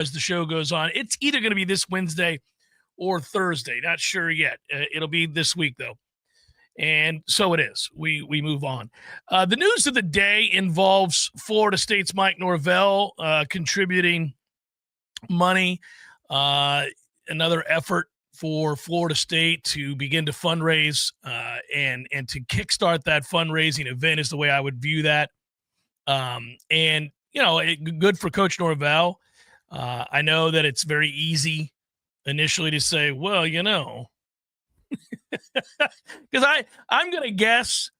as the show goes on. It's either going to be this Wednesday or Thursday. Not sure yet. It'll be this week, though. And so it is. We move on. The news of the day involves Florida State's Mike Norvell contributing money, another effort for Florida State to begin to fundraise and to kickstart that fundraising event is the way I would view that. Good for Coach Norvell. I know that it's very easy initially to say, well, because I'm gonna guess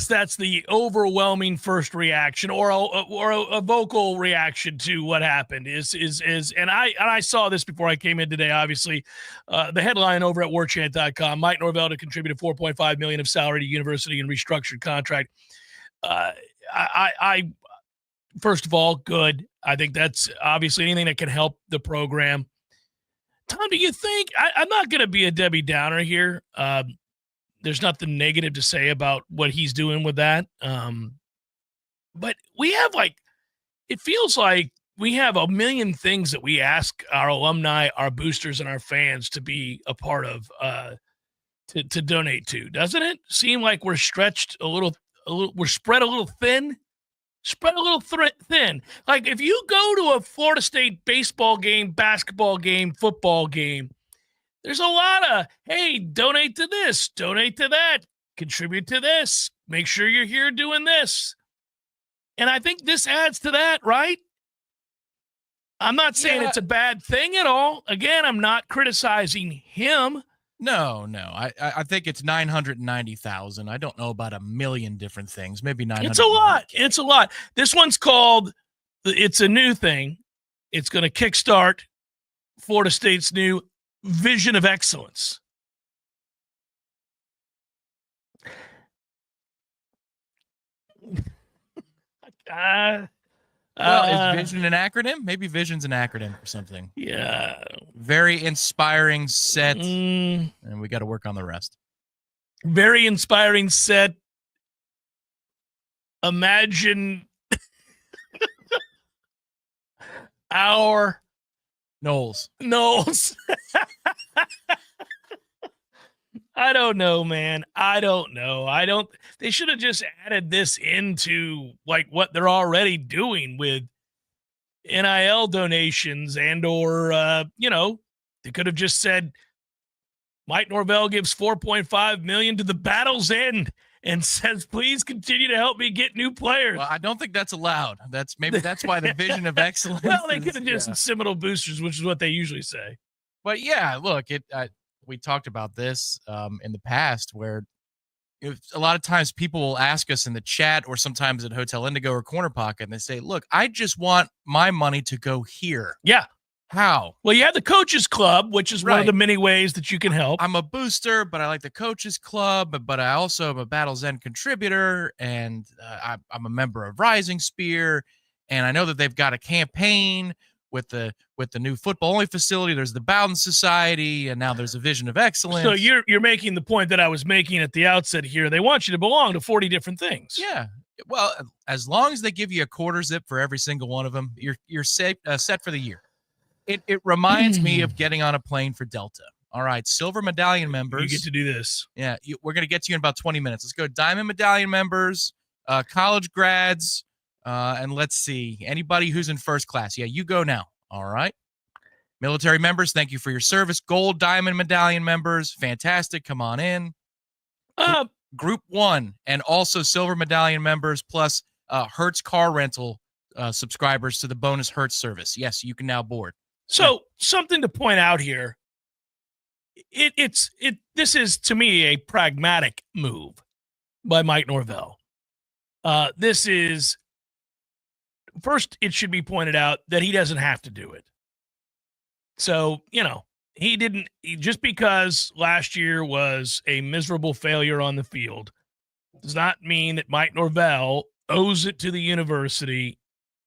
that's the overwhelming first reaction or a vocal reaction to what happened is and I saw this before I came in today. Obviously, the headline over at Warchant.com: Mike Norvell to contribute $4.5 million of salary to university and restructured contract. I first of all, good. I think that's obviously anything that can help the program. Tom, do you think I'm not going to be a Debbie Downer here? There's nothing negative to say about what he's doing with that. But we have it feels like we have a million things that we ask our alumni, our boosters, and our fans to be a part of, to donate to. Doesn't it seem like we're stretched we're spread a little thin? Like if you go to a Florida State baseball game, basketball game, football game, there's a lot of, hey, donate to this, donate to that, contribute to this, make sure you're here doing this. And I think this adds to that, right? I'm not saying it's a bad thing at all. Again, I'm not criticizing him. No. I think it's 990,000. I don't know about a million different things. Maybe 900. It's a lot. This one's called, it's a new thing. It's going to kickstart Florida State's new vision of excellence. Is vision an acronym? Maybe vision's an acronym for something. Yeah. Very inspiring set, and we got to work on the rest. Very inspiring set. Imagine our Knowles. I don't know, man. I don't know. They should have just added this into what they're already doing with NIL donations or they could have just said Mike Norvell gives $4.5 million to the battle's end and says, please continue to help me get new players. Well, I don't think that's allowed. That's why the vision of excellence. Well, they could have just some Seminole boosters, which is what they usually say. But yeah, look, we talked about this in the past where a lot of times people will ask us in the chat or sometimes at Hotel Indigo or Corner Pocket, and they say, look, I just want my money to go here. Yeah. How? Well, you have the Coaches Club, which is one of the many ways that you can help. I'm a booster, but I like the Coaches Club, but I also am a Battle's End contributor, and I'm a member of Rising Spear, and I know that they've got a campaign with the new football-only facility. There's the Bowden Society, and now there's a vision of excellence. So you're making the point that I was making at the outset here. They want you to belong to 40 different things. Yeah. Well, as long as they give you a quarter zip for every single one of them, you're set for the year. It reminds me of getting on a plane for Delta. All right, Silver Medallion members. You get to do this. Yeah, we're going to get to you in about 20 minutes. Let's go Diamond Medallion members, college grads, and let's see, anybody who's in first class. Yeah, you go now. All right. Military members, thank you for your service. Gold Diamond Medallion members, fantastic. Come on in. Group 1 and also Silver Medallion members plus Hertz car rental subscribers to the bonus Hertz service. Yes, you can now board. So something to point out here. This is to me a pragmatic move by Mike Norvell. This is first. It should be pointed out that he doesn't have to do it. So he didn't. Just because last year was a miserable failure on the field does not mean that Mike Norvell owes it to the university,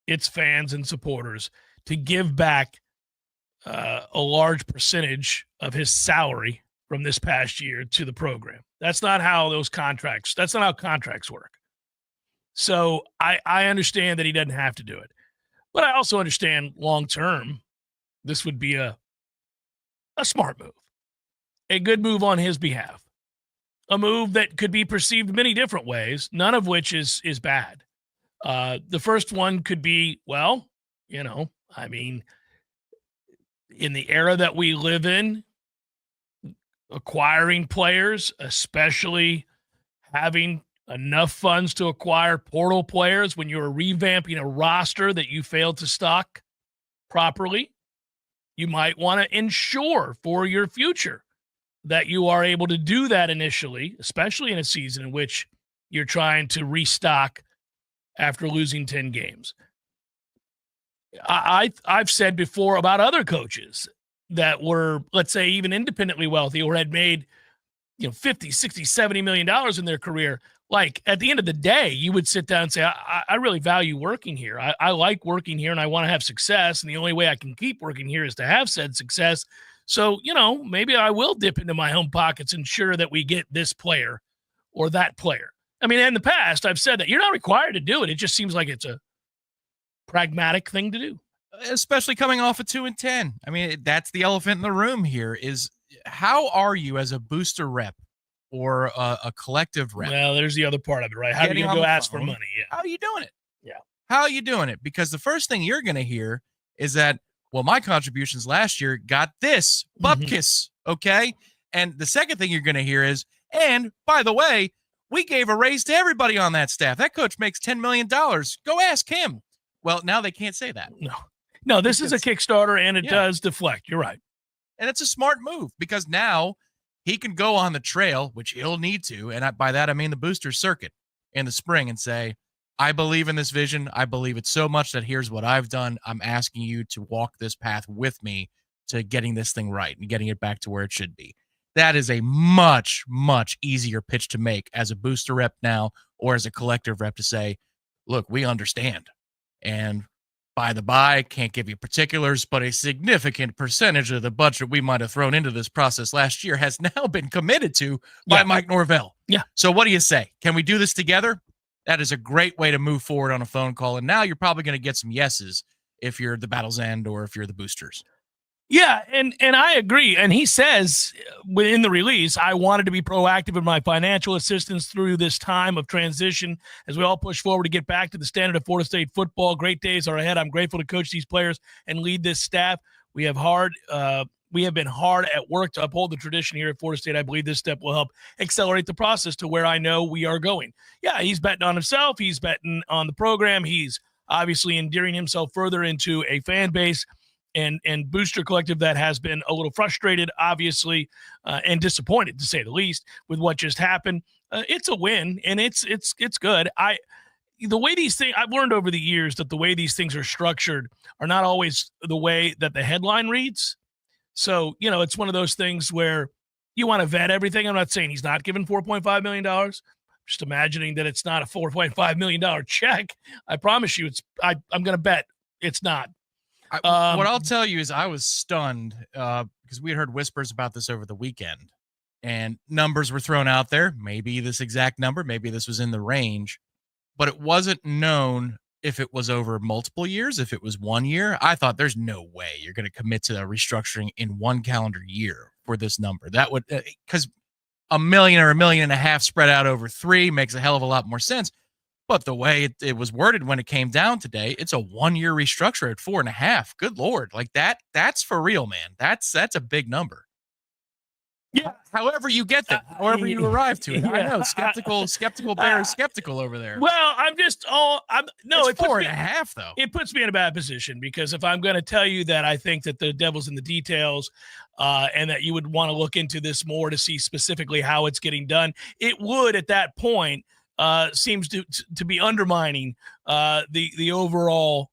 its fans and supporters, to give back a large percentage of his salary from this past year to the program. That's not how that's not how contracts work. So I understand that he doesn't have to do it. But I also understand long term, this would be a smart move, a good move on his behalf, a move that could be perceived many different ways, none of which is bad. The first one could be, well, I mean, in the era that we live in, acquiring players, especially having enough funds to acquire portal players when you're revamping a roster that you failed to stock properly, you might want to ensure for your future that you are able to do that initially, especially in a season in which you're trying to restock after losing 10 games. I've said before about other coaches that were, let's say, even independently wealthy or had made, 50, 60, $70 million in their career. Like, at the end of the day, you would sit down and say, I really value working here. I like working here and I want to have success. And the only way I can keep working here is to have said success. So, maybe I will dip into my own pockets and ensure that we get this player or that player. I mean, in the past, I've said that you're not required to do it. It just seems like it's a pragmatic thing to do. Especially coming off of 2-10. I mean, that's the elephant in the room here is how are you as a booster rep or a collective rep? Well, there's the other part of it, right? How do you go ask for money? Yeah. How are you doing it? Yeah. How are you doing it? Because the first thing you're going to hear is that, well, my contributions last year got this bupkis, okay? And the second thing you're going to hear is, and by the way, we gave a raise to everybody on that staff. That coach makes $10 million. Go ask him. Well, now they can't say that. No, this is a Kickstarter, and it does deflect. You're right. And it's a smart move because now he can go on the trail, which he'll need to, and by that I mean the booster circuit in the spring, and say, I believe in this vision. I believe it so much that here's what I've done. I'm asking you to walk this path with me to getting this thing right and getting it back to where it should be. That is a much, much easier pitch to make as a booster rep now or as a collective rep to say, look, we understand. And by the by, can't give you particulars, but a significant percentage of the budget we might have thrown into this process last year has now been committed to by Mike Norvell. Yeah. So what do you say? Can we do this together? That is a great way to move forward on a phone call. And now you're probably going to get some yeses if you're the Battle's End or if you're the boosters. Yeah, and I agree. And he says within the release, I wanted to be proactive in my financial assistance through this time of transition as we all push forward to get back to the standard of Florida State football. Great days are ahead. I'm grateful to coach these players and lead this staff. We have been hard at work to uphold the tradition here at Florida State. I believe this step will help accelerate the process to where I know we are going. Yeah, he's betting on himself. He's betting on the program. He's obviously endearing himself further into a fan base and booster collective that has been a little frustrated, obviously, and disappointed, to say the least, with what just happened. It's a win, and it's good. The way these things, I've learned over the years that the way these things are structured are not always the way that the headline reads. So, it's one of those things where you want to vet everything. I'm not saying he's not given $4.5 million. Just imagining that it's not a $4.5 million check. I promise you, I'm going to bet it's not. What I'll tell you is I was stunned because we had heard whispers about this over the weekend and numbers were thrown out there. Maybe this exact number, maybe this was in the range, but it wasn't known if it was over multiple years, if it was 1 year. I thought there's no way you're going to commit to a restructuring in one calendar year for this number. That would, because $1 million or $1.5 million spread out over 3 makes a hell of a lot more sense. But the way it was worded when it came down today, it's a 1 year restructure at 4.5. Good Lord. Like that's for real, man. That's a big number. Yeah. However you get there, however you arrive to it. I know. Skeptical bear is skeptical over there. Well, it's 4.5 though. It puts me in a bad position because if I'm going to tell you that I think that the devil's in the details and that you would want to look into this more to see specifically how it's getting done, it would at that point seems to be undermining the overall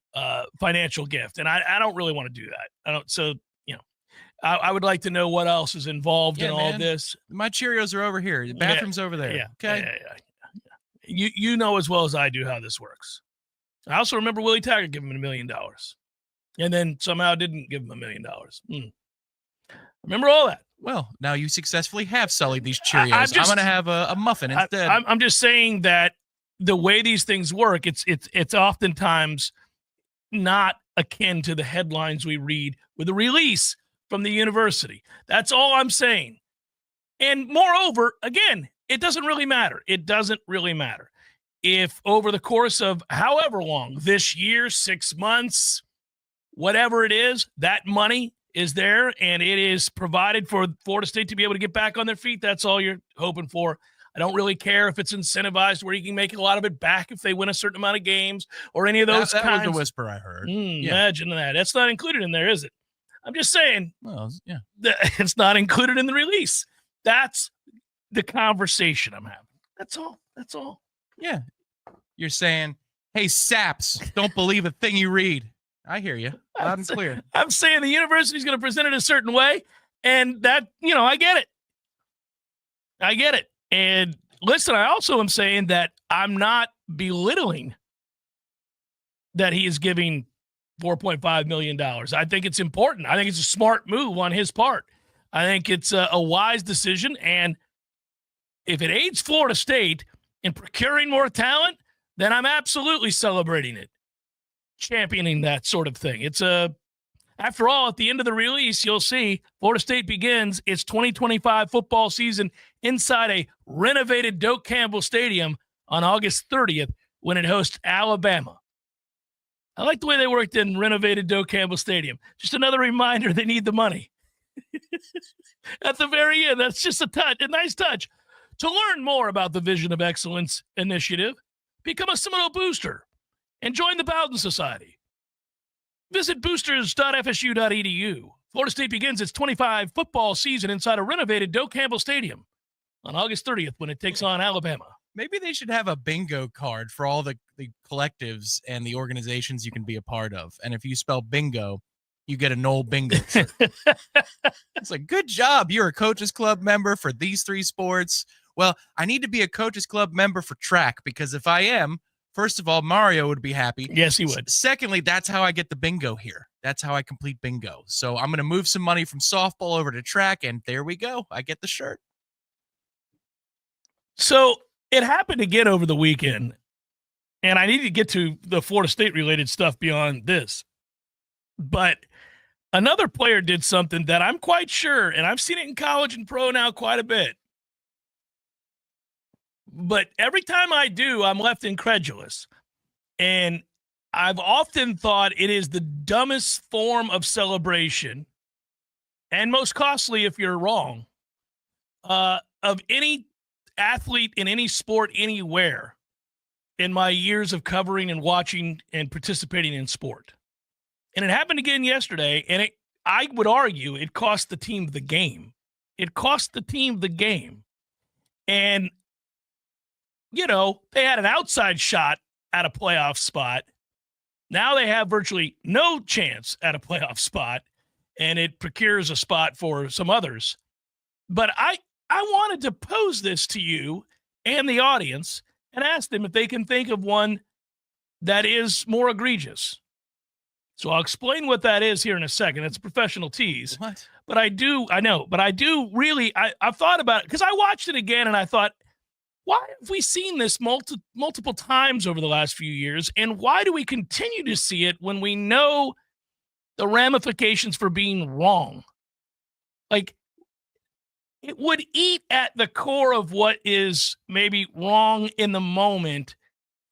financial gift. And I don't really want to do that. I don't. So, I would like to know what else is involved in all this. My Cheerios are over here. The bathroom's over there. Yeah. Okay. Yeah. You know as well as I do how this works. I also remember Willie Taggart giving him $1 million and then somehow didn't give him $1 million. Remember all that. Well, now you successfully have sullied these Cheerios. I'm going to have a muffin instead. I'm just saying that the way these things work, it's oftentimes not akin to the headlines we read with the release from the university. That's all I'm saying. And moreover, again, it doesn't really matter. It doesn't really matter. If over the course of however long, this year, 6 months, whatever it is, that money is there and it is provided for Florida State to be able to get back on their feet, that's all you're hoping for. I don't really care if it's incentivized where you can make a lot of it back if they win a certain amount of games or any of those that kinds. was the whisper I heard. Imagine that. That's not included in there, is it? I'm just saying. Well, yeah. It's not included in the release. That's the conversation I'm having. That's all. That's all. Yeah. You're saying, hey, saps, don't believe a thing you read. I hear you. Loud and clear. I'm saying the university's going to present it a certain way, and that, I get it. I get it. And listen, I also am saying that I'm not belittling that he is giving $4.5 million. I think it's important. I think it's a smart move on his part. I think it's a wise decision. And if it aids Florida State in procuring more talent, then I'm absolutely celebrating it, championing that sort of thing. After all, at the end of the release, you'll see Florida State begins its 2025 football season inside a renovated Doak Campbell Stadium on August 30th when it hosts Alabama. I like the way they worked in renovated Doak Campbell Stadium. Just another reminder they need the money. At the very end, that's just a nice touch. To learn more about the Vision of Excellence initiative, become a Seminole booster and join the Bowden Society. Visit boosters.fsu.edu. Florida State begins its 25 football season inside a renovated Doak Campbell Stadium on August 30th when it takes on Alabama. Maybe they should have a bingo card for all the collectives and the organizations you can be a part of. And if you spell bingo, you get a Knoll bingo shirt. It's like, good job. You're a Coaches Club member for these 3 sports. Well, I need to be a Coaches Club member for track because if I am, first of all, Mario would be happy. Yes, he would. Secondly, that's how I get the bingo here. That's how I complete bingo. So I'm going to move some money from softball over to track, and there we go. I get the shirt. So it happened again over the weekend, and I need to get to the Florida State-related stuff beyond this. But another player did something that I'm quite sure, and I've seen it in college and pro now quite a bit. But every time I do, I'm left incredulous. And I've often thought it is the dumbest form of celebration and most costly if you're wrong of any athlete in any sport anywhere in my years of covering and watching and participating in sport. And it happened again yesterday, and I would argue it cost the team the game. It cost the team the game. And they had an outside shot at a playoff spot. Now they have virtually no chance at a playoff spot, and it procures a spot for some others. But I wanted to pose this to you and the audience and ask them if they can think of one that is more egregious. So I'll explain what that is here in a second. It's a professional tease. What? But I've thought about it because I watched it again and I thought, why have we seen this multiple times over the last few years? And why do we continue to see it when we know the ramifications for being wrong? Like, it would eat at the core of what is maybe wrong in the moment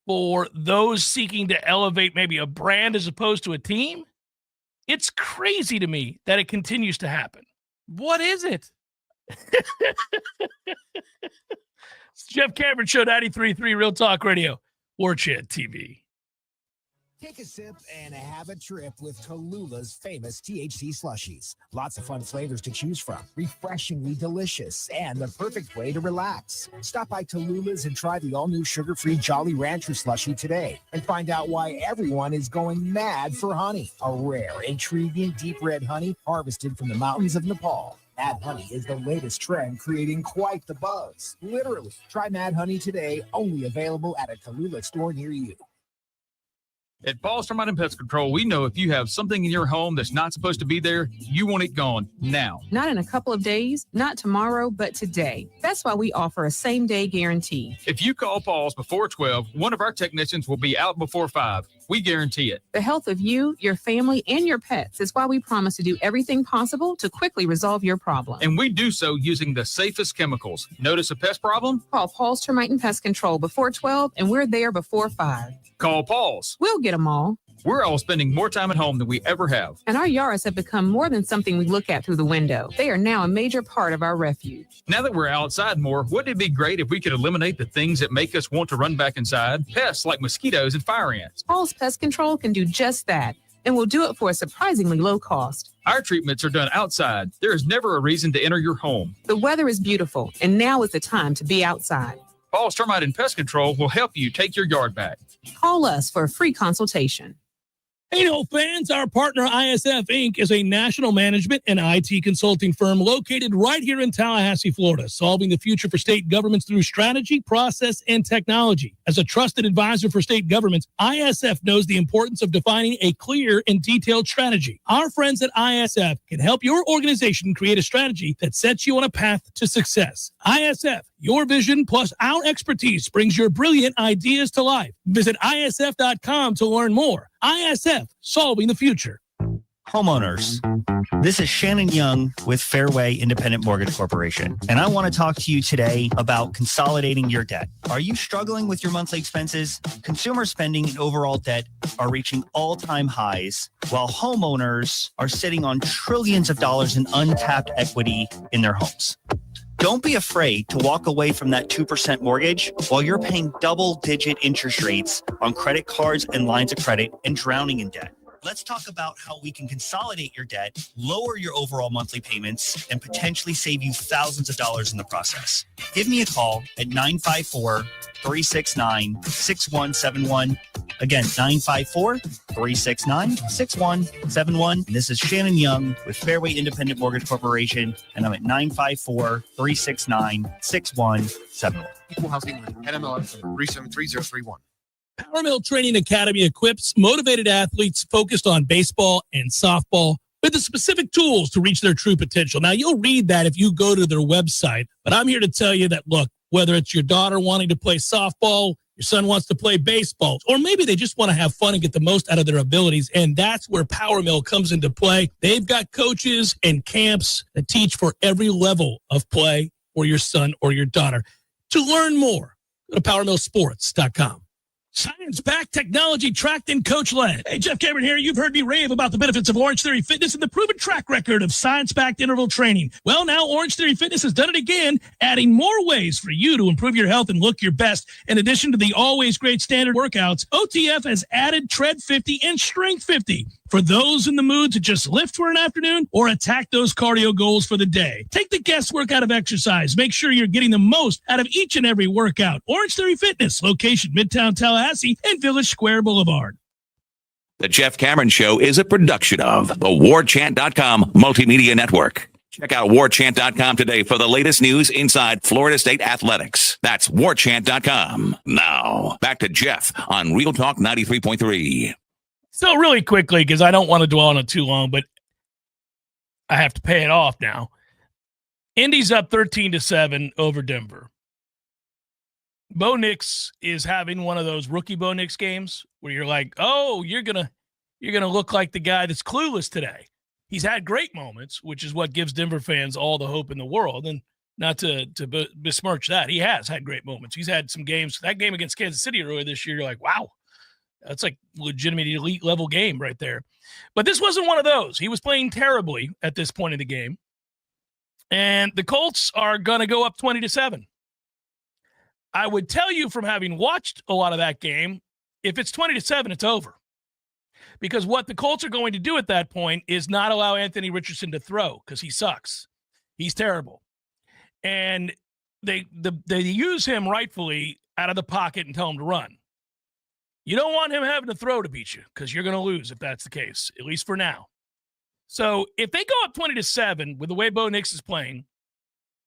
for those seeking to elevate maybe a brand as opposed to a team. It's crazy to me that it continues to happen. What is it? It's Jeff Cameron Show, 93.3 Real Talk Radio, Warchant TV. Take a sip and have a trip with Tallulah's famous THC slushies. Lots of fun flavors to choose from, refreshingly delicious, and the perfect way to relax. Stop by Tallulah's and try the all-new sugar-free Jolly Rancher slushie today and find out why everyone is going mad for honey. A rare, intriguing, deep red honey harvested from the mountains of Nepal. Mad Honey is the latest trend, creating quite the buzz. Literally. Try Mad Honey today, only available at a Tallulah store near you. At Paul's Termite and Pest Control, we know if you have something in your home that's not supposed to be there, you want it gone now. Not in a couple of days, not tomorrow, but today. That's why we offer a same-day guarantee. If you call Paul's before 12, one of our technicians will be out before 5. We guarantee it. The health of you, your family, and your pets is why we promise to do everything possible to quickly resolve your problem. And we do so using the safest chemicals. Notice a pest problem? Call Paul's Termite and Pest Control before 12, and we're there before 5. Call Paul's. We'll get them all. We're all spending more time at home than we ever have. And our yards have become more than something we look at through the window. They are now a major part of our refuge. Now that we're outside more, wouldn't it be great if we could eliminate the things that make us want to run back inside? Pests like mosquitoes and fire ants. Paul's Pest Control can do just that, and will do it for a surprisingly low cost. Our treatments are done outside. There is never a reason to enter your home. The weather is beautiful, and now is the time to be outside. Paul's Termite and Pest Control will help you take your yard back. Call us for a free consultation. Hey, no fans, our partner ISF Inc. is a national management and IT consulting firm located right here in Tallahassee, Florida, solving the future for state governments through strategy, process, and technology. As a trusted advisor for state governments, ISF knows the importance of defining a clear and detailed strategy. Our friends at ISF can help your organization create a strategy that sets you on a path to success. ISF, your vision plus our expertise brings your brilliant ideas to life. Visit ISF.com to learn more. ISF, solving the future. Homeowners, this is Shannon Young with Fairway Independent Mortgage Corporation, and I want to talk to you today about consolidating your debt. Are you struggling with your monthly expenses? Consumer spending and overall debt are reaching all-time highs, while homeowners are sitting on trillions of dollars in untapped equity in their homes. Don't be afraid to walk away from that 2% mortgage while you're paying double-digit interest rates on credit cards and lines of credit and drowning in debt. Let's talk about how we can consolidate your debt, lower your overall monthly payments, and potentially save you thousands of dollars in the process. Give me a call at 954-369-6171. Again, 954-369-6171. This is Shannon Young with Fairway Independent Mortgage Corporation, and I'm at 954-369-6171. Equal housing NMLS 373031. Power Mill Training Academy equips motivated athletes focused on baseball and softball with the specific tools to reach their true potential. Now, you'll read that if you go to their website, but I'm here to tell you that, look, whether it's your daughter wanting to play softball, your son wants to play baseball, or maybe they just want to have fun and get the most out of their abilities, and that's where Power Mill comes into play. They've got coaches and camps that teach for every level of play for your son or your daughter. To learn more, go to PowerMillSports.com. Science-backed, technology-tracked, and coach-led. Hey, Jeff Cameron here. You've heard me rave about the benefits of Orange Theory Fitness and the proven track record of science-backed interval training. Well, now Orange Theory Fitness has done it again, adding more ways for you to improve your health and look your best. In addition to the always great standard workouts, OTF has added Tread 50 and Strength 50 for those in the mood to just lift for an afternoon or attack those cardio goals for the day. Take the guesswork out of exercise. Make sure you're getting the most out of each and every workout. Orange Theory Fitness, location Midtown Tallahassee and Village Square Boulevard. The Jeff Cameron Show is a production of the Warchant.com Multimedia Network. Check out Warchant.com today for the latest news inside Florida State athletics. That's Warchant.com. Now, back to Jeff on Real Talk 93.3. So really quickly, because I don't want to dwell on it too long, but I have to pay it off now. Indy's up 13-7 over Denver. Bo Nix is having one of those rookie Bo Nix games where you're like, oh, you're gonna look like the guy that's clueless today. He's had great moments, which is what gives Denver fans all the hope in the world. And not to besmirch that, he has had great moments. He's had some games. That game against Kansas City earlier this year, you're like, wow. That's like legitimate elite level game right there. But this wasn't one of those. He was playing terribly at this point in the game. And the Colts are going to go up 20-7. I would tell you from having watched a lot of that game, if it's 20-7, it's over. Because what the Colts are going to do at that point is not allow Anthony Richardson to throw because he sucks. He's terrible. And they use him rightfully out of the pocket and tell him to run. You don't want him having to throw to beat you because you're going to lose if that's the case, at least for now. So if they go up 20-7 with the way Bo Nix is playing,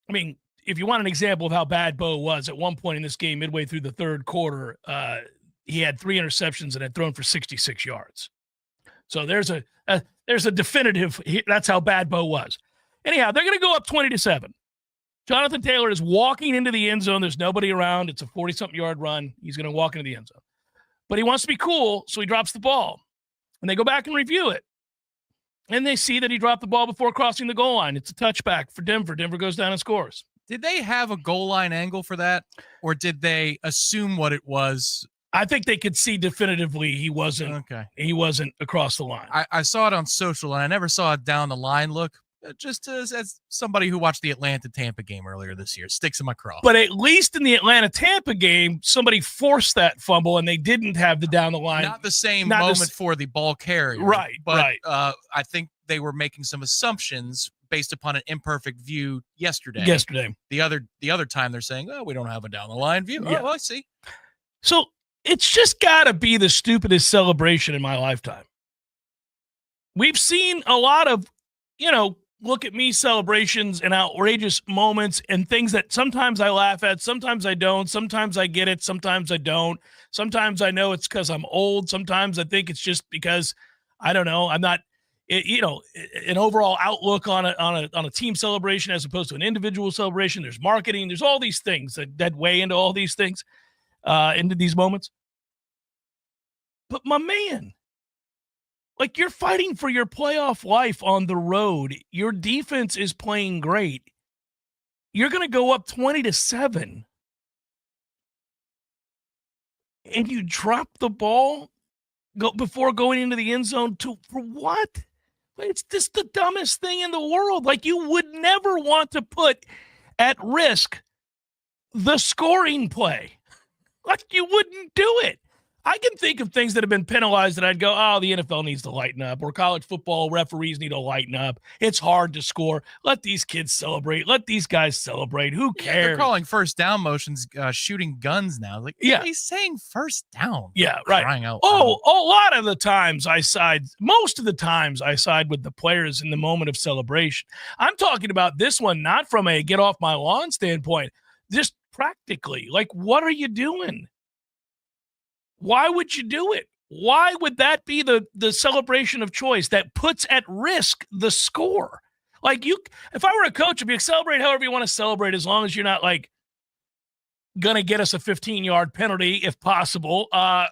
I mean, if you want an example of how bad Bo was at one point in this game, midway through the third quarter, he had 3 interceptions and had thrown for 66 yards. So there's a definitive, that's how bad Bo was. Anyhow, they're going to go up 20-7. Jonathan Taylor is walking into the end zone. There's nobody around. It's a 40-something yard run. He's going to walk into the end zone. but he wants to be cool, so he drops the ball. And they go back and review it. And they see that he dropped the ball before crossing the goal line. It's a touchback for Denver. Denver goes down and scores. Did they have a goal line angle for that, or did they assume what it was? I think they could see definitively he wasn't across the line. I saw it on social, and I never saw a down the line look. Just as somebody who watched the Atlanta-Tampa game earlier this year, sticks in my craw. But at least in the Atlanta-Tampa game, somebody forced that fumble, and they didn't have the down the line. Not the same moment for the ball carrier. Right, but, right. I think they were making some assumptions based upon an imperfect view yesterday. The other time they're saying, oh, we don't have a down the line view. Yeah. Oh, I see. So it's just got to be the stupidest celebration in my lifetime. We've seen a lot of, look at me celebrations and outrageous moments and things that sometimes I laugh at, sometimes I don't, sometimes I get it, sometimes I don't. Sometimes I know it's because I'm old. Sometimes I think it's just because, I don't know, I'm not, an overall outlook on a team celebration as opposed to an individual celebration. There's marketing. There's all these things that weigh into all these things, into these moments. But my man, like, you're fighting for your playoff life on the road. Your defense is playing great. You're going to go up 20-7. And you drop the ball before going into the end zone for what? It's just the dumbest thing in the world. Like, you would never want to put at risk the scoring play. Like, you wouldn't do it. I can think of things that have been penalized that I'd go, oh, the NFL needs to lighten up, or college football referees need to lighten up. It's hard to score. Let these kids celebrate. Let these guys celebrate. Who cares? They're calling first down motions shooting guns now. Like, yeah, he's saying first down. Yeah, right. A lot of the times most of the times I side with the players in the moment of celebration. I'm talking about this one, not from a get off my lawn standpoint, just practically. Like, what are you doing? Why would you do it? Why would that be the celebration of choice that puts at risk the score? Like, if I were a coach, I'd be like, celebrate however you want to celebrate, as long as you're not like going to get us a 15-yard penalty if possible.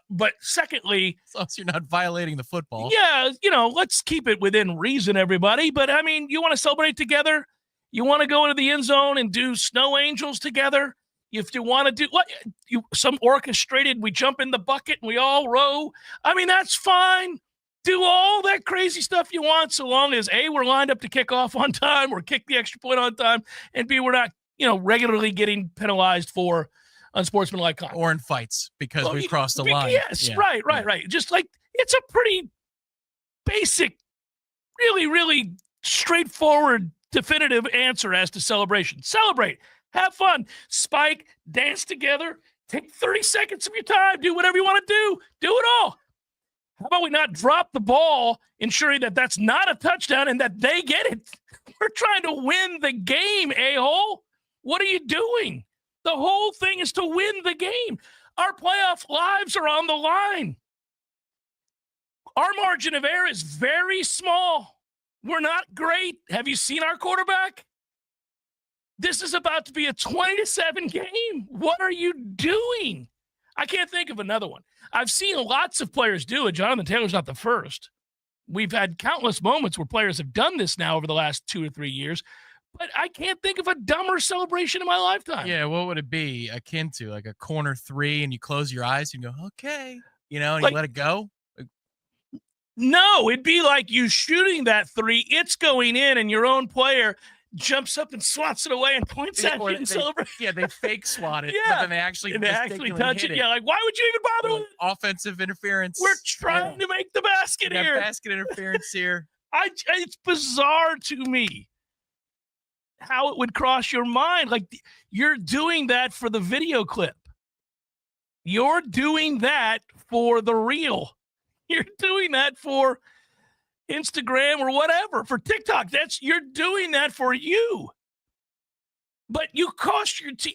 But secondly, as long as you're not violating the football. Yeah, let's keep it within reason, everybody. But I mean, you want to celebrate together? You want to go into the end zone and do snow angels together? If you want to do some orchestrated, we jump in the bucket and we all row. I mean, that's fine. Do all that crazy stuff you want, so long as A, we're lined up to kick off on time or kick the extra point on time, and B, we're not, regularly getting penalized for unsportsmanlike conduct. Or in fights because we've crossed the line. Yes, yeah. Right. Just like, it's a pretty basic, really, really straightforward, definitive answer as to celebration. Celebrate. Have fun, spike, dance together, take 30 seconds of your time, do whatever you want to do. Do it all. How about we not drop the ball, ensuring that that's not a touchdown and that they get it? We're trying to win the game, a-hole. What are you doing? The whole thing is to win the game. Our playoff lives are on the line. Our margin of error is very small. We're not great. Have you seen our quarterback? This is about to be a 20-7 game. What are you doing? I can't think of another one. I've seen lots of players do it. Jonathan Taylor's not the first. We've had countless moments where players have done this now over the last 2 or 3 years, but I can't think of a dumber celebration in my lifetime. Yeah, what would it be akin to? Like a corner three and you close your eyes and you go, okay, and you let it go? No, it'd be like you shooting that three, it's going in, and your own player jumps up and swats it away and points at you and celebrates. Yeah, they fake swat it, yeah, but then they actually touch it. Yeah, like, why would you even bother with it? Offensive interference. We're trying to make the basket here. Basket interference here. It's bizarre to me how it would cross your mind. Like, you're doing that for the video clip. You're doing that for the reel. You're doing that for Instagram or whatever, for TikTok. You're doing that for you. But you cost your team.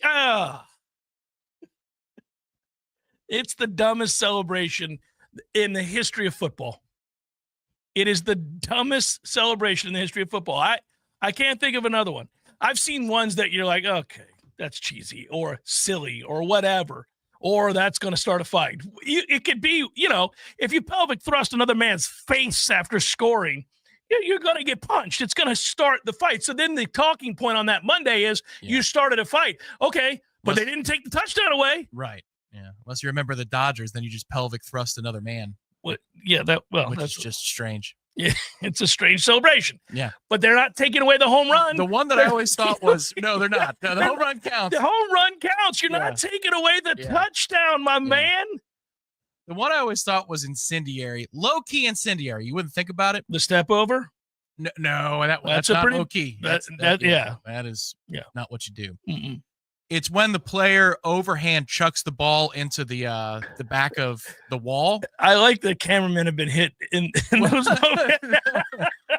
It's the dumbest celebration in the history of football. It is the dumbest celebration in the history of football. I can't think of another one. I've seen ones that you're like, okay, that's cheesy or silly or whatever. or that's going to start a fight. It could be, if you pelvic thrust another man's face after scoring, you're going to get punched. It's going to start the fight. So then the talking point on that Monday is you started a fight. Okay, but they didn't take the touchdown away. Right. Yeah. Unless you remember the Dodgers, then you just pelvic thrust another man. Which is just strange. Yeah, it's a strange celebration. Yeah. But they're not taking away the home run. The one that I always thought was, no, they're not. No, the home run counts. The home run counts. You're not taking away the touchdown, my man. The one I always thought was incendiary, low-key incendiary. You wouldn't think about it. The step over? No, that's not low-key. That is not what you do. Mm-mm. It's when the player overhand chucks the ball into the back of the wall. I like the cameramen have been hit in those moments.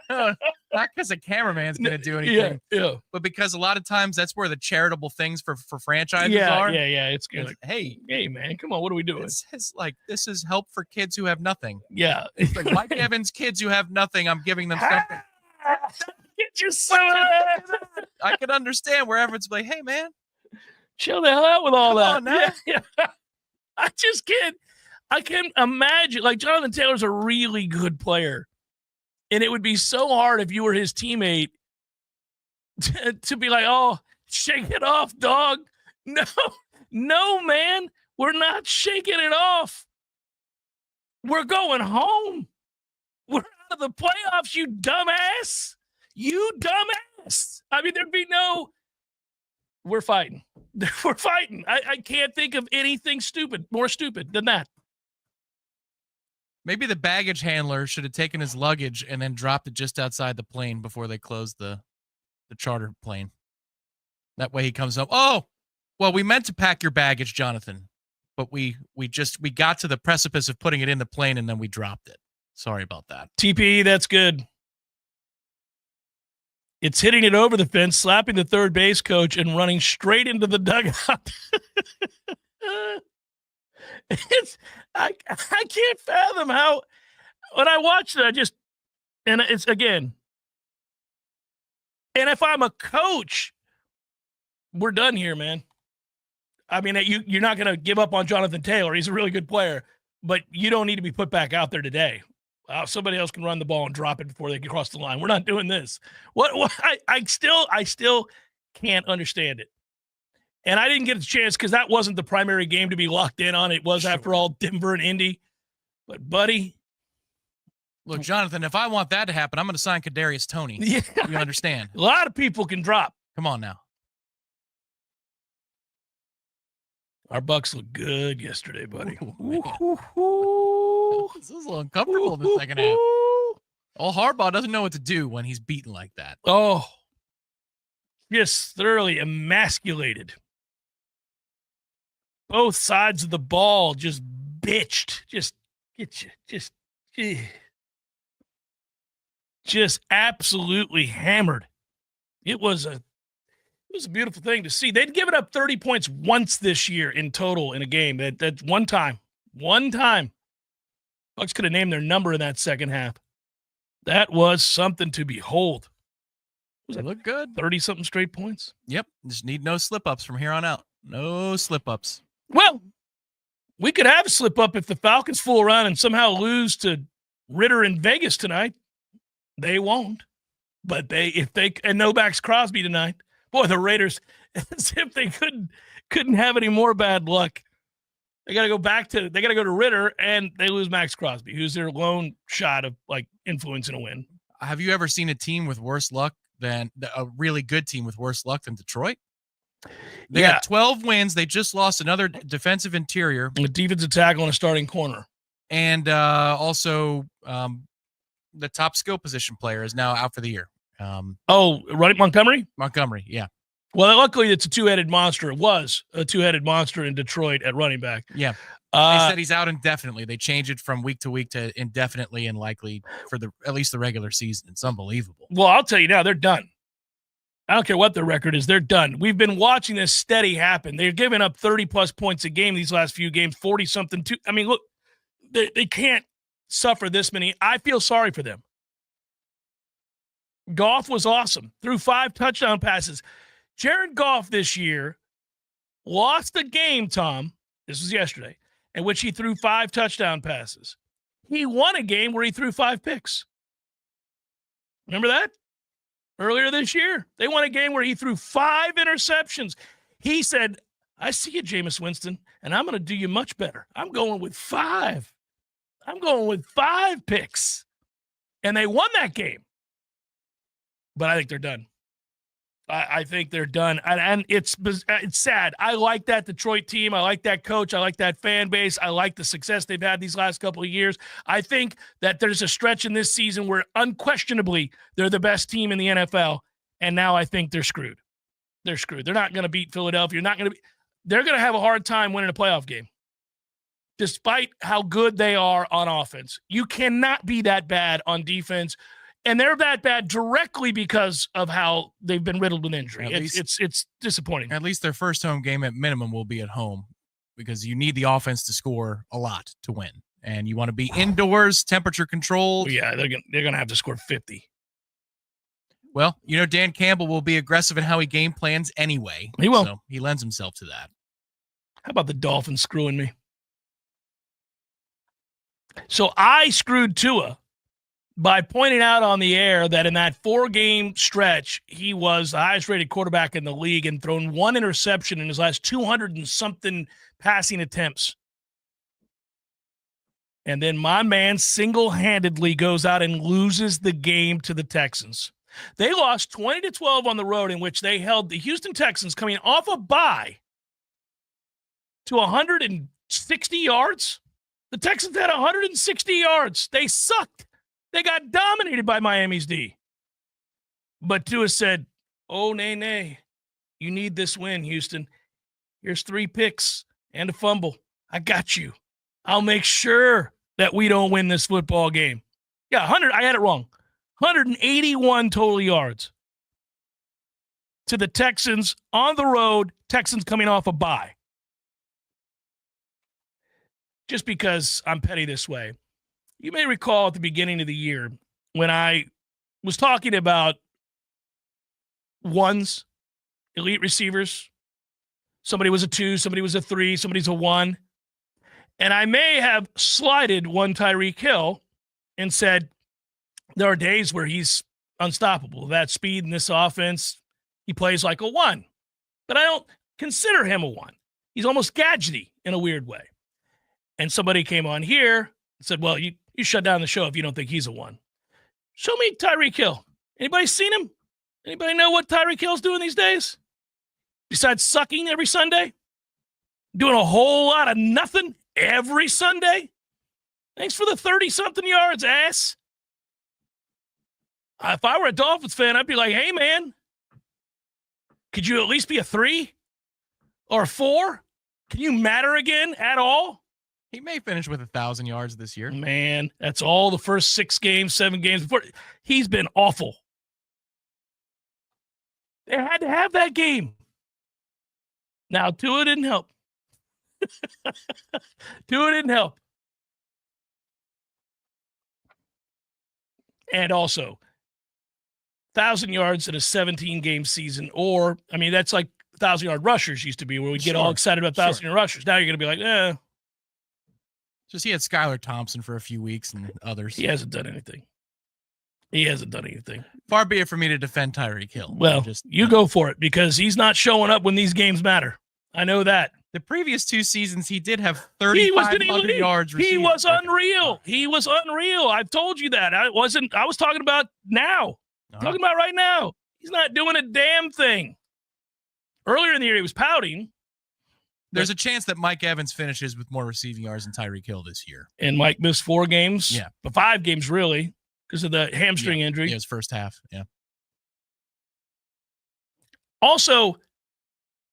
Not because the cameraman's going to do anything, yeah. but because a lot of times that's where the charitable things for franchises are. Yeah. It's good. Like, hey, man, come on, what are we doing? It's like this is help for kids who have nothing. Yeah, it's like Mike Evans' kids who have nothing. I'm giving them something. Get your son. I can understand where Evans like, hey man. Chill the hell out with all Come that. on now. Yeah. I just can't. I can't imagine. Like, Jonathan Taylor's a really good player, and it would be so hard if you were his teammate to be like, "Oh, shake it off, dog." No, man, we're not shaking it off. We're going home. We're out of the playoffs, you dumbass. You dumbass. I mean, there'd be no. We're fighting. We're fighting. I can't think of anything more stupid than that. Maybe the baggage handler should have taken his luggage and then dropped it just outside the plane before they closed the charter plane. That way he comes up. Oh, well, we meant to pack your baggage, Jonathan, but we got to the precipice of putting it in the plane and then we dropped it. Sorry about that. TPE, that's good. It's hitting it over the fence, slapping the third base coach, and running straight into the dugout. I can't fathom how, when I watched it, and it's again, and if I'm a coach, we're done here, man. I mean, you're not going to give up on Jonathan Taylor. He's a really good player, but you don't need to be put back out there today. Somebody else can run the ball and drop it before they can cross the line. We're not doing this. What I still can't understand it. And I didn't get a chance because that wasn't the primary game to be locked in on. It was, after all, Denver and Indy. But, buddy. Look, Jonathan, if I want that to happen, I'm going to sign Kadarius Toney. Yeah. You understand? A lot of people can drop. Come on now. Our Bucks looked good yesterday, buddy. This is a little uncomfortable in the second half. Well, Harbaugh doesn't know what to do when he's beaten like that. Oh, just thoroughly emasculated. Both sides of the ball just bitched. Just absolutely hammered. It was a beautiful thing to see. They'd given up 30 points once this year in total in a game. That's one time. Bucks could have named their number in that second half. That was something to behold. They look good. 30-something straight points. Yep. Just need no slip-ups from here on out. No slip-ups. Well, we could have a slip-up if the Falcons fool around and somehow lose to Ritter in Vegas tonight. They won't. But and no backs Crosby tonight. Boy, the Raiders, as if they couldn't have any more bad luck. They got to go to Ritter, and they lose Max Crosby, who's their lone shot of influencing a win. Have you ever seen a team with worse luck than a really good team with worse luck than Detroit? They got 12 wins. They just lost another defensive interior, a defensive tackle, and a starting corner, and also the top skill position player is now out for the year. Right, Montgomery, yeah. Well, luckily, it's a two-headed monster. It was a two-headed monster in Detroit at running back. Yeah. They said he's out indefinitely. They changed it from week to week to indefinitely and likely for at least the regular season. It's unbelievable. Well, I'll tell you now, they're done. I don't care what their record is. They're done. We've been watching this steady happen. They're giving up 30-plus points a game these last few games, 40-something. I mean, look, they can't suffer this many. I feel sorry for them. Goff was awesome. Threw 5 touchdown passes. Jared Goff this year lost the game, Tom, this was yesterday, in which he threw 5 touchdown passes. He won a game where he threw 5 picks. Remember that? Earlier this year, they won a game where he threw 5 interceptions. He said, I see you, Jameis Winston, and I'm going to do you much better. I'm going with 5. I'm going with 5 picks. And they won that game. But I think they're done. I think they're done. And it's sad. I like that Detroit team. I like that coach. I like that fan base. I like the success they've had these last couple of years. I think that there's a stretch in this season where unquestionably they're the best team in the NFL. And now I think they're screwed. They're screwed. They're not going to beat Philadelphia. They're going to have a hard time winning a playoff game, despite how good they are on offense. You cannot be that bad on defense. And they're that bad directly because of how they've been riddled with injury. It's disappointing. At least their first home game at minimum will be at home because you need the offense to score a lot to win. And you want to be indoors, temperature controlled. Yeah, they're going to have to score 50. Well, Dan Campbell will be aggressive in how he game plans anyway. He will. So he lends himself to that. How about the Dolphins screwing me? So I screwed Tua by pointing out on the air that in that 4-game stretch, he was the highest-rated quarterback in the league and thrown 1 interception in his last 200 and something passing attempts. And then my man single-handedly goes out and loses the game to the Texans. They lost 20-12 on the road, in which they held the Houston Texans, coming off a bye, to 160 yards. The Texans had 160 yards. They sucked. They got dominated by Miami's D. But Tua said, oh, nay. You need this win, Houston. Here's 3 picks and a fumble. I got you. I'll make sure that we don't win this football game. Yeah, 100. I had it wrong. 181 total yards to the Texans on the road. Texans coming off a bye. Just because I'm petty this way. You may recall at the beginning of the year when I was talking about ones, elite receivers. Somebody was a 2, somebody was a 3, somebody's a 1. And I may have slighted one Tyreek Hill and said there are days where he's unstoppable. That speed in this offense, he plays like a 1. But I don't consider him a 1. He's almost gadgety in a weird way. And somebody came on here and said, well, you shut down the show if you don't think he's a 1. Show me Tyreek Hill. Anybody seen him? Anybody know what Tyreek Hill's doing these days? Besides sucking every Sunday? Doing a whole lot of nothing every Sunday? Thanks for the 30-something yards, ass. If I were a Dolphins fan, I'd be like, hey, man, could you at least be a 3 or a 4? Can you matter again at all? He may finish with 1,000 yards this year. Man, that's all the first 6 games, 7 games before. He's been awful. They had to have that game. Now, Tua didn't help. Tua didn't help. And also, 1,000 yards in a 17-game season, or, I mean, that's like 1,000-yard rushers used to be, where we get all excited about 1,000-yard rushers. Now you're going to be like, Just he had Skylar Thompson for a few weeks and others. He hasn't done anything. Far be it for me to defend Tyreek Hill. Well, you go for it, because he's not showing up when these games matter. I know that. The previous 2 seasons, he did have 3,500 yards receiving. He was unreal. He was unreal. I've told you that. I was talking about now. Talking about right now. He's not doing a damn thing. Earlier in the year, he was pouting. There's a chance that Mike Evans finishes with more receiving yards than Tyreek Hill this year. And Mike missed 4 games. Yeah. But 5 games, really, because of the hamstring injury. Yeah, his first half. Yeah. Also,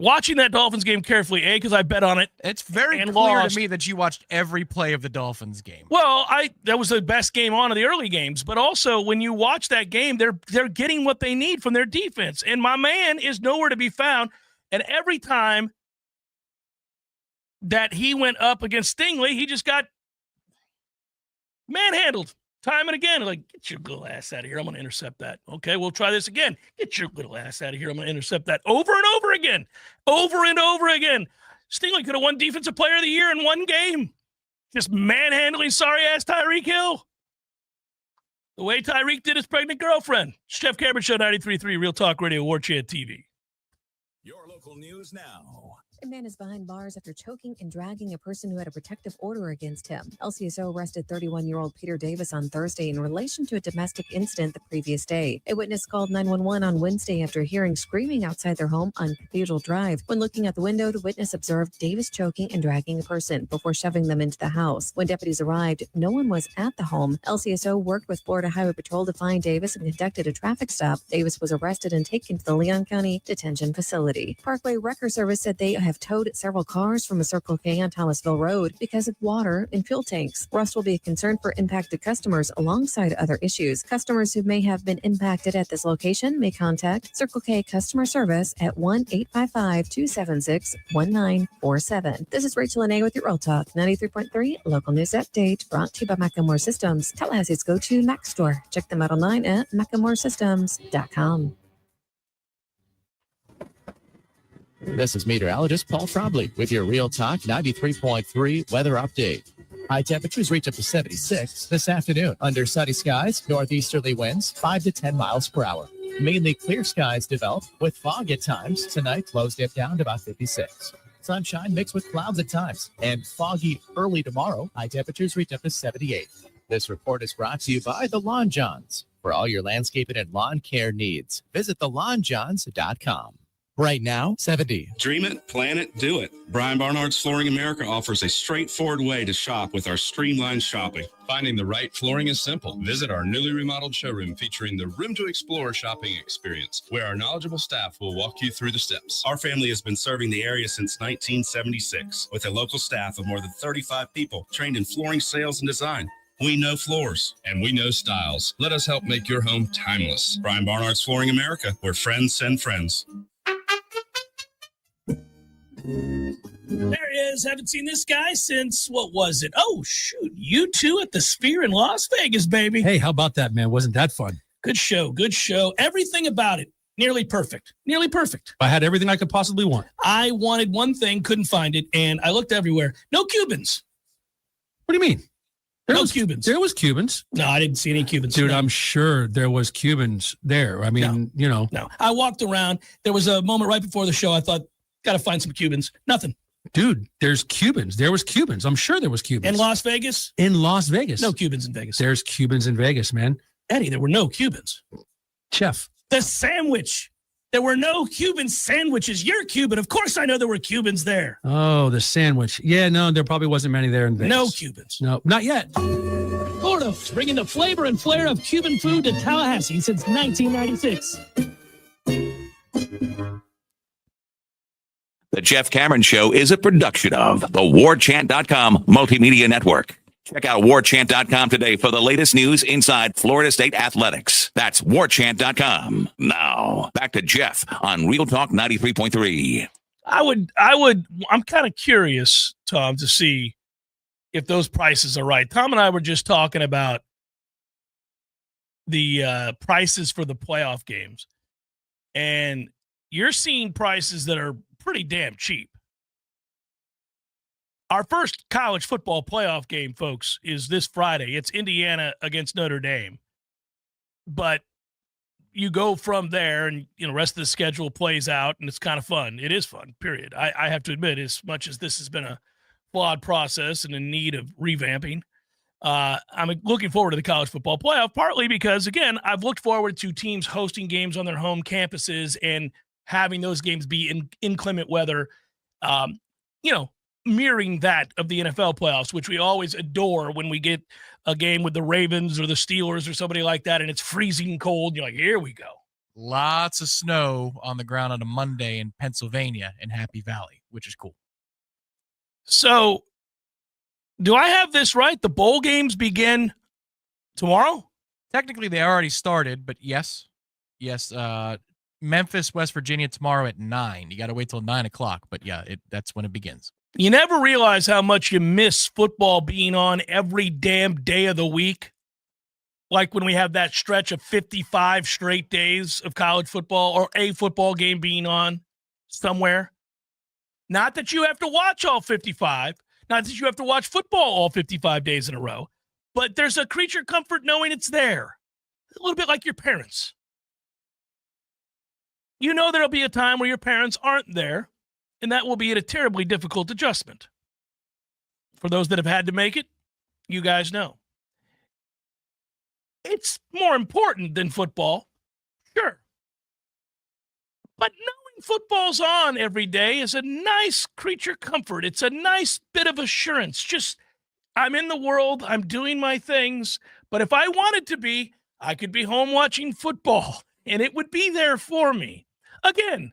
watching that Dolphins game carefully, because I bet on it. It's very clear to me that you watched every play of the Dolphins game. Well, that was the best game on of the early games. But also, when you watch that game, they're getting what they need from their defense. And my man is nowhere to be found. And every time that he went up against Stingley, he just got manhandled time and again. Like, get your little ass out of here. I'm going to intercept that. Okay, we'll try this again. Get your little ass out of here. I'm going to intercept that over and over again. Over and over again. Stingley could have won Defensive Player of the Year in one game. Just manhandling sorry-ass Tyreek Hill. The way Tyreek did his pregnant girlfriend. Jeff Cameron Show, 93.3 Real Talk Radio, Warchant TV. Your local news now. A man is behind bars after choking and dragging a person who had a protective order against him. LCSO arrested 31-year-old Peter Davis on Thursday in relation to a domestic incident the previous day. A witness called 911 on Wednesday after hearing screaming outside their home on Cathedral Drive. When looking out the window, the witness observed Davis choking and dragging a person before shoving them into the house. When deputies arrived, no one was at the home. LCSO worked with Florida Highway Patrol to find Davis and conducted a traffic stop. Davis was arrested and taken to the Leon County Detention Facility. Parkway Wrecker Service said they have towed several cars from a Circle K on Thomasville Road because of water in fuel tanks. Rust will be a concern for impacted customers alongside other issues. Customers who may have been impacted at this location may contact Circle K customer service at 1-855-276-1947. This is Rachel Anay with your Real Talk 93.3 local news update, brought to you by Macklemore Systems, Tallahassee's go-to Mac store. Check them out online at MacklemoreSystems.com. This is meteorologist Paul Frobley with your Real Talk 93.3 weather update. High temperatures reach up to 76 this afternoon. Under sunny skies, northeasterly winds 5 to 10 miles per hour. Mainly clear skies develop with fog at times. Tonight, lows dip down to about 56. Sunshine mixed with clouds at times. And foggy early tomorrow, high temperatures reach up to 78. This report is brought to you by the Lawn Johns. For all your landscaping and lawn care needs, visit thelawnjohns.com. Right now, 70. Dream it, plan it, do it. Brian Barnard's Flooring America offers a straightforward way to shop with our streamlined shopping. Finding the right flooring is simple. Visit our newly remodeled showroom featuring the Room to Explore shopping experience, where our knowledgeable staff will walk you through the steps. Our family has been serving the area since 1976 with a local staff of more than 35 people trained in flooring sales and design. We know floors. And we know styles. Let us help make your home timeless. Brian Barnard's Flooring America, where friends send friends. There he is. Haven't seen this guy since, what was it? Oh, shoot. U2 at the Sphere in Las Vegas, baby. Hey, how about that, man? Wasn't that fun? Good show. Good show. Everything about it. Nearly perfect. Nearly perfect. I had everything I could possibly want. I wanted one thing, couldn't find it, and I looked everywhere. No Cubans. What do you mean? No Cubans. There was Cubans. No, I didn't see any Cubans. Dude, I'm sure there was Cubans there. I mean, you know. No. I walked around. There was a moment right before the show. I thought, got to find some Cubans. Nothing. Dude, there's Cubans. There was Cubans. I'm sure there was Cubans. In Las Vegas? In Las Vegas. No Cubans in Vegas. There's Cubans in Vegas, man. Eddie, there were no Cubans. Chef. The sandwich. There were no Cuban sandwiches. You're Cuban. Of course I know there were Cubans there. Oh, the sandwich. Yeah, no, there probably wasn't many there in Vegas. No Cubans. No, not yet. Florida, bringing the flavor and flair of Cuban food to Tallahassee since 1996. The Jeff Cameron Show is a production of the Warchant.com Multimedia Network. Check out Warchant.com today for the latest news inside Florida State athletics. That's Warchant.com. Now, back to Jeff on Real Talk 93.3. I'm kind of curious, Tom, to see if those prices are right. Tom and I were just talking about the prices for the playoff games, and you're seeing prices that are pretty damn cheap. Our first college football playoff game, folks, is this Friday. It's Indiana against Notre Dame. But you go from there and, you know, rest of the schedule plays out, and it's kind of fun. It is fun, period. I have to admit, as much as this has been a flawed process and in need of revamping, I'm looking forward to the college football playoff, partly because, again, I've looked forward to teams hosting games on their home campuses and having those games be in inclement weather, mirroring that of the NFL playoffs, which we always adore when we get a game with the Ravens or the Steelers or somebody like that, and it's freezing cold. You're like, here we go. Lots of snow on the ground on a Monday in Pennsylvania in Happy Valley, which is cool. So, do I have this right? The bowl games begin tomorrow? Technically, they already started, but yes. Memphis, West Virginia tomorrow at 9. You got to wait till 9 o'clock, but yeah, that's when it begins. You never realize how much you miss football being on every damn day of the week. Like when we have that stretch of 55 straight days of college football or a football game being on somewhere. Not that you have to watch all 55, not that you have to watch football all 55 days in a row, but there's a creature comfort knowing it's there. A little bit like your parents. You know there'll be a time where your parents aren't there, and that will be a terribly difficult adjustment. For those that have had to make it, you guys know. It's more important than football, sure. But knowing football's on every day is a nice creature comfort. It's a nice bit of assurance. Just, I'm in the world, I'm doing my things, but if I wanted to be, I could be home watching football, and it would be there for me. Again,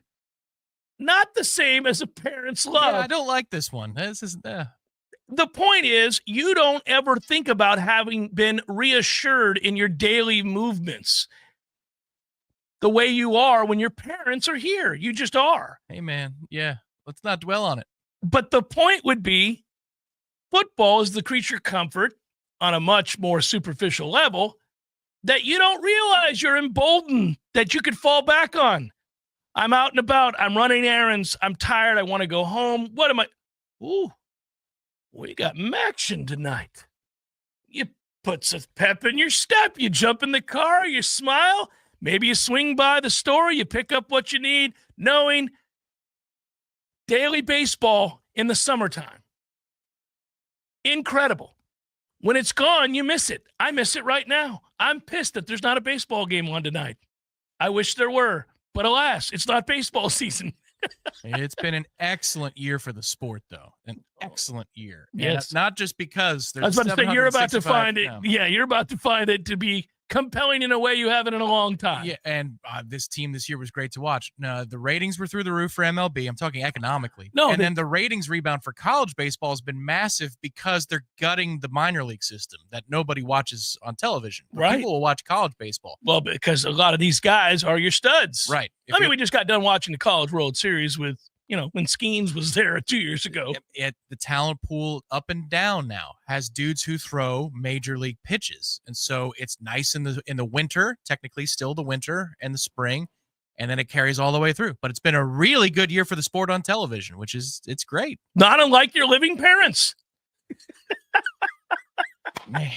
not the same as a parent's love. Yeah, I don't like this one. This is The point is, you don't ever think about having been reassured in your daily movements the way you are when your parents are here. You just are. Hey, man. Yeah, let's not dwell on it. But the point would be, football is the creature comfort on a much more superficial level that you don't realize you're emboldened, that you could fall back on. I'm out and about. I'm running errands. I'm tired. I want to go home. What am I? Ooh, we got action tonight. You put some pep in your step. You jump in the car. You smile. Maybe you swing by the store. You pick up what you need, knowing daily baseball in the summertime. Incredible. When it's gone, you miss it. I miss it right now. I'm pissed that there's not a baseball game on tonight. I wish there were. But alas, it's not baseball season. It's been an excellent year for the sport, though. An excellent year. Yes. Not just because there's I was about to say, you're about to 765 find it. now. Yeah, you're about to find it to be compelling in a way you haven't in a long time. Yeah, and this team this year was great to watch. No, the ratings were through the roof for MLB. I'm talking economically. No, and then the ratings rebound for college baseball has been massive because they're gutting the minor league system that nobody watches on television. Right. People will watch college baseball. Well, because a lot of these guys are your studs. Right. We just got done watching the College World Series with, when Skeens was there 2 years ago. The talent pool up and down now has dudes who throw major league pitches. And so it's nice in the winter, technically still the winter and the spring, and then it carries all the way through. But it's been a really good year for the sport on television, it's great. Not unlike your living parents. Man,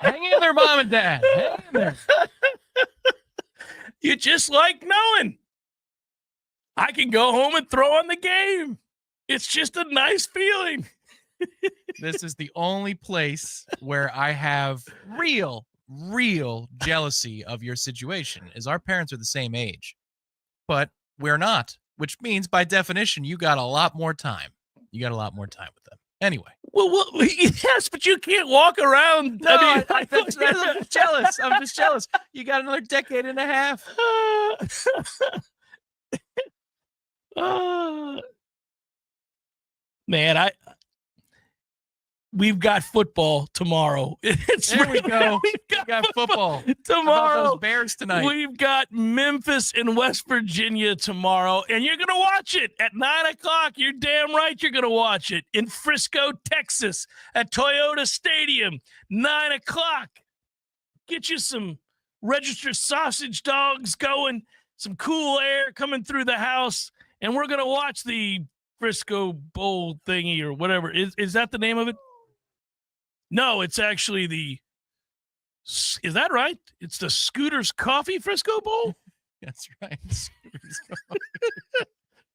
hang in there, Mom and Dad. Hang in there. You just like knowing I can go home and throw on the game. It's just a nice feeling. This is the only place where I have real jealousy of your situation, is our parents are the same age, but we're not, which means by definition, you got a lot more time. You got a lot more time with them. Anyway. Well, yes, but you can't walk around. No, I'm just jealous. I'm just jealous. You got another decade and a half. Man, we've got football tomorrow. There we go. We've got football tomorrow. How about those Bears tonight? We've got Memphis and West Virginia tomorrow, and you're going to watch it at 9:00. You're damn right you're going to watch it in Frisco, Texas, at Toyota Stadium, 9:00. Get you some registered sausage dogs going, some cool air coming through the house, and we're going to watch the Frisco Bowl thingy or whatever. Is that the name of it? No, it's actually is that right? It's the Scooter's Coffee Frisco Bowl? That's right.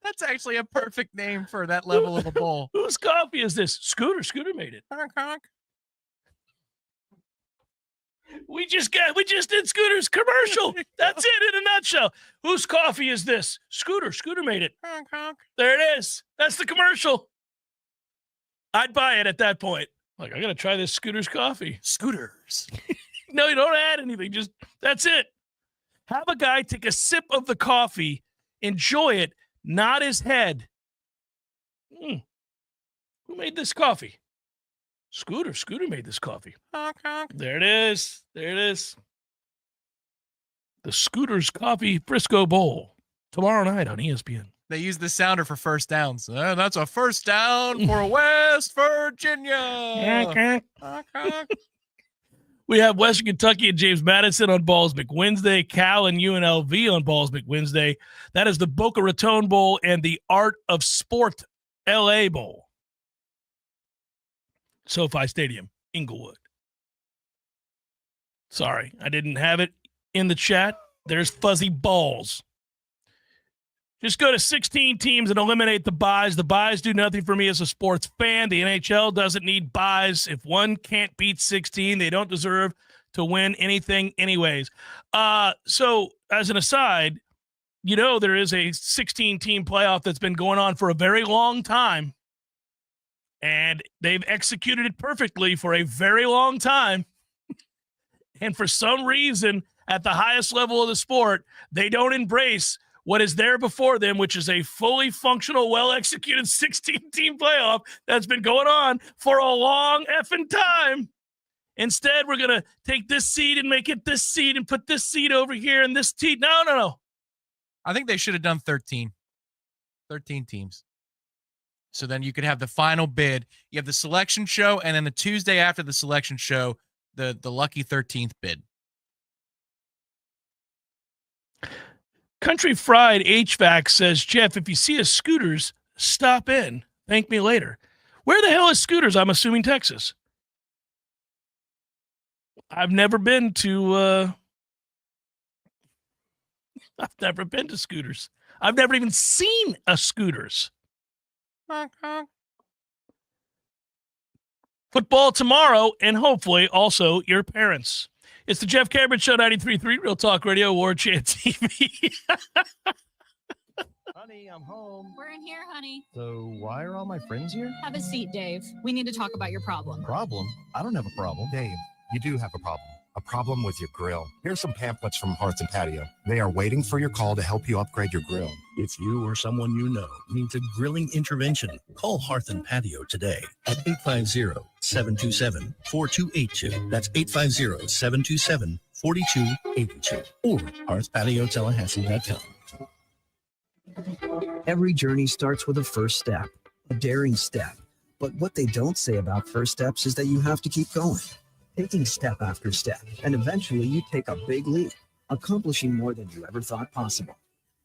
That's actually a perfect name for that level of a bowl. Whose coffee is this? Scooter made it. Honk, honk. We just did Scooter's commercial. That's it in a nutshell. Whose coffee is this? Scooter made it. Honk, honk. There it is. That's the commercial. I'd buy it at that point. Like, I got to try this Scooter's coffee. Scooters. No, you don't add anything. Just, that's it. Have a guy take a sip of the coffee, enjoy it, nod his head. Who made this coffee? Scooter made this coffee. Honk, honk. There it is. The Scooter's Coffee Frisco Bowl. Tomorrow night on ESPN. They use the sounder for first downs. That's a first down for West Virginia. Honk, honk. Honk, honk. We have Western Kentucky and James Madison on Balls McWednesday, Cal and UNLV on Balls McWednesday. That is the Boca Raton Bowl and the Art of Sport LA Bowl. SoFi Stadium, Inglewood. Sorry, I didn't have it in the chat. There's fuzzy balls. Just go to 16 teams and eliminate the buys. The buys do nothing for me as a sports fan. The NHL doesn't need buys. If one can't beat 16, they don't deserve to win anything anyways. So as an aside, there is a 16-team playoff that's been going on for a very long time, and they've executed it perfectly for a very long time. And for some reason, at the highest level of the sport, they don't embrace what is there before them, which is a fully functional, well-executed 16-team playoff that's been going on for a long effing time. Instead, we're going to take this seed and make it this seed and put this seed over here and this seed. No. I think they should have done 13 teams. So then you could have the final bid. You have the selection show, and then the Tuesday after the selection show, the lucky 13th bid. Country Fried HVAC says, Jeff, if you see a Scooters, stop in. Thank me later. Where the hell is Scooters? I'm assuming Texas. I've never been to Scooters. I've never even seen a Scooters. Football tomorrow, and hopefully also your parents. It's the Jeff Cameron Show, 93.3 Real Talk Radio, Warchant TV. Honey, I'm home. We're in here, honey. So why are all my friends here? Have a seat, Dave. We need to talk about your problem. Problem? I don't have a problem. Dave, you do have a problem. A problem with your grill. Here's some pamphlets from Hearth and Patio. They are waiting for your call to help you upgrade your grill. If you or someone you know needs a grilling intervention, call Hearth and Patio today at 850-727-4282. That's 850-727-4282 or hearthpatiotallahassee.com. Every journey starts with a first step, a daring step. But what they don't say about first steps is that you have to keep going. Taking step after step, and eventually you take a big leap, accomplishing more than you ever thought possible.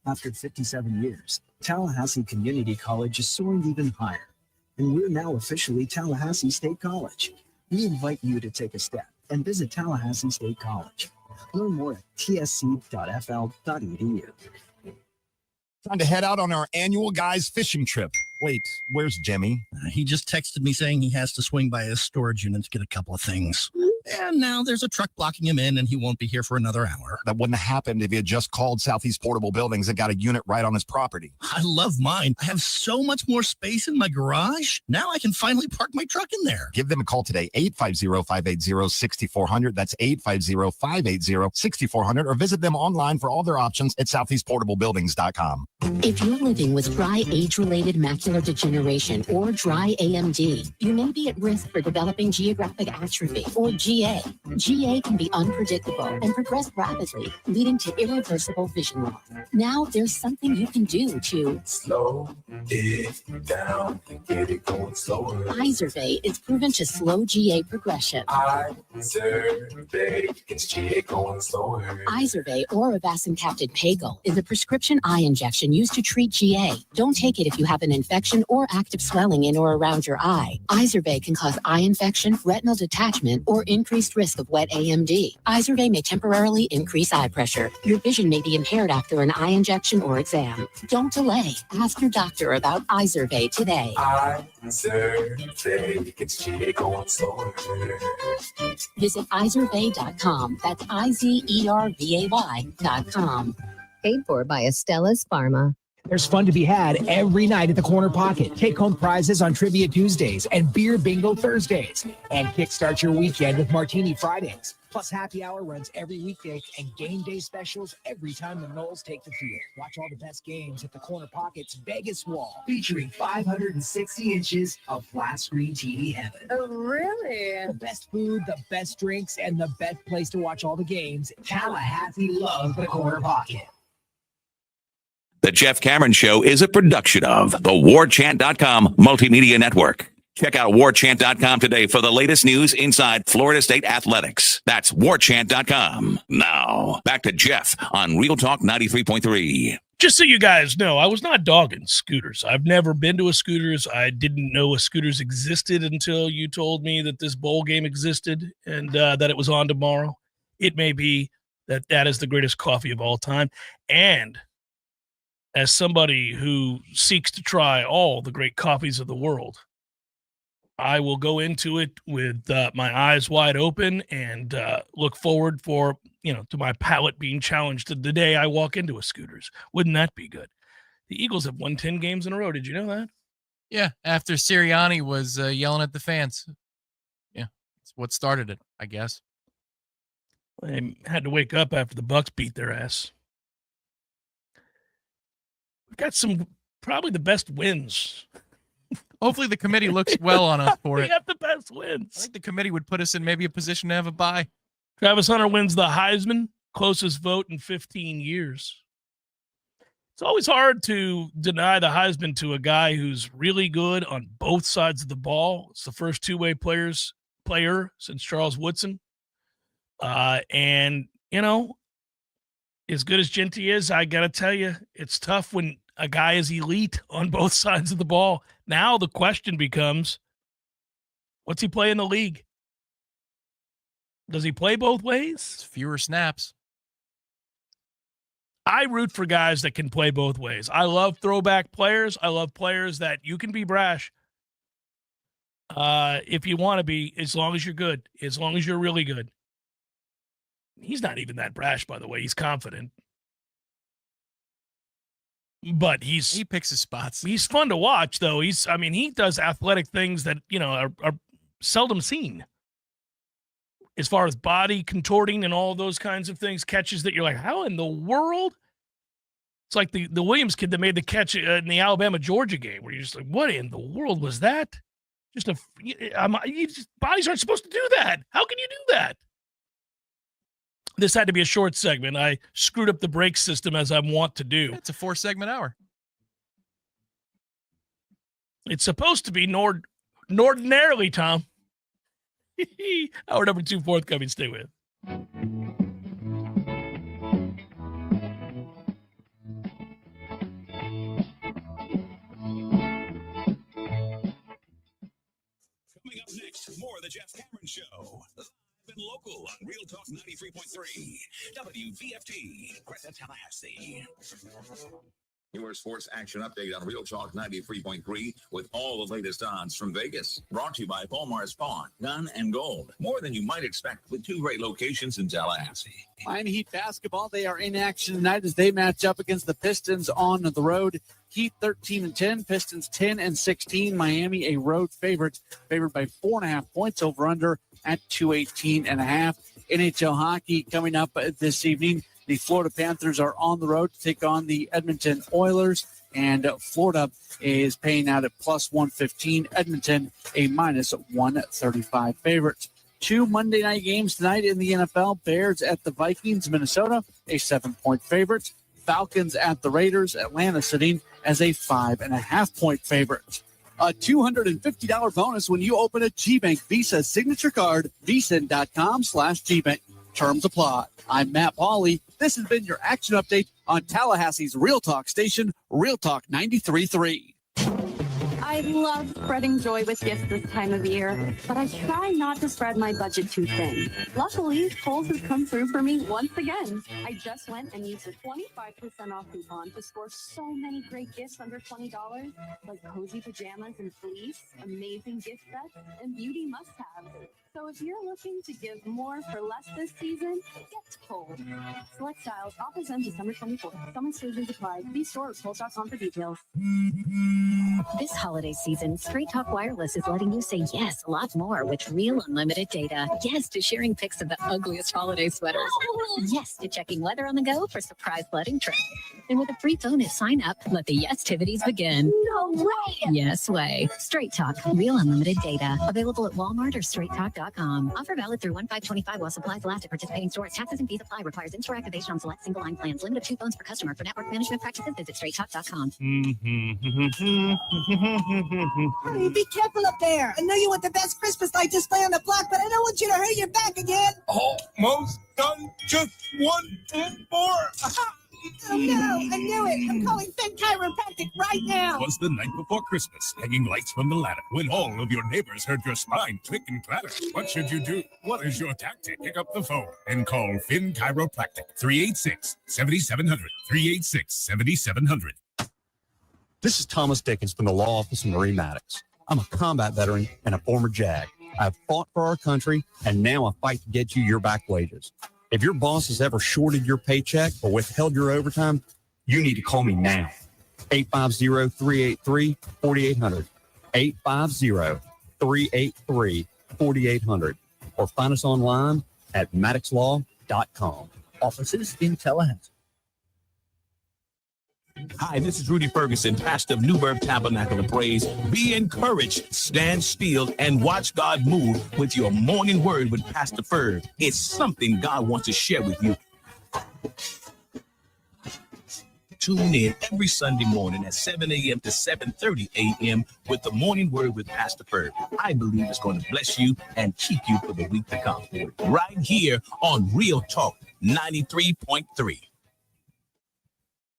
After 57 years, Tallahassee Community College is soaring even higher, and we're now officially Tallahassee State College. We invite you to take a step and visit Tallahassee State College. Learn more at tsc.fl.edu. Time to head out on our annual guys fishing trip. Wait, where's Jimmy? He just texted me saying he has to swing by his storage unit to get a couple of things. And now there's a truck blocking him in, and he won't be here for another hour. That wouldn't have happened if he had just called Southeast Portable Buildings and got a unit right on his property. I love mine. I have so much more space in my garage. Now I can finally park my truck in there. Give them a call today, 850-580-6400. That's 850-580-6400, or visit them online for all their options at southeastportablebuildings.com. If you're living with dry age-related macular degeneration or dry AMD, you may be at risk for developing geographic atrophy or GA. GA can be unpredictable and progress rapidly, leading to irreversible vision loss. Now there's something you can do to slow it down and get it going slower. Izervay is proven to slow GA progression. Izervay gets GA going slower. Izervay or avastin-capted Pagel is a prescription eye injection used to treat GA. Don't take it if you have an infection or active swelling in or around your eye. Izervay can cause eye infection, retinal detachment, or increased risk of wet AMD. Izervay may temporarily increase eye pressure. Your vision may be impaired after an eye injection or exam. Don't delay. Ask your doctor about Izervay today. Izervay gets GA going slower. Visit Izervay.com. That's IZERVAY.com. Paid for by Estella's Pharma. There's fun to be had every night at the Corner Pocket. Take home prizes on Trivia Tuesdays and Beer Bingo Thursdays. And kickstart your weekend with Martini Fridays. Plus happy hour runs every weekday and game day specials every time the Noles take the field. Watch all the best games at the Corner Pocket's Vegas Wall, featuring 560 inches of flat screen TV heaven. Oh, really? The best food, the best drinks, and the best place to watch all the games. Tallahassee loves the Corner Pocket. The Jeff Cameron Show is a production of the Warchant.com Multimedia Network. Check out warchant.com today for the latest news inside Florida State athletics. That's warchant.com. Now, back to Jeff on Real Talk 93.3. Just so you guys know, I was not dogging Scooters. I've never been to a Scooters. I didn't know a Scooters existed until you told me that this bowl game existed and that it was on tomorrow. It may be that is the greatest coffee of all time. And as somebody who seeks to try all the great coffees of the world, I will go into it with my eyes wide open and look forward to my palate being challenged the day I walk into a Scooters. Wouldn't that be good? The Eagles have won 10 games in a row. Did you know that? Yeah, after Sirianni was yelling at the fans. Yeah, that's what started it, I guess. They had to wake up after the Bucs beat their ass. We've got probably the best wins. Hopefully the committee looks well on us for it. We have the best wins. I think the committee would put us in maybe a position to have a bye. Travis Hunter wins the Heisman, closest vote in 15 years. It's always hard to deny the Heisman to a guy who's really good on both sides of the ball. It's the first two-way player since Charles Woodson. And, as good as Genty is, I got to tell you, it's tough when a guy is elite on both sides of the ball. Now the question becomes, what's he play in the league? Does he play both ways? It's fewer snaps. I root for guys that can play both ways. I love throwback players. I love players that you can be brash if you want to be, as long as you're good, as long as you're really good. He's not even that brash, by the way. He's confident. But he picks his spots. He's fun to watch, though. He does athletic things that, are seldom seen. As far as body contorting and all those kinds of things, catches that you're like, how in the world? It's like the Williams kid that made the catch in the Alabama-Georgia game, where you're just like, what in the world was that? Bodies aren't supposed to do that. How can you do that? This had to be a short segment. I screwed up the break system as I want to do. It's a 4-segment hour. It's supposed to be ordinarily, Tom. Hour number 2 forthcoming. Stay with. Coming up next, more of the Jeff Cameron Show. Live and local on Real Talk 93.3, WVFT, Crescent, Tallahassee. Your sports action update on Real Talk 93.3 with all the latest odds from Vegas. Brought to you by Palmar's Pawn, Gun and Gold. More than you might expect with 2 great locations in Tallahassee. Miami Heat basketball, they are in action tonight as they match up against the Pistons on the road. Heat 13-10, Pistons 10-16. Miami a road favored by 4.5 points over under at 218.5. NHL hockey coming up this evening. The Florida Panthers are on the road to take on the Edmonton Oilers, and Florida is paying out at plus 115. Edmonton a minus 135 favorite. 2 Monday night games tonight in the NFL. Bears at the Vikings, Minnesota, a 7-point favorite. Falcons at the Raiders, Atlanta sitting as a 5.5-point favorite. A $250 bonus when you open a GBank Visa signature card, visa.com/GBank. Terms apply. I'm Matt Pauley. This has been your action update on Tallahassee's Real Talk station, Real Talk 93.3. I love spreading joy with gifts this time of year, but I try not to spread my budget too thin. Luckily, Kohl's has come through for me once again. I just went and used a 25% off coupon to score so many great gifts under $20, like cozy pajamas and fleece, amazing gift sets, and beauty must-haves. So if you're looking to give more for less this season, get to Kohl's. Select styles, offers end December 24th. Some exclusions apply. See store at Kohl's.com for details. This holiday season, Straight Talk Wireless is letting you say yes a lot more with real unlimited data. Yes to sharing pics of the ugliest holiday sweaters. Yes to checking weather on the go for surprise flooding trips. And with a free bonus sign up, let the yes-tivities begin. No way! Yes way. Straight Talk, real unlimited data. Available at Walmart or straighttalk.com. TrueCar.com. Offer valid through 1/5/25 while supplies last at participating stores. Taxes and fees apply. Requires in-store activation on select single line plans. Limit of 2 phones per customer. For network management practices, visit straighttalk.com. Hey, be careful up there. I know you want the best Christmas light display on the block, but I don't want you to hurt your back again. Almost done. Just one more. Oh no, I knew it. I'm calling Finn Chiropractic right now. Was the night before Christmas, hanging lights from the ladder. When all of your neighbors heard your spine click and clatter. What should you do? What is your tactic? Pick up the phone and call Finn Chiropractic. 386-7700. 386-7700. This is Thomas Dickens from the Law Office of Marie Maddox. I'm a combat veteran and a former JAG. I've fought for our country, and now I fight to get you your back wages. If your boss has ever shorted your paycheck or withheld your overtime, you need to call me now. 850-383-4800. 850-383-4800. Or find us online at maddoxlaw.com. Offices in Tallahassee. Hi, this is Rudy Ferguson, pastor of Newburgh Tabernacle of Praise. Be encouraged, stand still, and watch God move with your morning word with Pastor Ferg. It's something God wants to share with you. Tune in every Sunday morning at 7 a.m. to 7:30 a.m. with the morning word with Pastor Ferg. I believe it's going to bless you and keep you for the week to come. Right here on Real Talk 93.3.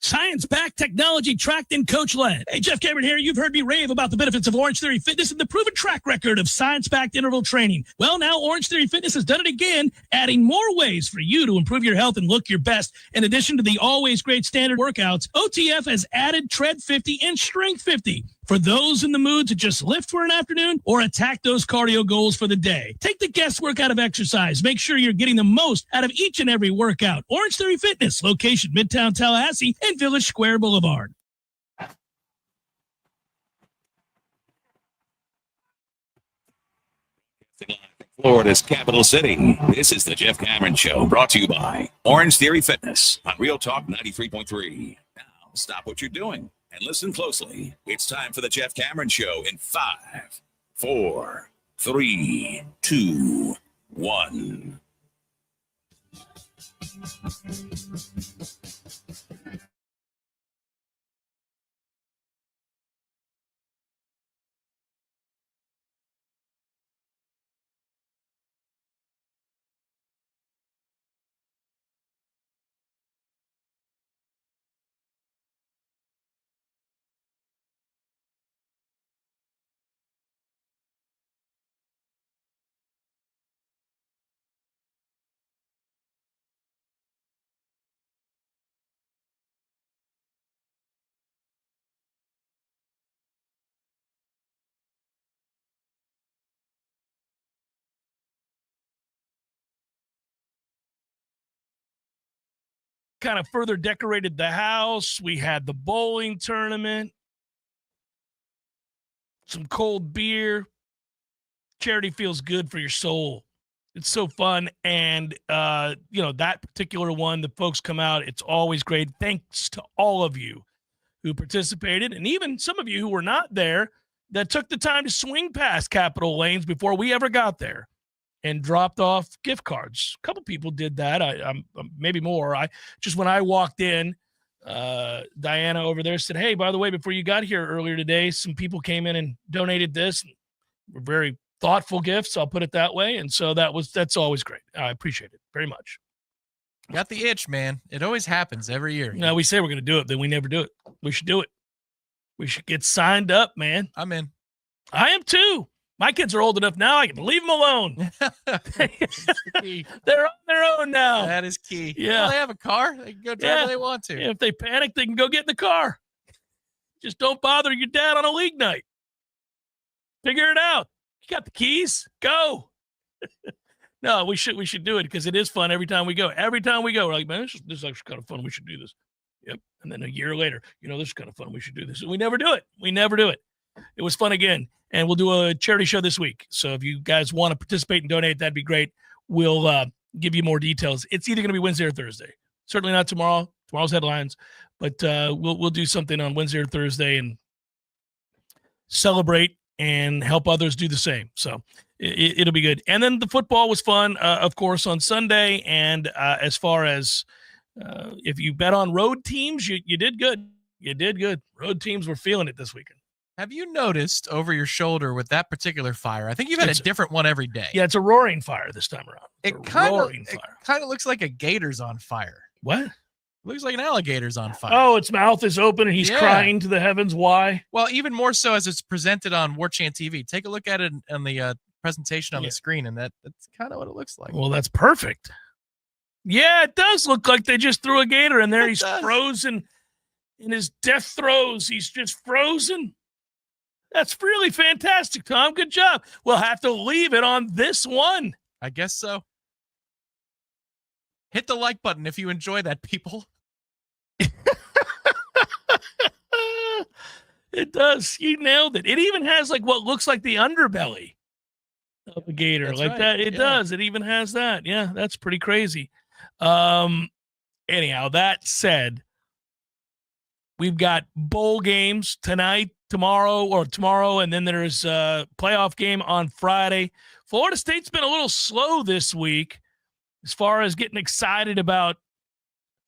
Science-backed, technology tracked, and coach-led. Hey, Jeff Cameron here. You've heard me rave about the benefits of Orange Theory Fitness and the proven track record of science-backed interval training. Well, now Orange Theory Fitness has done it again, adding more ways for you to improve your health and look your best. In addition to the always great standard workouts, OTF has added Tread 50 and Strength 50 for those in the mood to just lift for an afternoon or attack those cardio goals for the day. Take the guesswork out of exercise. Make sure you're getting the most out of each and every workout. Orange Theory Fitness, location Midtown Tallahassee and Village Square Boulevard. Florida's capital city. This is the Jeff Cameron Show, brought to you by Orange Theory Fitness on Real Talk 93.3. Now, stop what you're doing and listen closely. It's time for the Jeff Cameron Show in 5, 4, 3, 2, 1. Kind of further decorated the house. We had the bowling tournament, some cold beer. Charity feels good for your soul. It's so fun. And, that particular one, the folks come out. It's always great. Thanks to all of you who participated, and even some of you who were not there that took the time to swing past Capitol Lanes before we ever got there and dropped off gift cards. A couple people did that. I'm maybe more. When I walked in, Diana over there said, "Hey, by the way, before you got here earlier today, some people came in and donated this. Were very thoughtful gifts. I'll put it that way." And so that's always great. I appreciate it very much. Got the itch, man. It always happens every year. No, we say we're going to do it, then we never do it. We should do it. We should get signed up, man. I'm in. I am too. My kids are old enough now. I can leave them alone. They're on their own now. That is key. Yeah. Well, they have a car. They can go drive where they want to. Yeah, if they panic, they can go get in the car. Just don't bother your dad on a league night. Figure it out. You got the keys. Go. No, we should do it because it is fun every time we go. Every time we go, we're like, man, this is actually kind of fun. We should do this. Yep. And then a year later, this is kind of fun. We should do this. We never do it. It was fun again. And we'll do a charity show this week. So if you guys want to participate and donate, that'd be great. We'll give you more details. It's either going to be Wednesday or Thursday. Certainly not tomorrow. Tomorrow's headlines. But we'll do something on Wednesday or Thursday and celebrate and help others do the same. So It'll be good. And then the football was fun, of course, on Sunday. And as far as if you bet on road teams, you did good. You did good. Road teams were feeling it this weekend. Have you noticed over your shoulder with that particular fire? I think you've had a different one every day. Yeah, it's a roaring fire this time around. It kind of looks like a gator's on fire. What? Looks like an alligator's on fire. Oh, its mouth is open and he's crying to the heavens. Why? Well, even more so as it's presented on Warchant TV. Take a look at it on the presentation on the screen, and that's kind of what it looks like. Well, that's perfect. Yeah, it does look like they just threw a gator in there. He's frozen in his death throes. He's just frozen. That's really fantastic, Tom. Good job. We'll have to leave it on this one. I guess so. Hit the like button if you enjoy that, people. It does. You nailed it. It even has like what looks like the underbelly of a gator. That's like right. that. It does. It even has that. Yeah, that's pretty crazy. Anyhow, that said, we've got bowl games tonight, tomorrow, and then there's a playoff game on Friday. Florida State's been a little slow this week as far as getting excited about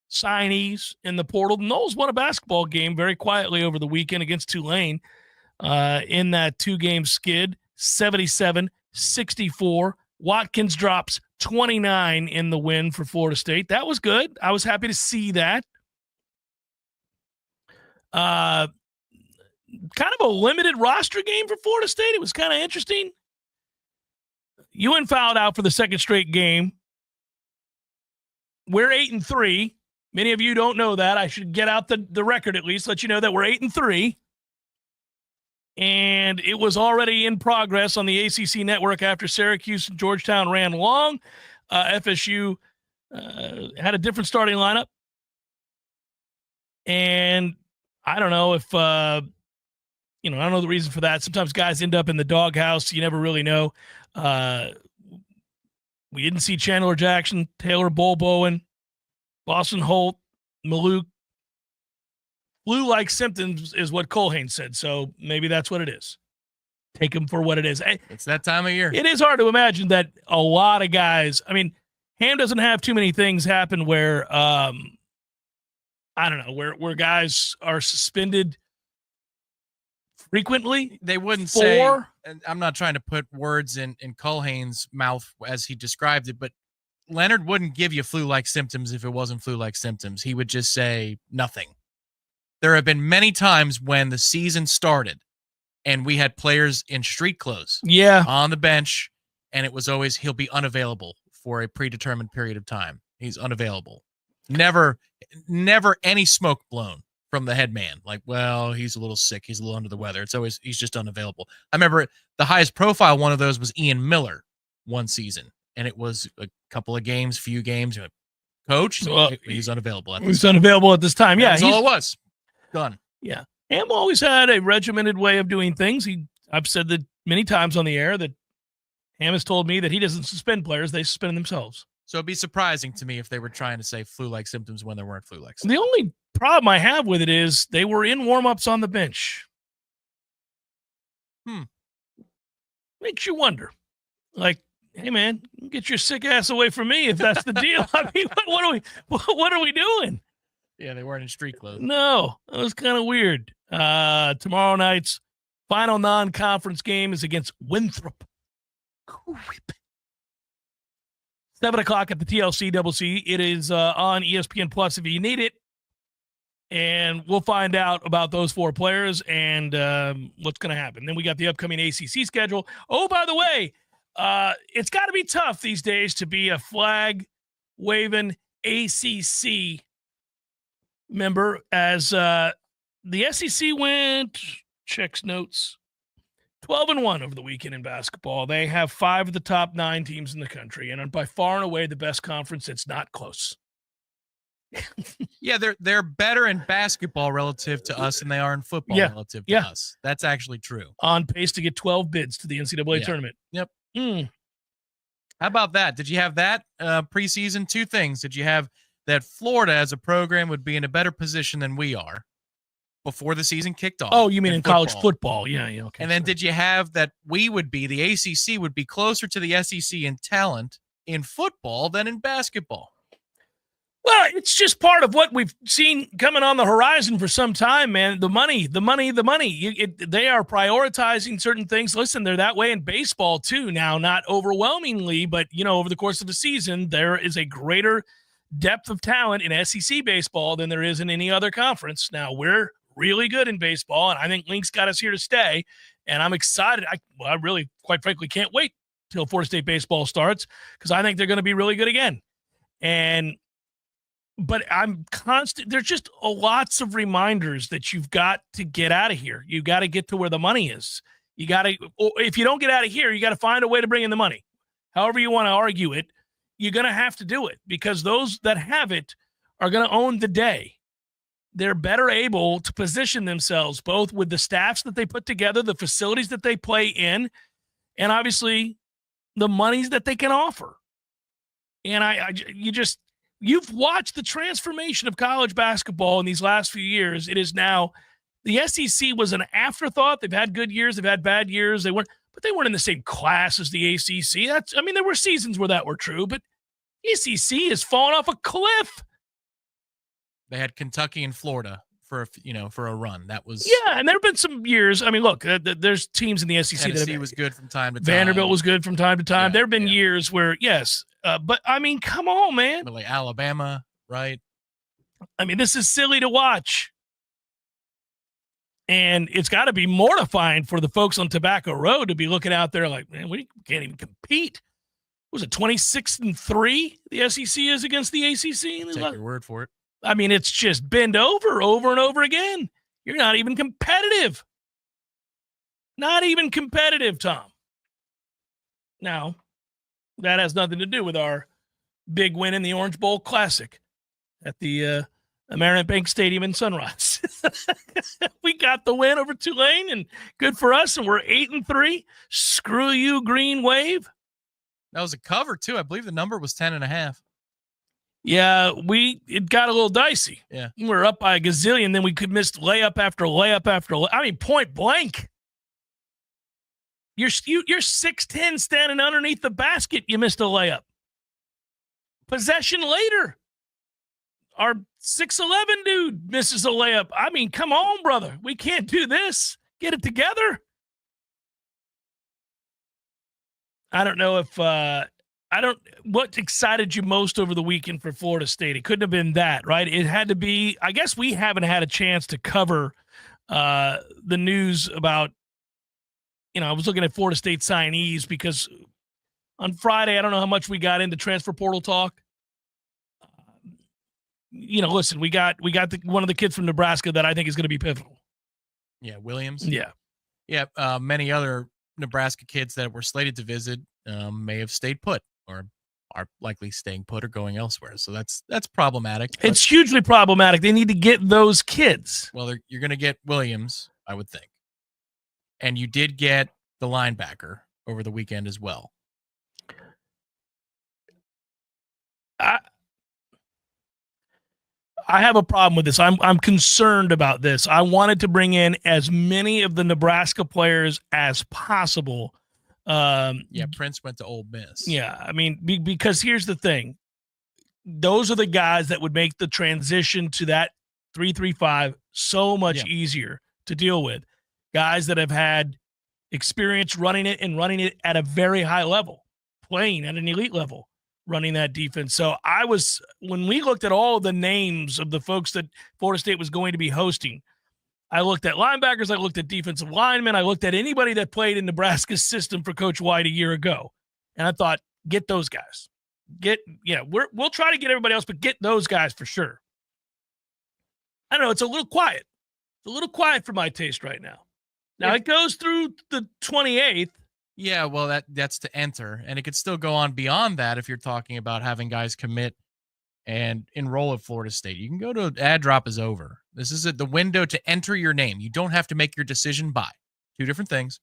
signees in the portal. Knowles won a basketball game very quietly over the weekend against Tulane in that 2-game skid, 77-64. Watkins drops 29 in the win for Florida State. That was good. I was happy to see that. Kind of a limited roster game for Florida State. It was kind of interesting. Ewan fouled out for the second straight game. We're 8-3. Many of you don't know that. I should get out the record at least, let you know that we're 8-3. And it was already in progress on the ACC network after Syracuse and Georgetown ran long. FSU had a different starting lineup. And I don't know if, I don't know the reason for that. Sometimes guys end up in the doghouse. You never really know. We didn't see Chandler Jackson, Taylor Bowen, Boston Holt, Maluk. Flu-like symptoms is what Colhane said, so maybe that's what it is. Take them for what it is. It's that time of year. It is hard to imagine that a lot of guys, Ham doesn't have too many things happen where, I don't know, where guys are suspended frequently. They wouldn't say, and I'm not trying to put words in Culhane's mouth as he described it, but Leonard wouldn't give you flu-like symptoms if it wasn't flu-like symptoms. He would just say nothing. There have been many times when the season started and we had players in street clothes on the bench, and it was always he'll be unavailable for a predetermined period of time. He's unavailable. Never any smoke blown from the head man. Like, well, he's a little sick. He's a little under the weather. It's always he's just unavailable. I remember the highest profile one of those was Ian Miller one season, and it was a couple of games, few games. Coach, he's unavailable. He's unavailable at this time. Yeah, that's all it was. Done. Yeah. Ham always had a regimented way of doing things. I've said that many times on the air that Ham has told me that he doesn't suspend players. They suspend themselves. So it'd be surprising to me if they were trying to say flu-like symptoms when there weren't flu-like symptoms. The only problem I have with it is they were in warm-ups on the bench. Makes you wonder. Like, hey, man, get your sick ass away from me if that's the deal. What are we doing? Yeah, they weren't in street clothes. No, that was kind of weird. Tomorrow night's final non-conference game is against Winthrop. 7:00 at the TLC Double C. It is on ESPN Plus if you need it. And we'll find out about those 4 players and what's going to happen. Then we got the upcoming ACC schedule. Oh, by the way, it's got to be tough these days to be a flag-waving ACC member as the SEC went, checks notes, 12-1 over the weekend in basketball. They have 5 of the top 9 teams in the country and are by far and away the best conference. It's not close. Yeah, they're better in basketball relative to us than they are in football relative to us. That's actually true. On pace to get 12 bids to the NCAA tournament. Yep. How about that? Did you have that preseason? 2 things. Did you have that Florida as a program would be in a better position than we are? before the season kicked off. Oh, you mean in college football? Yeah. Okay. And then did you have that the ACC would be closer to the SEC in talent in football than in basketball? Well, it's just part of what we've seen coming on the horizon for some time, man. The money. They are prioritizing certain things. Listen, they're that way in baseball too now, not overwhelmingly, but, over the course of the season, there is a greater depth of talent in SEC baseball than there is in any other conference. Now, we're really good in baseball, and I think Link's got us here to stay, and I'm excited. I really, quite frankly, can't wait till Florida State baseball starts because I think they're going to be really good again. But I'm constant. There's just lots of reminders that you've got to get out of here. You got to get to where the money is. You got to, if you don't get out of here, you got to find a way to bring in the money. However you want to argue it, you're going to have to do it because those that have it are going to own the day. They're better able to position themselves both with the staffs that they put together, the facilities that they play in, and obviously the monies that they can offer. And you've watched the transformation of college basketball in these last few years. It is now the SEC was an afterthought. They've had good years. They've had bad years. But they weren't in the same class as the ACC. There were seasons where that were true, but the SEC has fallen off a cliff. They had Kentucky and Florida for a run. That was and there have been some years. Look, there's teams in the SEC Tennessee was good from time to time. Vanderbilt was good from time to time. Yeah, there have been years where but come on, man. But like Alabama, right? This is silly to watch. And it's got to be mortifying for the folks on Tobacco Road to be looking out there like, man, we can't even compete. Was it 26-3 the SEC is against the ACC? Take your word for it. It's just bend over and over again. You're not even competitive. Not even competitive, Tom. Now, that has nothing to do with our big win in the Orange Bowl Classic at the Amerinet Bank Stadium in Sunrise. We got the win over Tulane, and good for us, and we're 8-3. Screw you, Green Wave. That was a cover, too. I believe the number was 10.5. Yeah, it got a little dicey. Yeah. We were up by a gazillion, then we could miss layup after layup after layup. Point blank. You're 6'10" standing underneath the basket. You missed a layup. Possession later. Our 6'11" dude misses a layup. Come on, brother. We can't do this. Get it together. I don't know if what excited you most over the weekend for Florida State? It couldn't have been that, right? It had to be, I guess we haven't had a chance to cover the news about, I was looking at Florida State signees because on Friday, I don't know how much we got into transfer portal talk. Listen, we got one of the kids from Nebraska that I think is going to be pivotal. Yeah, Williams. Yeah. Yeah, many other Nebraska kids that were slated to visit may have stayed put or are likely staying put or going elsewhere. So that's problematic. It's hugely problematic. They need to get those kids. Well, you're going to get Williams, I would think. And you did get the linebacker over the weekend as well. I have a problem with this. I'm concerned about this. I wanted to bring in as many of the Nebraska players as possible. Prince went to Ole Miss. Yeah, because here's the thing. Those are the guys that would make the transition to that 3-3-5 so much easier to deal with. Guys that have had experience running it and running it at a very high level, playing at an elite level, running that defense. So when we looked at all of the names of the folks that Florida State was going to be hosting, I looked at linebackers, I looked at defensive linemen, I looked at anybody that played in Nebraska's system for Coach White a year ago. And I thought, get those guys. We'll try to get everybody else, but get those guys for sure. I don't know, it's a little quiet. It's a little quiet for my taste right now. Now it goes through the 28th. Yeah, well, that's to enter, and it could still go on beyond that if you're talking about having guys commit and enroll at Florida State. You can go to ad drop is over. This is the window to enter your name. You don't have to make your decision by. Two different things.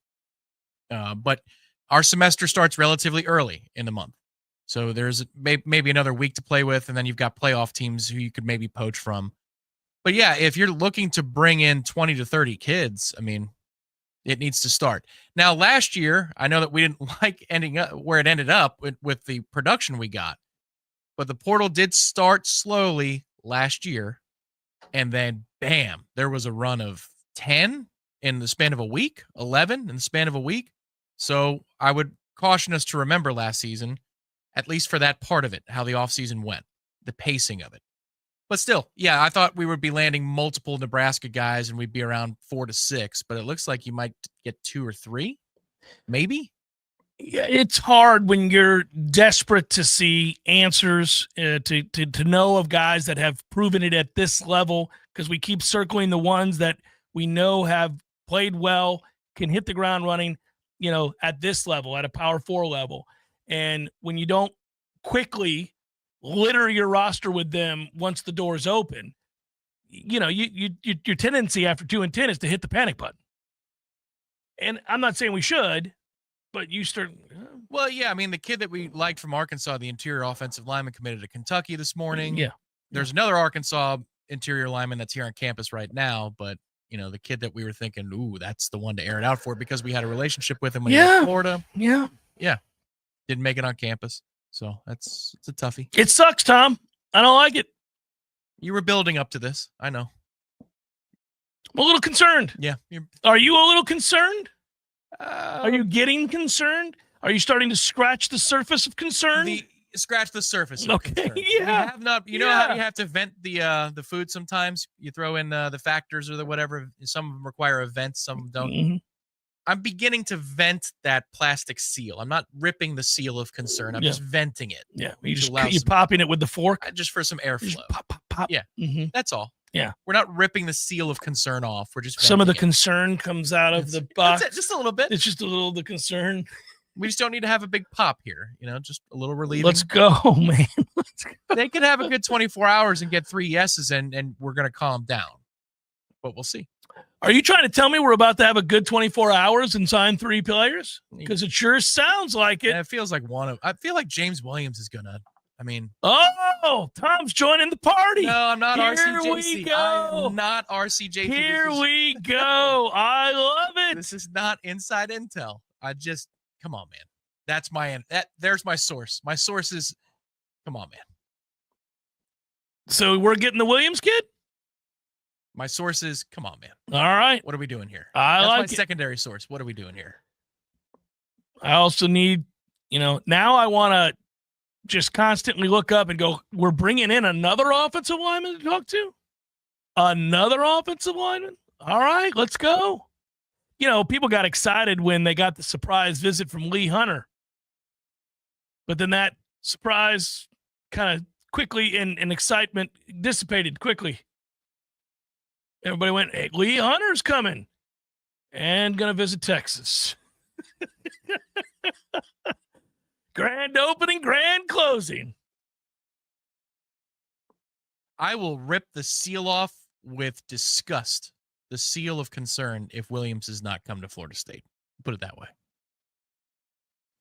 But our semester starts relatively early in the month. So there's maybe another week to play with, and then you've got playoff teams who you could maybe poach from. But yeah, if you're looking to bring in 20 to 30 kids, I mean, it needs to start. Now, last year, I know that we didn't like ending up where it ended up with the production we got, but the portal did start slowly last year, and then bam, there was a run of 10 in the span of a week, 11 in the span of a week. So I would caution us to remember last season, at least for that part of it, how the offseason went, the pacing of it. But still, yeah, I thought we would be landing multiple Nebraska guys and we'd be around 4 to 6, but it looks like you might get 2 or 3, maybe. Yeah, it's hard when you're desperate to see answers, to know of guys that have proven it at this level, because we keep circling the ones that we know have played well, can hit the ground running, at this level, at a Power 4 level. And when you don't quickly litter your roster with them once the doors open, your tendency after 2-10 is to hit the panic button. And I'm not saying we should, but you start. Well, yeah, I mean, the kid that we liked from Arkansas, the interior offensive lineman, committed to Kentucky this morning. Yeah. There's another Arkansas interior lineman that's here on campus right now, but the kid that we were thinking, ooh, that's the one to air it out for because we had a relationship with him when he was in Florida. Yeah. Didn't make it on campus. So it's a toughie. It sucks, Tom. I don't like it. You were building up to this. I know. I'm a little concerned. Yeah. Are you a little concerned? Are you getting concerned? Are you starting to scratch the surface of concern? Scratch the surface. Okay. Concern. Yeah. We have not. You know how you have to vent the food sometimes. You throw in the factors or the whatever. Some of them require a vent. Some don't. Mm-hmm. I'm beginning to vent that plastic seal. I'm not ripping the seal of concern. I'm just venting it. Yeah. You're popping it with the fork just for some airflow. Pop, pop, pop. Yeah. Mm-hmm. That's all. Yeah. We're not ripping the seal of concern off. We're just some of the venting it. concern comes out of the box. That's it. Just a little bit. It's just a little the concern. We just don't need to have a big pop here. Just a little relieving. Let's go, man. Let's go. They could have a good 24 hours and get 3 yeses, and we're going to calm down. But we'll see. Are you trying to tell me we're about to have a good 24 hours and sign 3 players? Because it sure sounds like it. And it feels like I feel like James Williams is going to. Oh, Tom's joining the party. No, I'm not Here RCJC. we go. I'm not RCJC. Here we go. I love it. This is not inside intel. Come on, man. That's there's my source. My source is, come on, man. So we're getting the Williams kid? My source is, come on, man. All right. What are we doing here? That's my like it. secondary source. What are we doing here? I also need, now I want to just constantly look up and go, we're bringing in another offensive lineman to talk to? Another offensive lineman? All right, let's go. People got excited when they got the surprise visit from Lee Hunter. But then that surprise kind of quickly and excitement dissipated quickly. Everybody went, hey, Lee Hunter's coming and going to visit Texas. Grand opening, grand closing. I will rip the seal off with disgust. The seal of concern if Williams does not come to Florida State. Put it that way.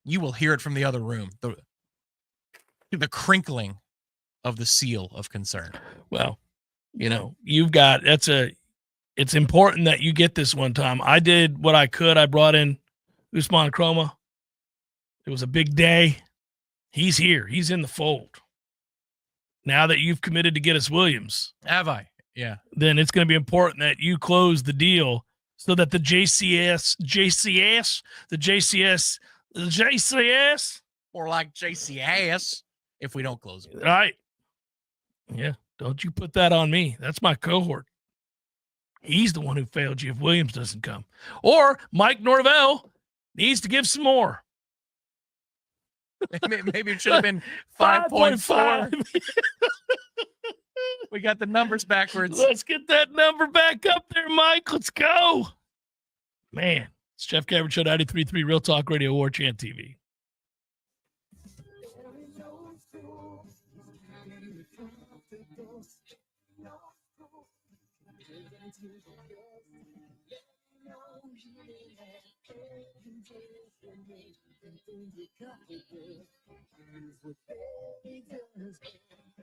You will hear it from the other room. The crinkling of the seal of concern. Well, you've got, it's important that you get this one, Tom. I did what I could. I brought in Usman Chroma. It was a big day. He's here. He's in the fold. Now that you've committed to get us Williams. Have I? Yeah. Then it's going to be important that you close the deal so that the JCS, or like JCS if we don't close it. All right. Yeah. Don't you put that on me. That's my cohort. He's the one who failed you if Williams doesn't come. Or Mike Norvell needs to give some more. Maybe it should have been 5.4. We got the numbers backwards. Let's get that number back up there, Mike. Let's go. Man, it's Jeff Cameron Show, 93.3 Real Talk Radio, Warchant TV.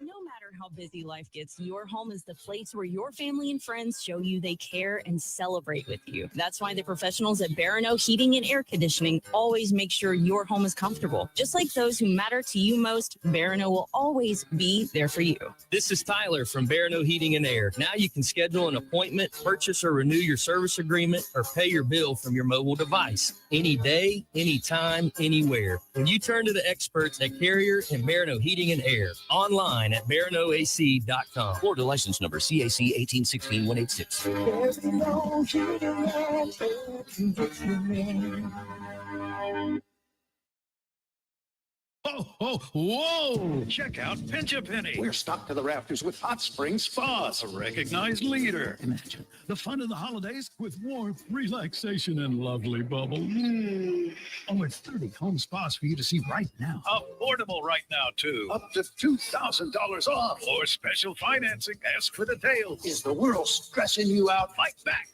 No matter how how busy life gets, your home is the place where your family and friends show you they care and celebrate with you. That's why the professionals at Barano Heating and Air Conditioning always make sure your home is comfortable. Just like those who matter to you most, Barano will always be there for you. This is Tyler from Barano Heating and Air. Now you can schedule an appointment, purchase or renew your service agreement, or pay your bill from your mobile device. Any day, anytime, anywhere. When you turn to the experts at Carrier and Barano Heating and Air. Online at baranoac.com. Florida license number CAC 1816186. Oh, whoa! Check out Pinch a Penny. We're stocked to the rafters with hot spring spas, a recognized leader. Imagine the fun of the holidays with warmth, relaxation, and lovely bubbles. Oh, it's 30 home spas for you to see right now. Affordable right now, too. Up to $2,000 off. Or special financing. Ask for details. Is the world stressing you out like that?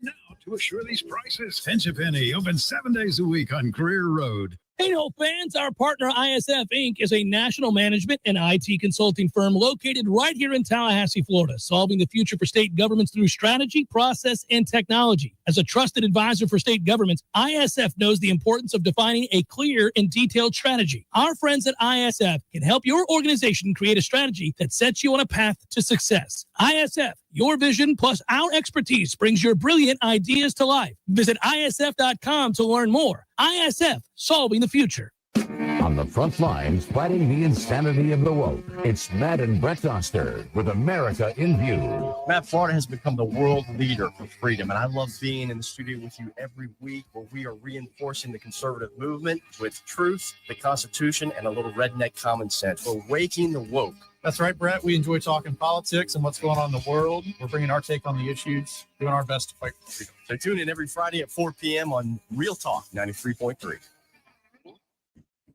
Now, to assure these prices, Pinch a Penny, open 7 days a week on Greer Road. Hey, Hope fans, our partner ISF Inc. is a national management and IT consulting firm located right here in Tallahassee, Florida, solving the future for state governments through strategy, process, and technology. As a trusted advisor for state governments, ISF knows the importance of defining a clear and detailed strategy. Our friends at ISF can help your organization create a strategy that sets you on a path to success. ISF, your vision plus our expertise brings your brilliant ideas to life. Visit ISF.com to learn more. ISF, solving the future. On the front lines, fighting the insanity of the woke, it's Matt and Brett Oster with America in View. Matt, Florida has become the world leader for freedom, and I love being in the studio with you every week where we are reinforcing the conservative movement with truth, the Constitution, and a little redneck common sense. We're waking the woke. That's right, Brett. We enjoy talking politics and what's going on in the world. We're bringing our take on the issues, doing our best to fight for freedom. So tune in every Friday at 4 p.m. on Real Talk 93.3.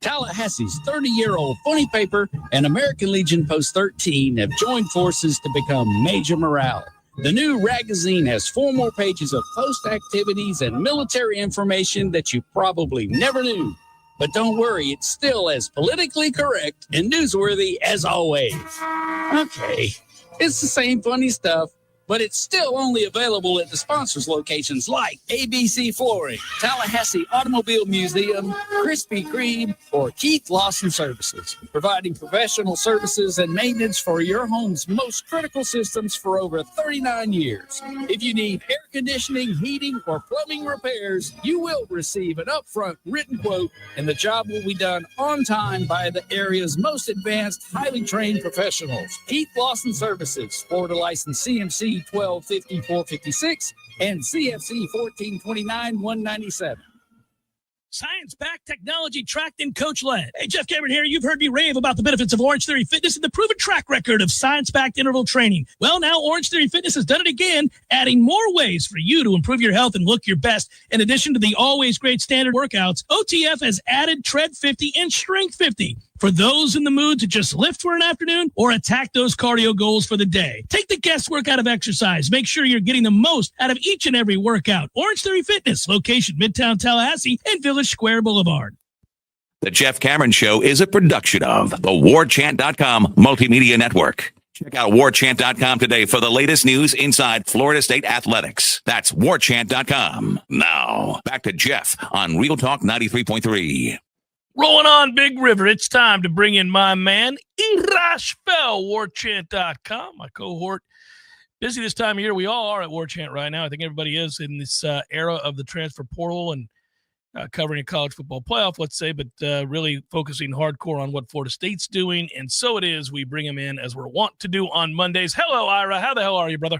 Tallahassee's 30-year-old funny paper and American Legion Post 13 have joined forces to become Major Morale. The new magazine has 4 more pages of post activities and military information that you probably never knew. But don't worry, it's still as politically correct and newsworthy as always. Okay, it's the same funny stuff, but it's still only available at the sponsors' locations like ABC Flooring, Tallahassee Automobile Museum, Krispy Kreme, or Keith Lawson Services, providing professional services and maintenance for your home's most critical systems for over 39 years. If you need air conditioning, heating, or plumbing repairs, you will receive an upfront written quote, and the job will be done on time by the area's most advanced, highly trained professionals. Keith Lawson Services, Florida license CMC 125456 and CFC 1429-197. Science-backed, technology-tracked, and coach-led. Hey, Jeff Cameron here. You've heard me rave about the benefits of Orange Theory Fitness and the proven track record of science-backed interval training. Well, now Orange Theory Fitness has done it again, adding more ways for you to improve your health and look your best. In addition to the always great standard workouts, OTF has added Tread 50 and Strength 50 for those in the mood to just lift for an afternoon or attack those cardio goals for the day. Take the guesswork out of exercise. Make sure you're getting the most out of each and every workout. Orange Theory Fitness, location Midtown Tallahassee and Village Square Boulevard. The Jeff Cameron Show is a production of the Warchant.com Multimedia Network. Check out Warchant.com today for the latest news inside Florida State athletics. That's Warchant.com. Now, back to Jeff on Real Talk 93.3. Rolling on Big River, it's time to bring in my man, Irash Fell, Warchant.com, my cohort. Busy this time of year. We all are at Warchant right now. I think everybody is in this era of the transfer portal and covering a college football playoff, let's say, but really focusing hardcore on what Florida State's doing. And so it is. We bring him in as we're wont to do on Mondays. Hello, Ira. How the hell are you, brother?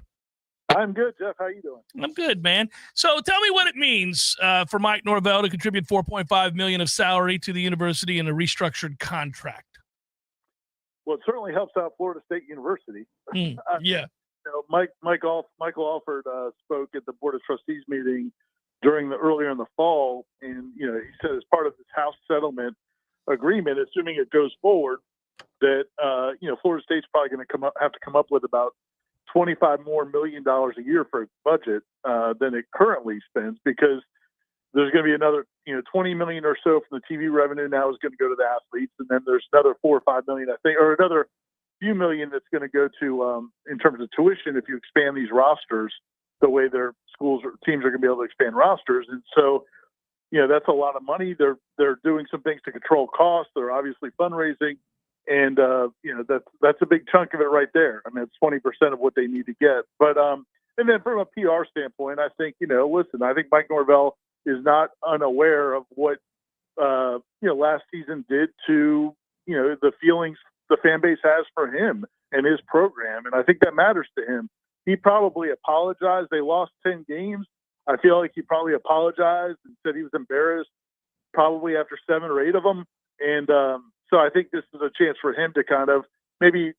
I'm good, Jeff. How you doing? I'm good, man. So tell me what it means for Mike Norvell to contribute $4.5 million of salary to the university in a restructured contract. Well, it certainly helps out Florida State University. Yeah. Michael Alford spoke at the Board of Trustees meeting earlier in the fall, and he said as part of this House settlement agreement, assuming it goes forward, that Florida State's probably going to have to come up with about $25 million more a year for its budget than it currently spends, because there's going to be another $20 million or so from the TV revenue now is going to go to the athletes, and then there's another $4 or $5 million, I think, or another few million that's going to go to in terms of tuition if you expand these rosters the way their schools or teams are going to be able to expand rosters. And so, that's a lot of money. They're doing some things to control costs. They're obviously fundraising, and that's a big chunk of it right there. I mean, it's 20% of what they need to get. But and then from a PR standpoint, I think listen, I think Mike Norvell is not unaware of what last season did to the feelings the fan base has for him and his program, and I think that matters to him. He probably apologized. They lost 10 games. I feel like he probably apologized and said he was embarrassed probably after 7 or 8 of them. And so I think this is a chance for him to kind of maybe,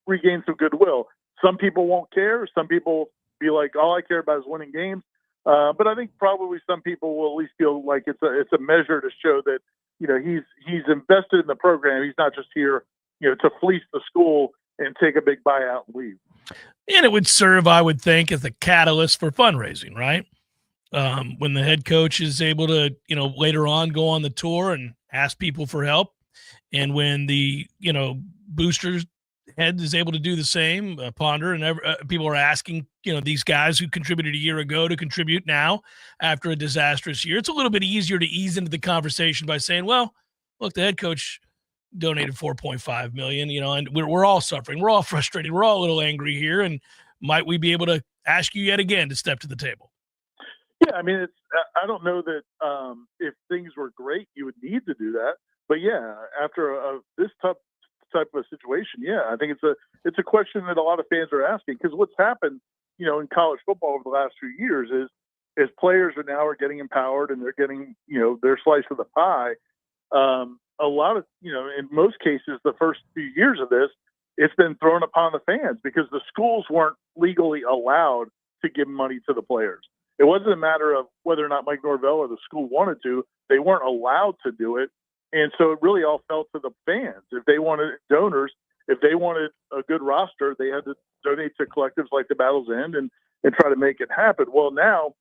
regain some goodwill. Some people won't care. Some people be like, all I care about is winning games. But I think probably some people will at least feel like it's a measure to show that, he's invested in the program. He's not just here, to fleece the school and take a big buyout and leave. And it would serve, I would think, as a catalyst for fundraising, right? When the head coach is able to, later on go on the tour and ask people for help. And when the, boosters head is able to do the same, ponder, and people are asking, these guys who contributed a year ago to contribute now after a disastrous year. It's a little bit easier to ease into the conversation by saying, well, look, the head coach donated $4.5 million, and we're all suffering. We're all frustrated. We're all a little angry here. And might we be able to ask you yet again to step to the table? Yeah, I mean, I don't know that if things were great, you would need to do that. But yeah, after this type of a situation, yeah, I think it's a question that a lot of fans are asking, because what's happened, in college football over the last few years is players are getting empowered and they're getting, their slice of the pie. A lot of, in most cases, the first few years of this, it's been thrown upon the fans because the schools weren't legally allowed to give money to the players. It wasn't a matter of whether or not Mike Norvell or the school wanted to. They weren't allowed to do it. And so it really all fell to the fans. If they wanted donors, if they wanted a good roster, they had to donate to collectives like the Battle's End and try to make it happen. Well, now,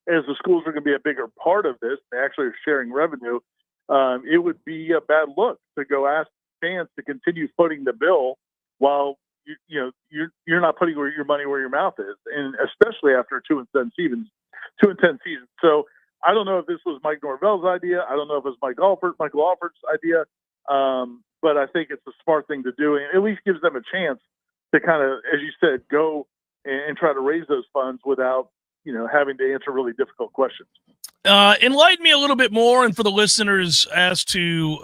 as the schools are going to be a bigger part of this, they actually are sharing revenue, it would be a bad look to go ask fans to continue footing the bill while you're not putting your money where your mouth is, and especially after a 2-10 season. So I don't know if this was Mike Norvell's idea. I don't know if it was Michael Alford's idea, but I think it's a smart thing to do, and at least gives them a chance to kind of, as you said, go and try to raise those funds without having to answer really difficult questions. Enlighten me a little bit more, and for the listeners, as to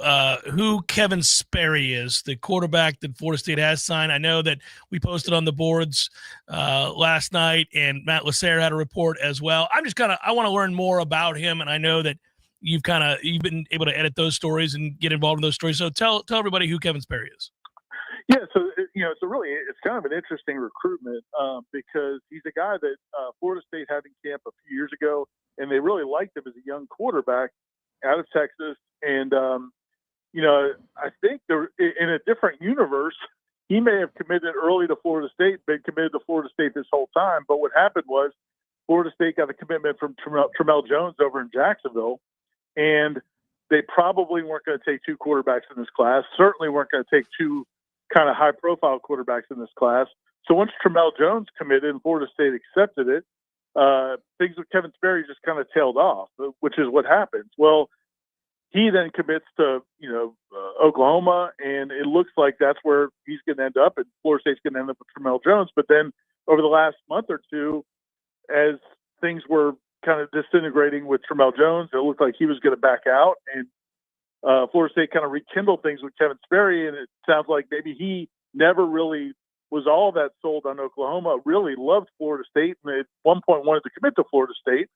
who Kevin Sperry is, the quarterback that Florida State has signed. I know that we posted on the boards last night, and Matt Lasser had a report as well. I want to learn more about him, and I know that you've been able to edit those stories and get involved in those stories. So tell everybody who Kevin Sperry is. Yeah, so it's kind of an interesting recruitment because he's a guy that Florida State had in camp a few years ago, and they really liked him as a young quarterback out of Texas. And I think in a different universe, he may have committed early to Florida State, been committed to Florida State this whole time. But what happened was Florida State got a commitment from Tramel Jones over in Jacksonville, and they probably weren't going to take 2 quarterbacks in this class. Certainly weren't going to take 2 kind of high-profile quarterbacks in this class. So once Tramel Jones committed and Florida State accepted it, things with Kevin Sperry just kind of tailed off, which is what happens. Well, he then commits to Oklahoma, and it looks like that's where he's going to end up, and Florida State's going to end up with Tramel Jones. But then over the last month or two, as things were kind of disintegrating with Tramel Jones, it looked like he was going to back out, and Florida State kind of rekindled things with Kevin Sperry, and it sounds like maybe he never really was all that sold on Oklahoma, really loved Florida State, and at one point wanted to commit to Florida State.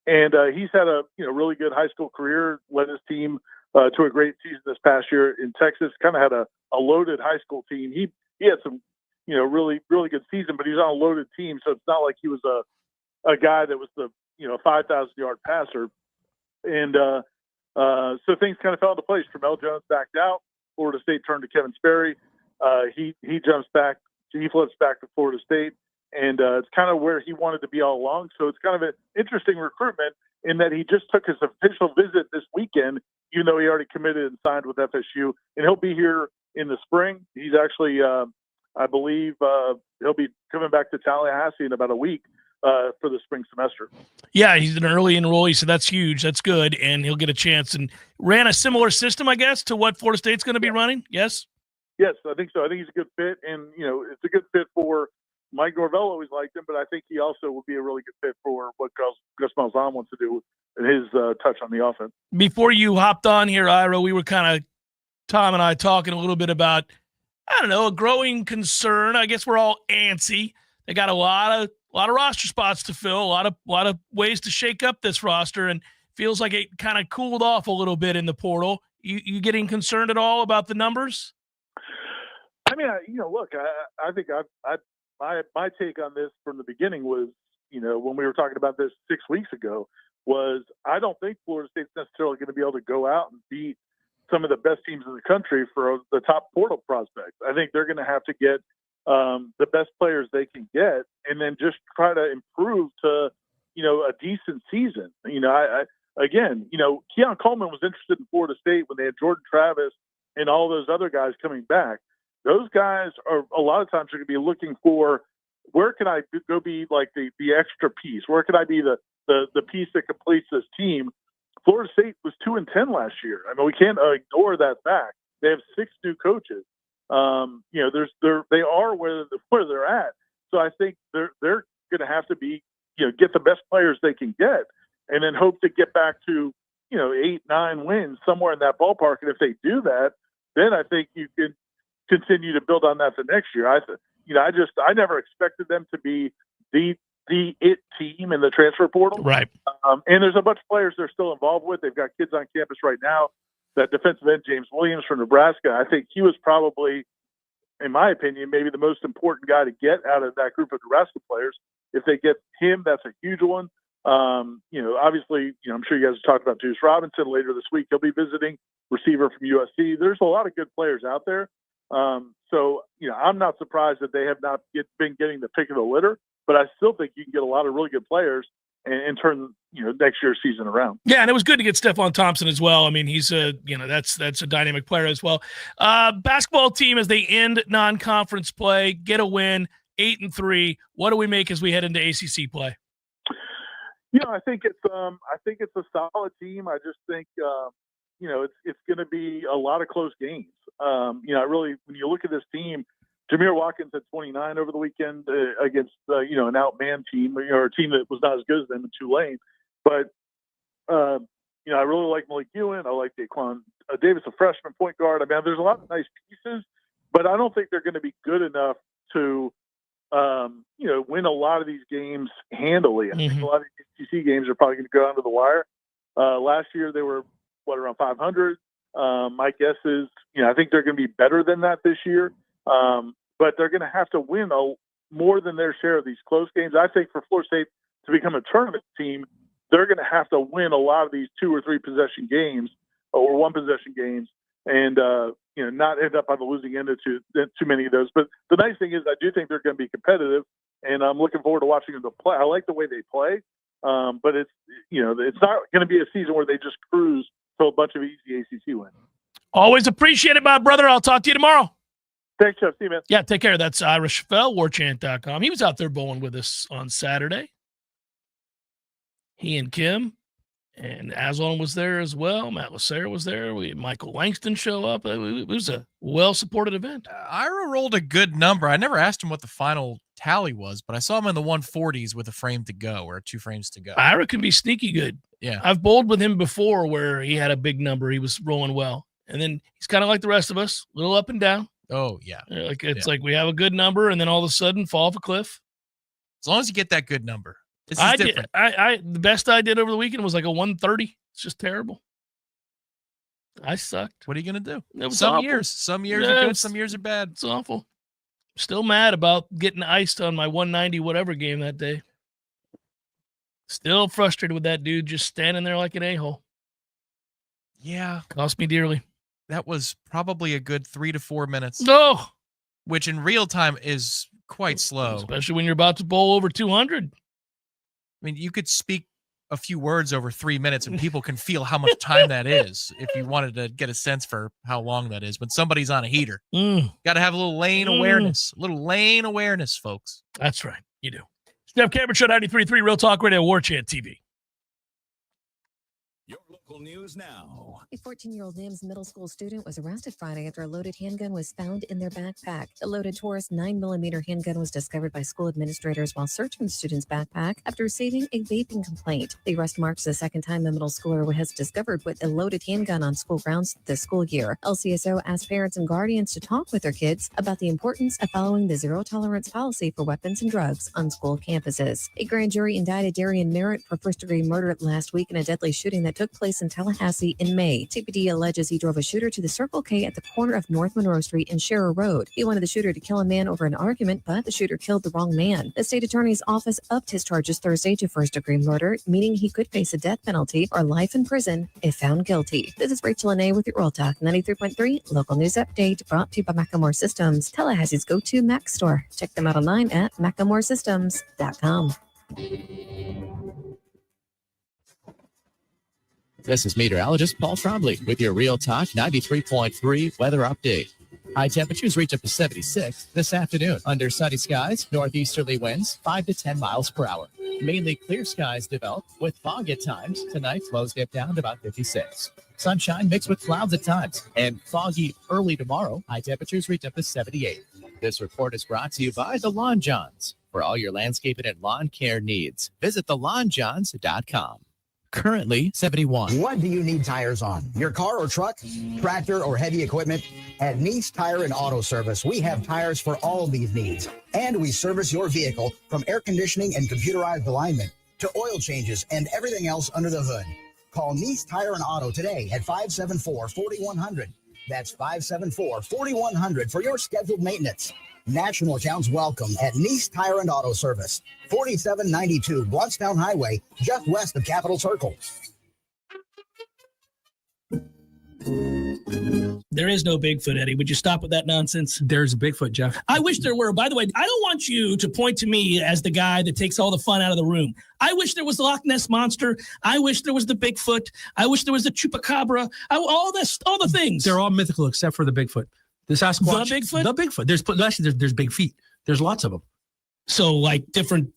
And he's had a really good high school career, led his team to a great season this past year in Texas, kind of had a loaded high school team. He had some really, really good season, but he was on a loaded team, so it's not like he was a guy that was the 5,000-yard passer. And so things kind of fell into place. Tramel Jones backed out. Florida State turned to Kevin Sperry. He jumps back. He flips back to Florida State, and it's kind of where he wanted to be all along. So it's kind of an interesting recruitment in that he just took his official visit this weekend, even though he already committed and signed with FSU, and he'll be here in the spring. He's actually, I believe, he'll be coming back to Tallahassee in about a week for the spring semester. Yeah, he's an early enrollee, so that's huge. That's good, and he'll get a chance. And ran a similar system, I guess, to what Florida State's going to be running. Yes. Yes, I think so. I think he's a good fit, and it's a good fit for Mike Norvell. Always liked him, but I think he also will be a really good fit for what Gus Malzahn wants to do and his touch on the offense. Before you hopped on here, Ira, we were kind of Tom and I talking a little bit about, I don't know, a growing concern. I guess we're all antsy. They got a lot of roster spots to fill, a lot of ways to shake up this roster, and feels like it kind of cooled off a little bit in the portal. You getting concerned at all about the numbers? I mean, look, I think my take on this from the beginning was, when we were talking about this 6 weeks ago, was I don't think Florida State's necessarily going to be able to go out and beat some of the best teams in the country for the top portal prospects. I think they're going to have to get the best players they can get, and then just try to improve to, a decent season. Again, Keon Coleman was interested in Florida State when they had Jordan Travis and all those other guys coming back. Those guys are a lot of times are going to be looking for, where can I go be like the extra piece? Where can I be the piece that completes this team? Florida State was 2-10 last year. I mean, we can't ignore that fact. They have 6 new coaches. They are where they're at. So I think they're going to have to be, get the best players they can get, and then hope to get back to 8-9 wins, somewhere in that ballpark. And if they do that, then I think you can continue to build on that the next year. I never expected them to be the it team in the transfer portal. Right. And there's a bunch of players they're still involved with. They've got kids on campus right now. That defensive end, James Williams from Nebraska, I think he was probably, in my opinion, maybe the most important guy to get out of that group of Nebraska players. If they get him, that's a huge one. Obviously, I'm sure you guys talked about Deuce Robinson later this week. He'll be visiting, receiver from USC. There's a lot of good players out there. So I'm not surprised that they have not been getting the pick of the litter, but I still think you can get a lot of really good players and turn, next year's season around. Yeah, and it was good to get Stephon Thompson as well. I mean, he's that's a dynamic player as well. Basketball team, as they end non-conference play, get a win, 8-3. What do we make as we head into ACC play? I think it's a solid team. I just think it's going to be a lot of close games. I really, when you look at this team, Jameer Watkins had 29 over the weekend against an outman team, or a team that was not as good as them in Tulane. But I really like Malik Ewan. I like Daquan Davis, a freshman point guard. I mean, there's a lot of nice pieces, but I don't think they're going to be good enough to win a lot of these games handily. I think a lot of these ACC games are probably going to go down to the wire. Last year they were around 500. My guess is, I think they're going to be better than that this year. But they're going to have to win more than their share of these close games. I think for Florida State to become a tournament team, they're going to have to win a lot of these 2 or 3 possession games or 1 possession games, and not end up on the losing end of too many of those. But the nice thing is, I do think they're going to be competitive, and I'm looking forward to watching them play. I like the way they play, but it's not going to be a season where they just cruise to a bunch of easy ACC wins. Always appreciate it, my brother. I'll talk to you tomorrow. Thanks, Jeff. See you, man. Yeah, take care. That's Ira Schafel, Warchant.com. He was out there bowling with us on Saturday. He and Kim and Aslan was there as well. Matt Lassere was there. We had Michael Langston show up. It was a well-supported event. Ira rolled a good number. I never asked him what the final tally was, but I saw him in the 140s with a frame to go, or 2 frames to go. Ira can be sneaky good. Yeah. I've bowled with him before where he had a big number. He was rolling well. And then he's kind of like the rest of us, a little up and down. Oh, yeah. Like we have a good number and then all of a sudden fall off a cliff. As long as you get that good number. This is different. The best I did over the weekend was like a 130. It's just terrible. I sucked. What are you going to do? Some years are good, some years are bad. It's awful. Still mad about getting iced on my 190 whatever game that day. Still frustrated with that dude just standing there like an a-hole. Yeah. Cost me dearly. That was probably a good 3 to 4 minutes. No. Which in real time is quite slow. Especially when you're about to bowl over 200. I mean, you could speak a few words over 3 minutes, and people can feel how much time that is if you wanted to get a sense for how long that is when somebody's on a heater. Got to have a little lane awareness. A little lane awareness, folks. That's right. You do. Jeff Cameron Show, 93.3 Real Talk Radio, Warchant TV. Your local news now. A 14-year-old Nims middle school student was arrested Friday after a loaded handgun was found in their backpack. The loaded Taurus 9mm handgun was discovered by school administrators while searching the student's backpack after receiving a vaping complaint. The arrest marks the second time a middle schooler has discovered with a loaded handgun on school grounds this school year. LCSO asked parents and guardians to talk with their kids about the importance of following the zero-tolerance policy for weapons and drugs on school campuses. A grand jury indicted Darian Merritt for first-degree murder last week in a deadly shooting that took place in Tallahassee in May. TPD alleges he drove a shooter to the Circle K at the corner of North Monroe Street and Scherer Road. He wanted the shooter to kill a man over an argument, but the shooter killed the wrong man. The state attorney's office upped his charges Thursday to first-degree murder, meaning he could face a death penalty or life in prison if found guilty. This is Rachel Anay with your Real Talk 93.3 local news update brought to you by Macklemore Systems, Tallahassee's go-to Mac store. Check them out online at MacklemoreSystems.com. This is meteorologist Paul Trombley with your Real Talk 93.3 weather update. High temperatures reach up to 76 this afternoon. Under sunny skies, northeasterly winds 5 to 10 miles per hour. Mainly clear skies develop with fog at times. Tonight, lows dip down to about 56. Sunshine mixed with clouds at times. And foggy early tomorrow, high temperatures reach up to 78. This report is brought to you by the Lawn Johns. For all your landscaping and lawn care needs, visit thelawnjohns.com. Currently 71. What do you need tires on? Your car or truck, tractor or heavy equipment? At Nice Tire and Auto Service, we have tires for all these needs. And we service your vehicle from air conditioning and computerized alignment to oil changes and everything else under the hood. Call Nice Tire and Auto today at 574-4100. That's 574-4100 for your scheduled maintenance. National accounts welcome at Nice Tire and Auto Service, 4792 Bluntstown Highway, just west of Capitol Circle. There is no Bigfoot, Eddie. Would you stop with that nonsense? There's a Bigfoot, Jeff. I wish there were. By the way, I don't want you to point to me as the guy that takes all the fun out of the room. I wish there was the Loch Ness Monster. I wish there was the Bigfoot. I wish there was the Chupacabra. All the things. They're all mythical except for the Bigfoot. The Sasquatch. The Bigfoot? The Bigfoot. There's big feet. There's lots of them. So like different,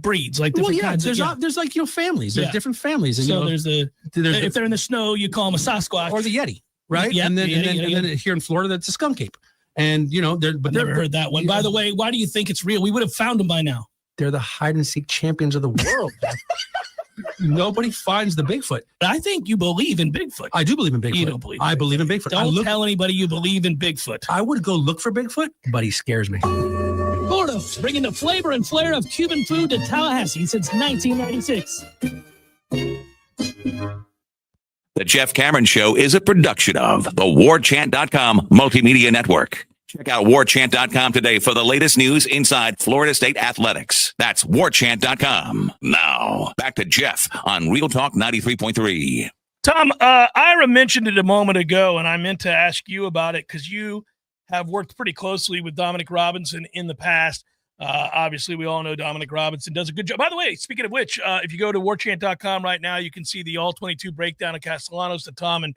breeds, like different kinds there's of... There's like, families. There's different families. And, so if they're in the snow, you call them a Sasquatch. Or the Yeti, right? Yep, and then here in Florida, that's a skunk ape. And, I've never heard that one. By the way, why do you think it's real? We would have found them by now. They're the hide and seek champions of the world. Nobody finds the Bigfoot. I think you believe in Bigfoot. I do believe in Bigfoot. You don't believe. I believe in Bigfoot. Don't tell anybody you believe in Bigfoot. I would go look for Bigfoot, but he scares me. Florida, bringing the flavor and flair of Cuban food to Tallahassee since 1996. The Jeff Cameron Show is a production of the Warchant.com multimedia network. Check out Warchant.com today for the latest news inside Florida State athletics. That's Warchant.com. Now, back to Jeff on Real Talk 93.3. Tom, Ira mentioned it a moment ago, and I meant to ask you about it because you have worked pretty closely with Dominic Robinson in the past. Obviously, we all know Dominic Robinson does a good job. By the way, speaking of which, if you go to Warchant.com right now, you can see the all-22 breakdown of Castellanos that Tom and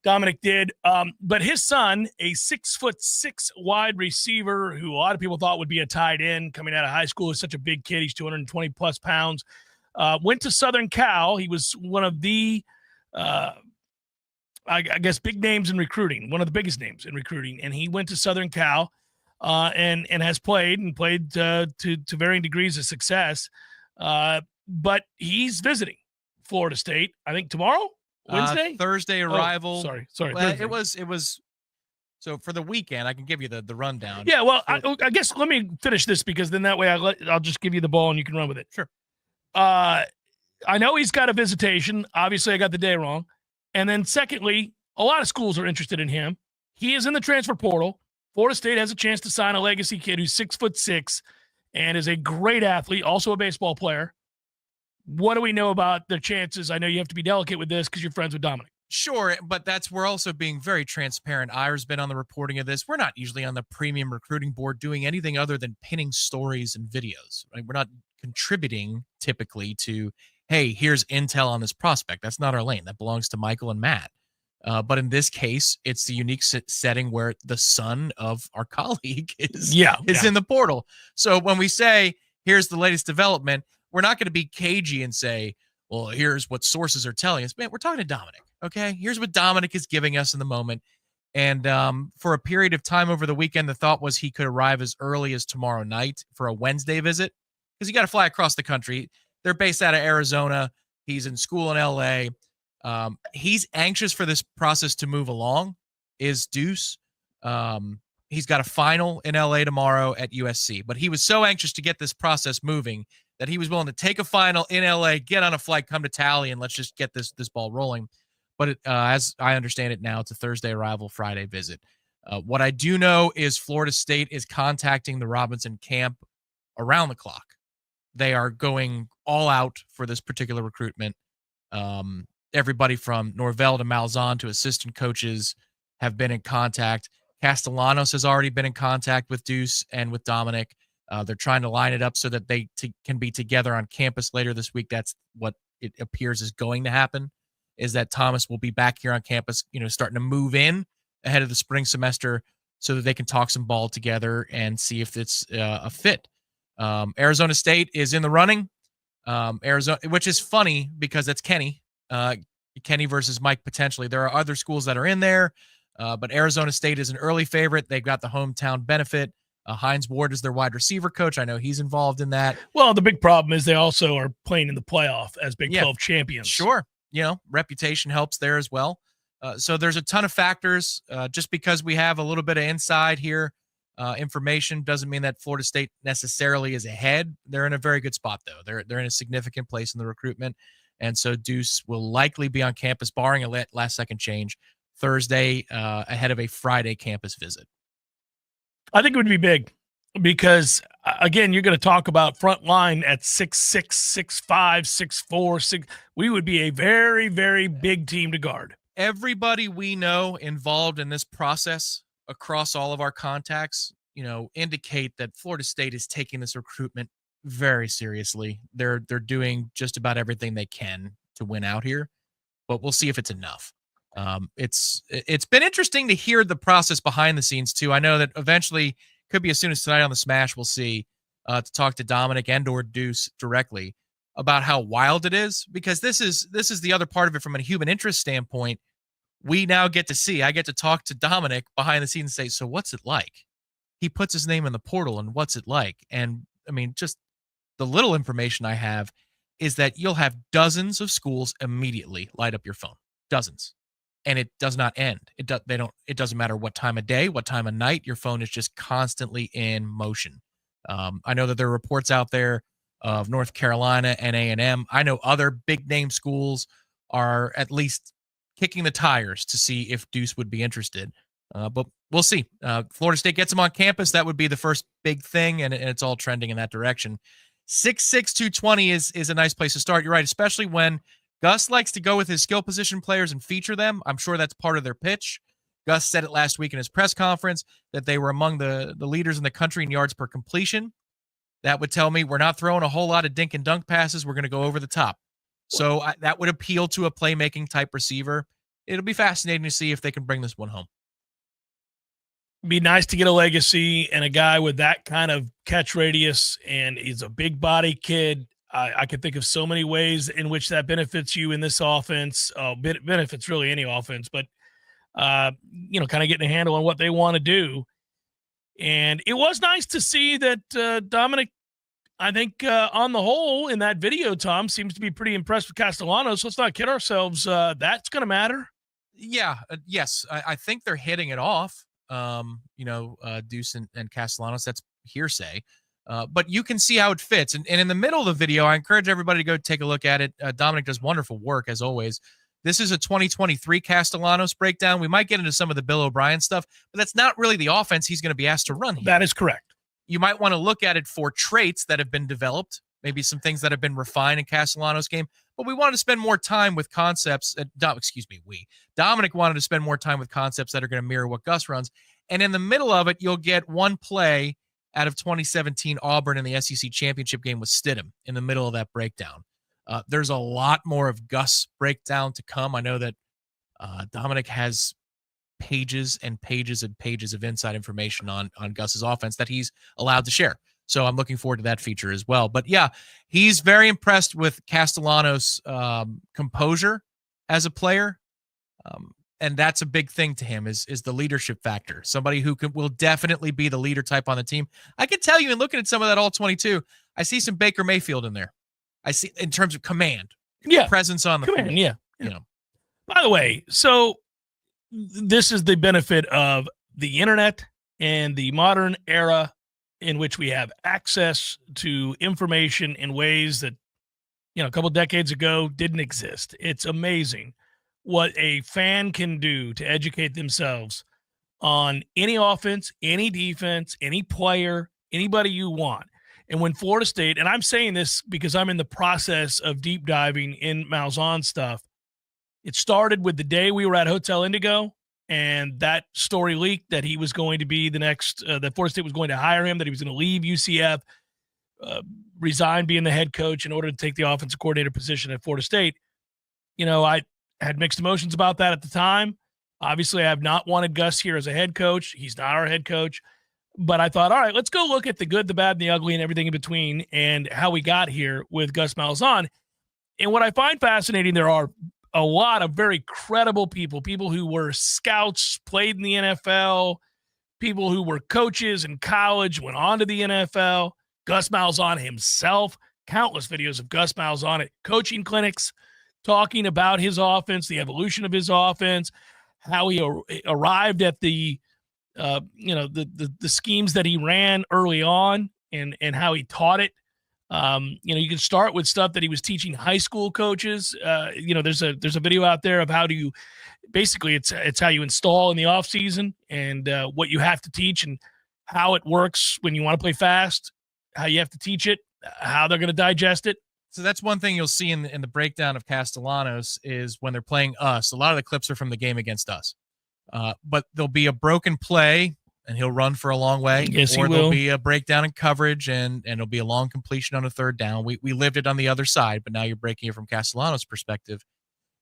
Dominic did. But his son, a 6'6" wide receiver who a lot of people thought would be a tight end coming out of high school, is such a big kid. He's 220 plus pounds. Went to Southern Cal. He was one of the, I guess, big names in recruiting, one of the biggest names in recruiting. And he went to Southern Cal and has played to varying degrees of success. But he's visiting Florida State, I think, tomorrow. Wednesday? Thursday arrival. Sorry. Well, it was. So for the weekend, I can give you the rundown. Yeah, well, I guess let me finish this because then that way I'll just give you the ball and you can run with it. Sure. I know he's got a visitation. Obviously, I got the day wrong. And then secondly, a lot of schools are interested in him. He is in the transfer portal. Florida State has a chance to sign a legacy kid who's 6'6" and is a great athlete, also a baseball player. What do we know about the chances? I know you have to be delicate with this because you're friends with Dominic. Sure, but we're also being very transparent. Ira's been on the reporting of this. We're not usually on the premium recruiting board doing anything other than pinning stories and videos. Right? We're not contributing typically to hey, here's intel on this prospect. That's not our lane. That belongs to Michael and Matt. But in this case, it's the unique setting where the son of our colleague is in the portal. So when we say, here's the latest development, we're not going to be cagey and say, well, here's what sources are telling us. Man, we're talking to Dominic, okay? Here's what Dominic is giving us in the moment. And for a period of time over the weekend, the thought was he could arrive as early as tomorrow night for a Wednesday visit because you got to fly across the country. They're based out of Arizona. He's in school in L.A., he's anxious for this process to move along, is Deuce. He's got a final in LA tomorrow at USC, but he was so anxious to get this process moving that he was willing to take a final in LA, get on a flight, come to Tally, and let's just get this ball rolling. But as I understand it now, it's a Thursday arrival, Friday visit. What I do know is Florida State is contacting the Robinson camp around the clock. They are going all out for this particular recruitment. Everybody from Norvell to Malzahn to assistant coaches have been in contact. Castellanos has already been in contact with Deuce and with Dominic. They're trying to line it up so that they can be together on campus later this week. That's what it appears is going to happen, is that Thomas will be back here on campus, starting to move in ahead of the spring semester so that they can talk some ball together and see if it's a fit. Arizona State is in the running. Arizona, which is funny because that's Kenny. Kenny versus Mike potentially. There are other schools that are in there, but Arizona State is an early favorite. They've got the hometown benefit. Hines Ward is their wide receiver coach. I know he's involved in that. Well, the big problem is they also are playing in the playoff as Big 12 champions. Sure. Reputation helps there as well. So there's a ton of factors. Just because we have a little bit of inside here information doesn't mean that Florida State necessarily is ahead. They're in a very good spot, though. They're in a significant place in the recruitment. And so Deuce will likely be on campus, barring a last-second change, Thursday ahead of a Friday campus visit. I think it would be big because, again, you're going to talk about front line at 6'6", 6'5", 6'4", 6. We would be a very, very big team to guard. Everybody we know involved in this process across all of our contacts, indicate that Florida State is taking this recruitment very seriously. They're doing just about everything they can to win out here, but we'll see if it's enough. It's been interesting to hear the process behind the scenes too. I know that eventually, could be as soon as tonight on the Smash, we'll see, to talk to Dominic and or Deuce directly about how wild it is, because this is the other part of it from a human interest standpoint. We now get to see, I get to talk to Dominic behind the scenes and say, so what's it like? He puts his name in the portal and what's it like? And I mean, just the little information I have is that you'll have dozens of schools immediately light up your phone, dozens. And it does not end. It doesn't matter what time of day, what time of night, your phone is just constantly in motion. I know that there are reports out there of North Carolina and A&M. I know other big name schools are at least kicking the tires to see if Deuce would be interested. But we'll see. Florida State gets him on campus. That would be the first big thing, and it's all trending in that direction. 6'6", 220 is a nice place to start. You're right, especially when Gus likes to go with his skill position players and feature them. I'm sure that's part of their pitch. Gus said it last week in his press conference that they were among the leaders in the country in yards per completion. That would tell me we're not throwing a whole lot of dink and dunk passes. We're going to go over the top. So that would appeal to a playmaking type receiver. It'll be fascinating to see if they can bring this one home. Be nice to get a legacy and a guy with that kind of catch radius, and he's a big body kid. I can think of so many ways in which that benefits you in this offense. Benefits really any offense, but kind of getting a handle on what they want to do. And it was nice to see that Dominic, I think on the whole in that video, Tom, seems to be pretty impressed with Castellanos. Let's not kid ourselves. That's going to matter. Yeah. Yes. I think they're hitting it off. Deuce and Castellanos, that's hearsay. But you can see how it fits. And in the middle of the video, I encourage everybody to go take a look at it. Dominic does wonderful work, as always. This is a 2023 Castellanos breakdown. We might get into some of the Bill O'Brien stuff, but that's not really the offense he's going to be asked to run here. That is correct. You might want to look at it for traits that have been developed, maybe some things that have been refined in Castellanos' game. But we wanted to spend more time with concepts. Dominic wanted to spend more time with concepts that are going to mirror what Gus runs. And in the middle of it, you'll get one play out of 2017 Auburn in the SEC championship game with Stidham in the middle of that breakdown. There's a lot more of Gus breakdown to come. I know that Dominic has pages and pages and pages of inside information on Gus's offense that he's allowed to share. So I'm looking forward to that feature as well. But yeah, he's very impressed with Castellanos' composure as a player. And that's a big thing to him is the leadership factor. Somebody who will definitely be the leader type on the team. I can tell you in looking at some of that all-22, I see some Baker Mayfield in there. I see in terms of command. Presence on the command, field. yeah. You know. By the way, so this is the benefit of the internet and the modern era in which we have access to information in ways that, a couple decades ago didn't exist. It's amazing what a fan can do to educate themselves on any offense, any defense, any player, anybody you want. And when Florida State, and I'm saying this because I'm in the process of deep diving in Malzahn stuff, it started with the day we were at Hotel Indigo, and that story leaked that he was going to be the next, that Florida State was going to hire him, that he was going to leave UCF, resign being the head coach in order to take the offensive coordinator position at Florida State. I had mixed emotions about that at the time. Obviously, I have not wanted Gus here as a head coach. He's not our head coach. But I thought, all right, let's go look at the good, the bad, and the ugly and everything in between and how we got here with Gus Malzahn. And what I find fascinating, there are a lot of very credible people who were scouts, played in the NFL, people who were coaches in college, went on to the NFL. Gus Malzahn himself, countless videos of Gus Malzahn at coaching clinics talking about his offense, the evolution of his offense, how he arrived at the schemes that he ran early on and how he taught it. You can start with stuff that he was teaching high school coaches. There's a video out there of how to basically it's how you install in the off season and what you have to teach and how it works when you want to play fast, how you have to teach it, how they're going to digest it. So that's one thing you'll see in the breakdown of Castellanos is when they're playing us. A lot of the clips are from the game against us. But there'll be a broken play, and he'll run for a long way. Yes, or he there'll will. be a breakdown in coverage, and it'll be a long completion on a third down. We lived it on the other side, but now you're breaking it from Castellanos' perspective.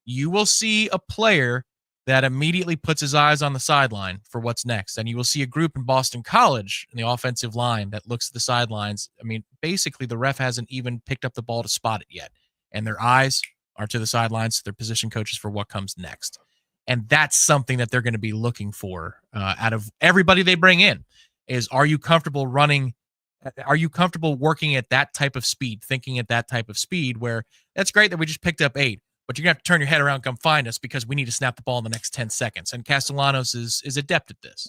You will see a player that immediately puts his eyes on the sideline for what's next. And you will see a group in Boston College in the offensive line that looks at the sidelines. I mean, basically the ref hasn't even picked up the ball to spot it yet. And their eyes are to the sidelines, to their position coaches for what comes next. And that's something that they're going to be looking for out of everybody they bring in is, are you comfortable running? Are you comfortable working at that type of speed, thinking at that type of speed where that's great that we just picked up 8, but you're going to have to turn your head around and come find us because we need to snap the ball in the next 10 seconds. And Castellanos is adept at this.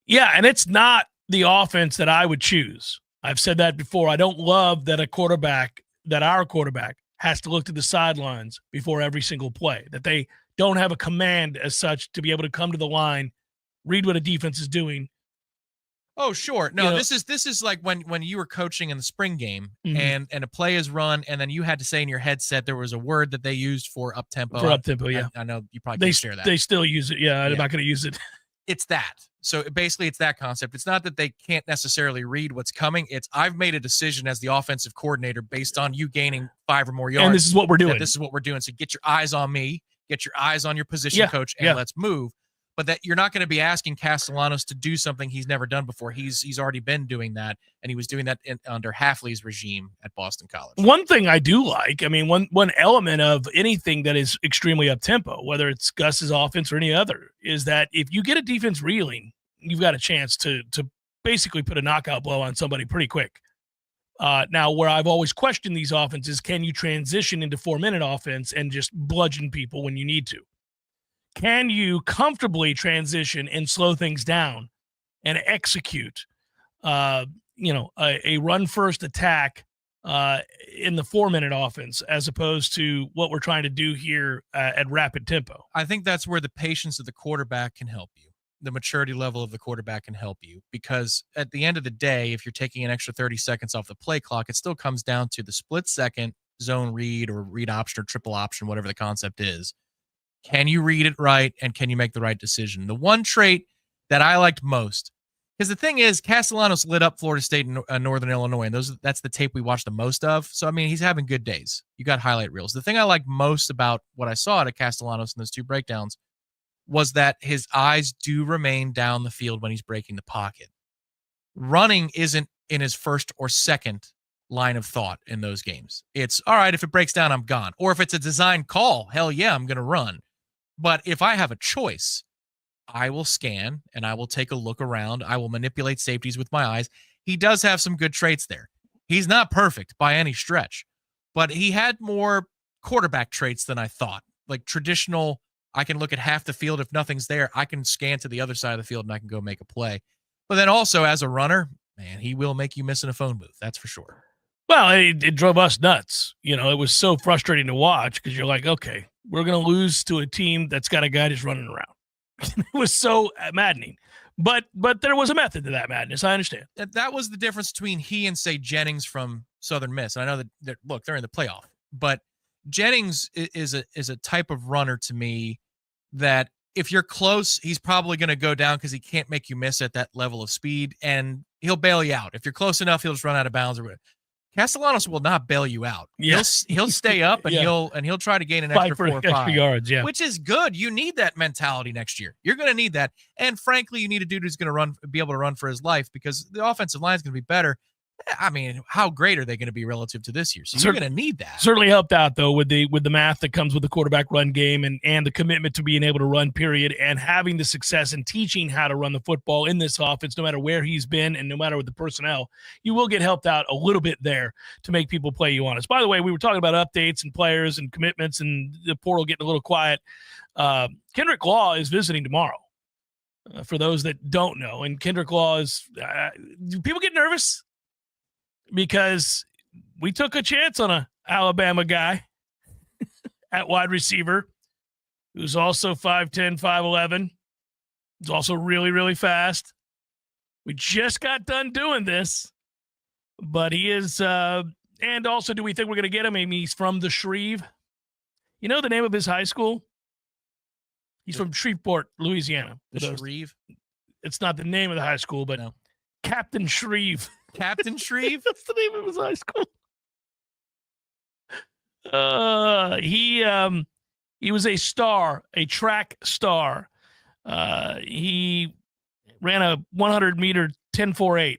Yeah, and it's not the offense that I would choose. I've said that before. I don't love that our quarterback has to look to the sidelines before every single play, that they don't have a command as such to be able to come to the line, read what a defense is doing. Oh, sure. No, this is like when you were coaching in the spring game and a play is run, and then you had to say in your headset there was a word that they used for up-tempo. For up-tempo, yeah. I know you probably can't share that. They still use it. Yeah, I'm not going to use it. It's that. So basically it's that concept. It's not that they can't necessarily read what's coming. It's I've made a decision as the offensive coordinator based on you gaining 5 or more yards. And this is what we're doing. This is what we're doing. So get your eyes on me, get your eyes on your position coach, and let's move. But that you're not going to be asking Castellanos to do something he's never done before. He's already been doing that, and he was doing that under Hafley's regime at Boston College. One thing I do like, I mean, one element of anything that is extremely up-tempo, whether it's Gus's offense or any other, is that if you get a defense reeling, you've got a chance to basically put a knockout blow on somebody pretty quick. Now, where I've always questioned these offenses, can you transition into 4-minute offense and just bludgeon people when you need to? Can you comfortably transition and slow things down and execute, a run-first attack in the 4-minute offense as opposed to what we're trying to do here at rapid tempo? I think that's where the patience of the quarterback can help you. The maturity level of the quarterback can help you, because at the end of the day, if you're taking an extra 30 seconds off the play clock, it still comes down to the split-second zone read or read option or triple option, whatever the concept is. Can you read it right, and can you make the right decision? The one trait that I liked most Because the thing is, Castellanos lit up Florida State and Northern Illinois, and that's the tape we watched the most of. So, I mean, he's having good days. You got highlight reels. The thing I like most about what I saw at Castellanos in those two breakdowns was that his eyes do remain down the field when he's breaking the pocket. Running isn't in his first or second line of thought in those games. It's, all right, if it breaks down, I'm gone. Or if it's a design call, hell yeah, I'm going to run. But if I have a choice, I will scan and I will take a look around. I will manipulate safeties with my eyes. He does have some good traits there. He's not perfect by any stretch, but he had more quarterback traits than I thought. Like traditional, I can look at half the field. If nothing's there, I can scan to the other side of the field and I can go make a play. But then also as a runner, man, he will make you miss in a phone booth. That's for sure. Well, it drove us nuts. You know, it was so frustrating to watch because you're like, okay, we're going to lose to a team that's got a guy just running around. It was so maddening. But there was a method to that madness. I understand. That was the difference between he and, say, Jennings from Southern Miss. And I know that look, they're in the playoff. But Jennings is a type of runner to me that if you're close, he's probably going to go down because he can't make you miss at that level of speed, and he'll bail you out. If you're close enough, he'll just run out of bounds or whatever. Castellanos will not bail you out. Yes. He'll stay up and he'll try to gain an extra 4 or 5 yards, yeah. which is good. You need that mentality next year. You're going to need that. And frankly, you need a dude who's going to be able to run for his life because the offensive line is going to be better. I mean, how great are they going to be relative to this year? So you're going to need that. Certainly helped out though with the math that comes with the quarterback run game and the commitment to being able to run, period, and having the success and teaching how to run the football in this offense, no matter where he's been and no matter what the personnel. You will get helped out a little bit there to make people play you honest. By the way, we were talking about updates and players and commitments and the portal getting a little quiet. Kendrick Law is visiting tomorrow. For those that don't know, and Kendrick Law is do people get nervous? Because we took a chance on a Alabama guy at wide receiver who's also 5'10", 5'11". He's also really, really fast. We just got done doing this, but he is and also, do we think we're going to get him? I mean, he's from the Shreve. You know the name of his high school? He's from Shreveport, Louisiana. The Shreve? It's not the name of the high school, but no. Captain Shreve. Captain Shreve? That's the name of his high school. He was a star, a track star. He ran a 100-meter 10.48.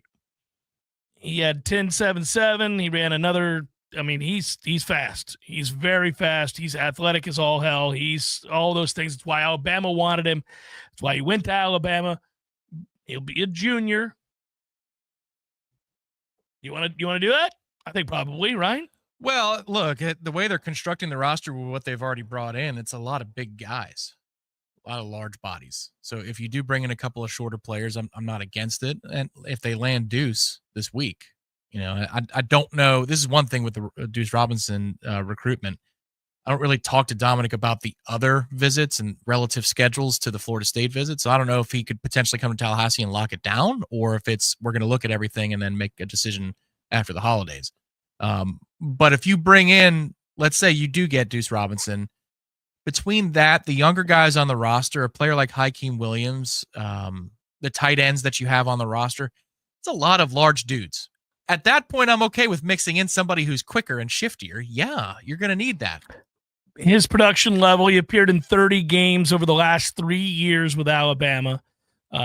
He had 10.77. He ran another. I mean, he's fast. He's very fast. He's athletic as all hell. He's all those things. That's why Alabama wanted him. That's why he went to Alabama. He'll be a junior. You want to do that? I think probably, right? Well, look, the way they're constructing the roster with what they've already brought in, it's a lot of big guys, a lot of large bodies. So if you do bring in a couple of shorter players, I'm not against it. And if they land Deuce this week, you know, I don't know. This is one thing with the Deuce Robinson recruitment. I don't really talk to Dominic about the other visits and relative schedules to the Florida State visit. So I don't know if he could potentially come to Tallahassee and lock it down, or if we're going to look at everything and then make a decision after the holidays. But if you bring in, let's say you do get Deuce Robinson, between that, the younger guys on the roster, a player like Hakeem Williams, the tight ends that you have on the roster, it's a lot of large dudes. At that point, I'm okay with mixing in somebody who's quicker and shiftier. Yeah, you're going to need that. His production level, he appeared in 30 games over the last 3 years with Alabama.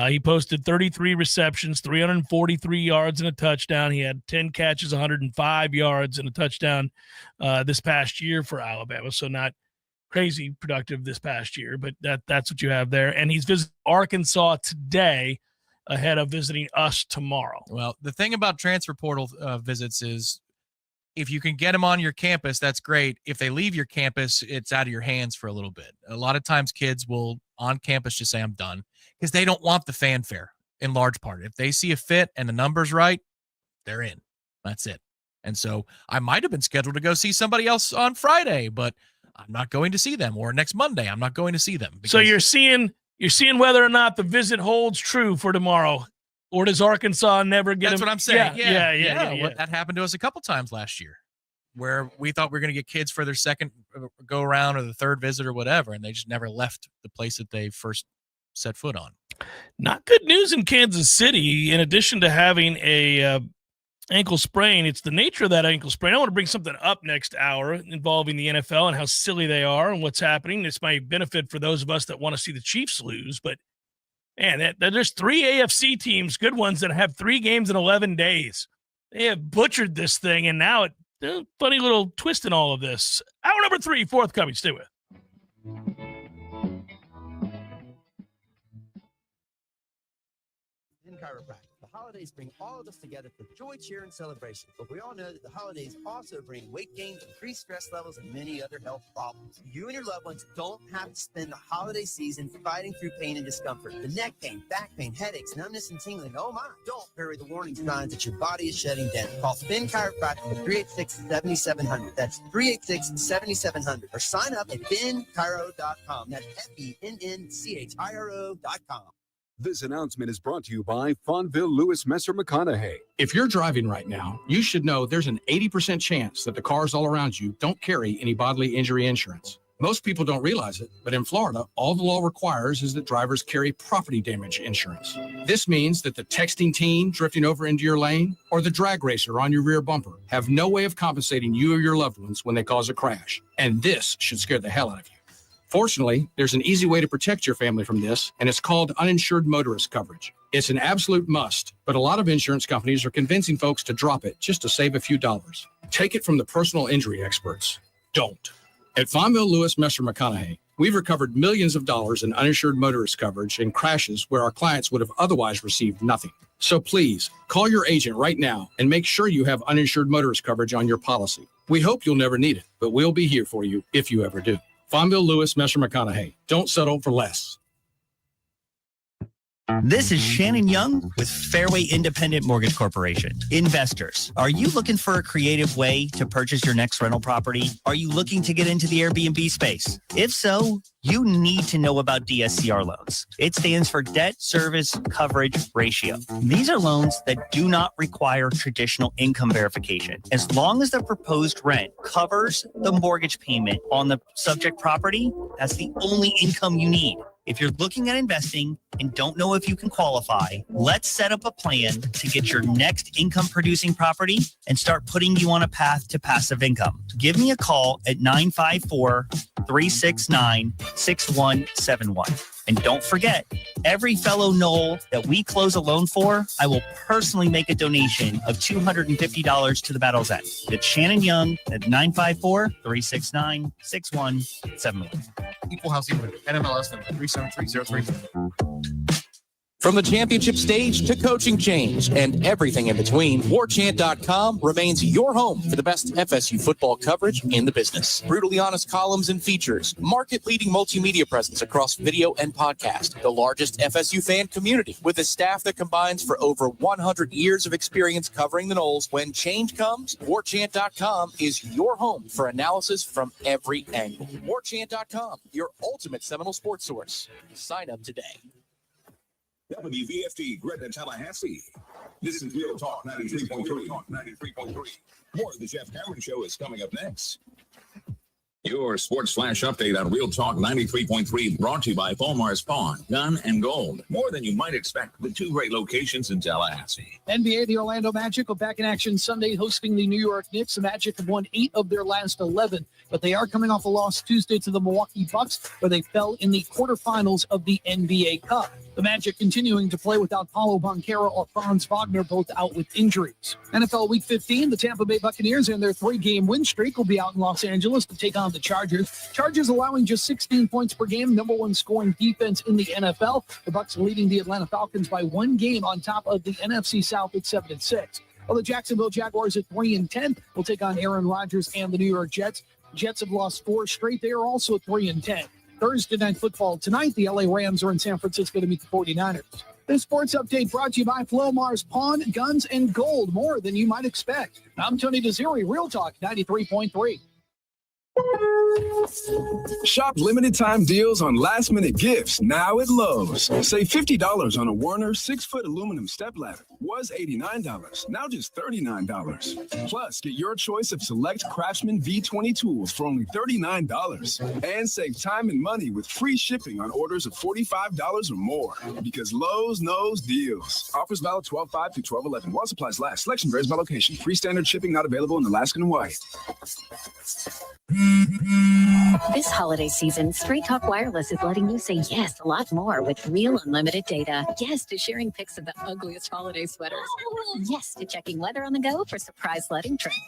He posted 33 receptions, 343 yards and a touchdown. He had 10 catches, 105 yards and a touchdown this past year for Alabama. So not crazy productive this past year, but that's what you have there. And he's visiting Arkansas today ahead of visiting us tomorrow. Well, the thing about transfer portal visits is if you can get them on your campus, that's great. If they leave your campus, it's out of your hands for a little bit. A lot of times kids will on campus just say, I'm done, because they don't want the fanfare in large part. If they see a fit and the number's right, they're in. That's it. And so I might have been scheduled to go see somebody else on Friday, but I'm not going to see them. Or next Monday, I'm not going to see them. So you're seeing whether or not the visit holds true for tomorrow. Or does Arkansas never get That's him? what I'm saying. Yeah. Well, that happened to us a couple times last year where we thought we were going to get kids for their second go around or the third visit or whatever, and they just never left the place that they first set foot on. Not good news in Kansas City. In addition to having a ankle sprain, it's the nature of that ankle sprain. I want to bring something up next hour involving the NFL and how silly they are and what's happening. This might benefit for those of us that want to see the Chiefs lose, but man, there's 3 AFC teams, good ones, that have 3 games in 11 days. They have butchered this thing, and now funny little twist in all of this. Hour number 3, forthcoming. Stay with. Chiropractic. The holidays bring all of us together for joy, cheer, and celebration. But we all know that the holidays also bring weight gain, increased stress levels, and many other health problems. You and your loved ones don't have to spend the holiday season fighting through pain and discomfort. The neck pain, back pain, headaches, numbness, and tingling. Oh my! Don't bury the warning signs that your body is shutting down. Call Spin Chiropractic at 386-7700. That's 386-7700. Or sign up at FinChiro.com. That's FENNCHIRO.com. This announcement is brought to you by Fonville Lewis Messer McConaughey. If you're driving right now, you should know there's an 80% chance that the cars all around you don't carry any bodily injury insurance. Most people don't realize it, but in Florida, all the law requires is that drivers carry property damage insurance. This means that the texting teen drifting over into your lane or the drag racer on your rear bumper have no way of compensating you or your loved ones when they cause a crash. And this should scare the hell out of you. Fortunately, there's an easy way to protect your family from this, and it's called uninsured motorist coverage. It's an absolute must, but a lot of insurance companies are convincing folks to drop it just to save a few dollars. Take it from the personal injury experts. Don't. At Fonville Lewis Messer McConaughey, we've recovered millions of dollars in uninsured motorist coverage in crashes where our clients would have otherwise received nothing. So please, call your agent right now and make sure you have uninsured motorist coverage on your policy. We hope you'll never need it, but we'll be here for you if you ever do. Fonville Lewis Messer McConaughey. Don't settle for less. This is Shannon Young with Fairway Independent Mortgage Corporation. Investors, are you looking for a creative way to purchase your next rental property? Are you looking to get into the Airbnb space? If so, you need to know about DSCR loans. It stands for Debt Service Coverage Ratio. These are loans that do not require traditional income verification. As long as the proposed rent covers the mortgage payment on the subject property, that's the only income you need. If you're looking at investing and don't know if you can qualify, let's set up a plan to get your next income producing property and start putting you on a path to passive income. Give me a call at 954-369-6171. And don't forget, every fellow Knoll that we close a loan for, I will personally make a donation of $250 to the Battle's End. It's Shannon Young at 954-369-6171. Equal housing limited. NMLS number 373033. From the championship stage to coaching change and everything in between, Warchant.com remains your home for the best FSU football coverage in the business. Brutally honest columns and features, market-leading multimedia presence across video and podcast, the largest FSU fan community with a staff that combines for over 100 years of experience covering the Noles. When change comes, Warchant.com is your home for analysis from every angle. Warchant.com, your ultimate Seminole sports source. Sign up today. WVFD, Gretna, Tallahassee. This is Real Talk 93.3. More of the Jeff Cameron Show is coming up next. Your Sports Flash update on Real Talk 93.3, brought to you by Fulmar's Pawn, Gun and Gold. More than you might expect, the 2 great locations in Tallahassee. NBA, the Orlando Magic are back in action Sunday, hosting the New York Knicks. The Magic have won 8 of their last 11, but they are coming off a loss Tuesday to the Milwaukee Bucks, where they fell in the quarterfinals of the NBA Cup. The Magic continuing to play without Paulo Banchero or Franz Wagner, both out with injuries. NFL Week 15, the Tampa Bay Buccaneers and their 3-game win streak will be out in Los Angeles to take on the Chargers. Chargers allowing just 16 points per game, #1 scoring defense in the NFL. The Bucs leading the Atlanta Falcons by 1 game on top of the NFC South at 7-6. Well, the Jacksonville Jaguars at 3-10 will take on Aaron Rodgers and the New York Jets. Jets have lost 4 straight. They are also 3-10. Thursday Night Football tonight, the LA Rams are in San Francisco to meet the 49ers. This sports update brought to you by Flomar's Pawn, Guns, and Gold, more than you might expect. I'm Tony Desiri, Real Talk 93.3. Shop limited time deals on last minute gifts now at Lowe's. Save $50 on a Werner 6-foot aluminum stepladder. Was $89, now just $39. Plus, get your choice of select Craftsman V20 tools for only $39. And save time and money with free shipping on orders of $45 or more. Because Lowe's knows deals. Offers valid 12/5 through 12/11. While supplies last. Selection varies by location. Free standard shipping not available in Alaska and Hawaii. This holiday season, Straight Talk Wireless is letting you say yes a lot more with real unlimited data. Yes to sharing pics of the ugliest holiday sweaters. Yes to checking weather on the go for surprise sledding trips.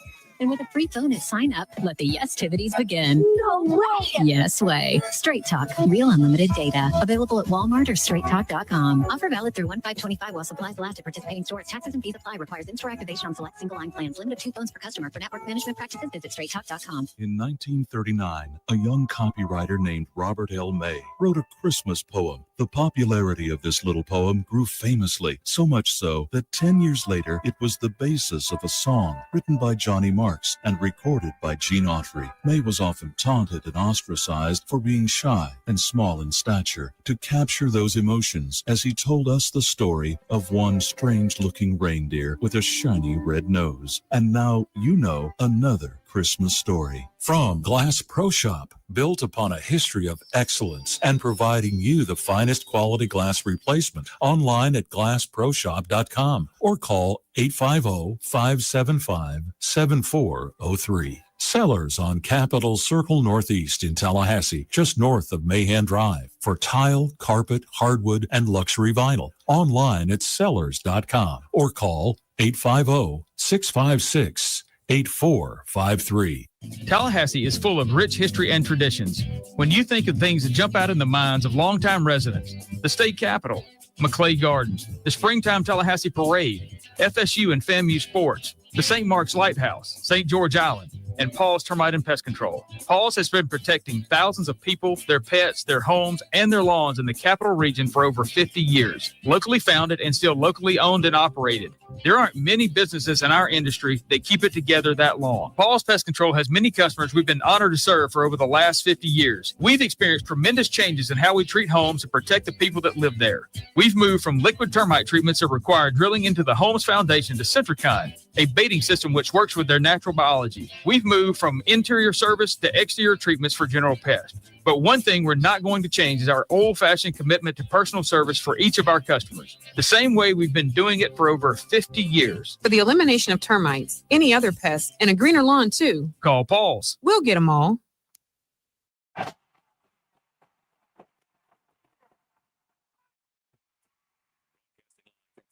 And with a free bonus sign up, let the yes-tivities begin. No way! Yes way. Straight Talk, real unlimited data. Available at Walmart or straighttalk.com. Offer valid through 1/5/25 while supplies last at participating stores. Taxes and fees apply. Requires in-store activation on select single-line plans. Limit of 2 phones per customer. For network management practices, visit straighttalk.com. In 1939, a young copywriter named Robert L. May wrote a Christmas poem. The popularity of this little poem grew famously, so much so that 10 years later, it was the basis of a song written by Johnny Marks and recorded by Gene Autry. May was often taunted and ostracized for being shy and small in stature. To capture those emotions, as he told us the story of one strange-looking reindeer with a shiny red nose. And now you know another Christmas story. From Glass Pro Shop, built upon a history of excellence and providing you the finest quality glass replacement. Online at glassproshop.com or call 850-575-7403. Sellers on Capitol Circle Northeast in Tallahassee, just north of Mahan Drive, for tile, carpet, hardwood, and luxury vinyl. Online at sellers.com or call 850-656-8453. Tallahassee is full of rich history and traditions. When you think of things that jump out in the minds of longtime residents, the state capitol, McClay Gardens, the Springtime Tallahassee Parade, FSU and FAMU Sports, the St. Mark's Lighthouse, St. George Island, and Paul's Termite and Pest Control. Paul's has been protecting thousands of people, their pets, their homes, and their lawns in the capital region for over 50 years. Locally founded and still locally owned and operated. There aren't many businesses in our industry that keep it together that long. Paul's Pest Control has many customers we've been honored to serve for over the last 50 years. We've experienced tremendous changes in how we treat homes and protect the people that live there. We've moved from liquid termite treatments that require drilling into the home's foundation to Centricon, a baiting system which works with their natural biology. We've moved from interior service to exterior treatments for general pests. But one thing we're not going to change is our old-fashioned commitment to personal service for each of our customers, the same way we've been doing it for over 50 years. For the elimination of termites, any other pests, and a greener lawn, too. Call Paul's. We'll get them all.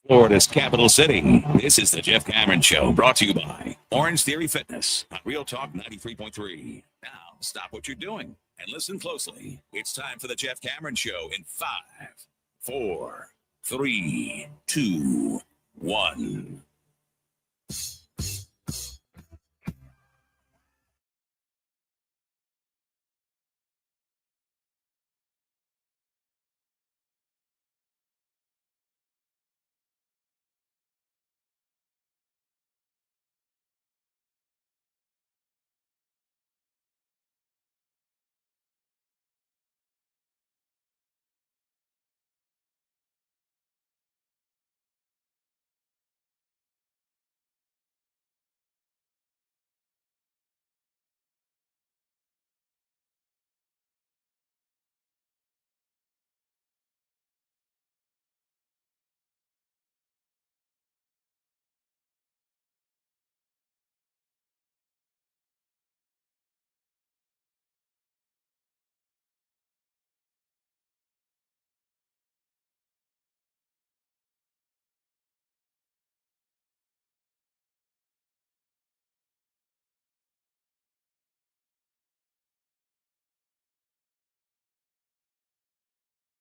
Florida's capital city. This is the Jeff Cameron Show, brought to you by Orange Theory Fitness on Real Talk 93.3. Now, stop what you're doing and listen closely. It's time for the Jeff Cameron Show in 5, 4, 3, 2, 1.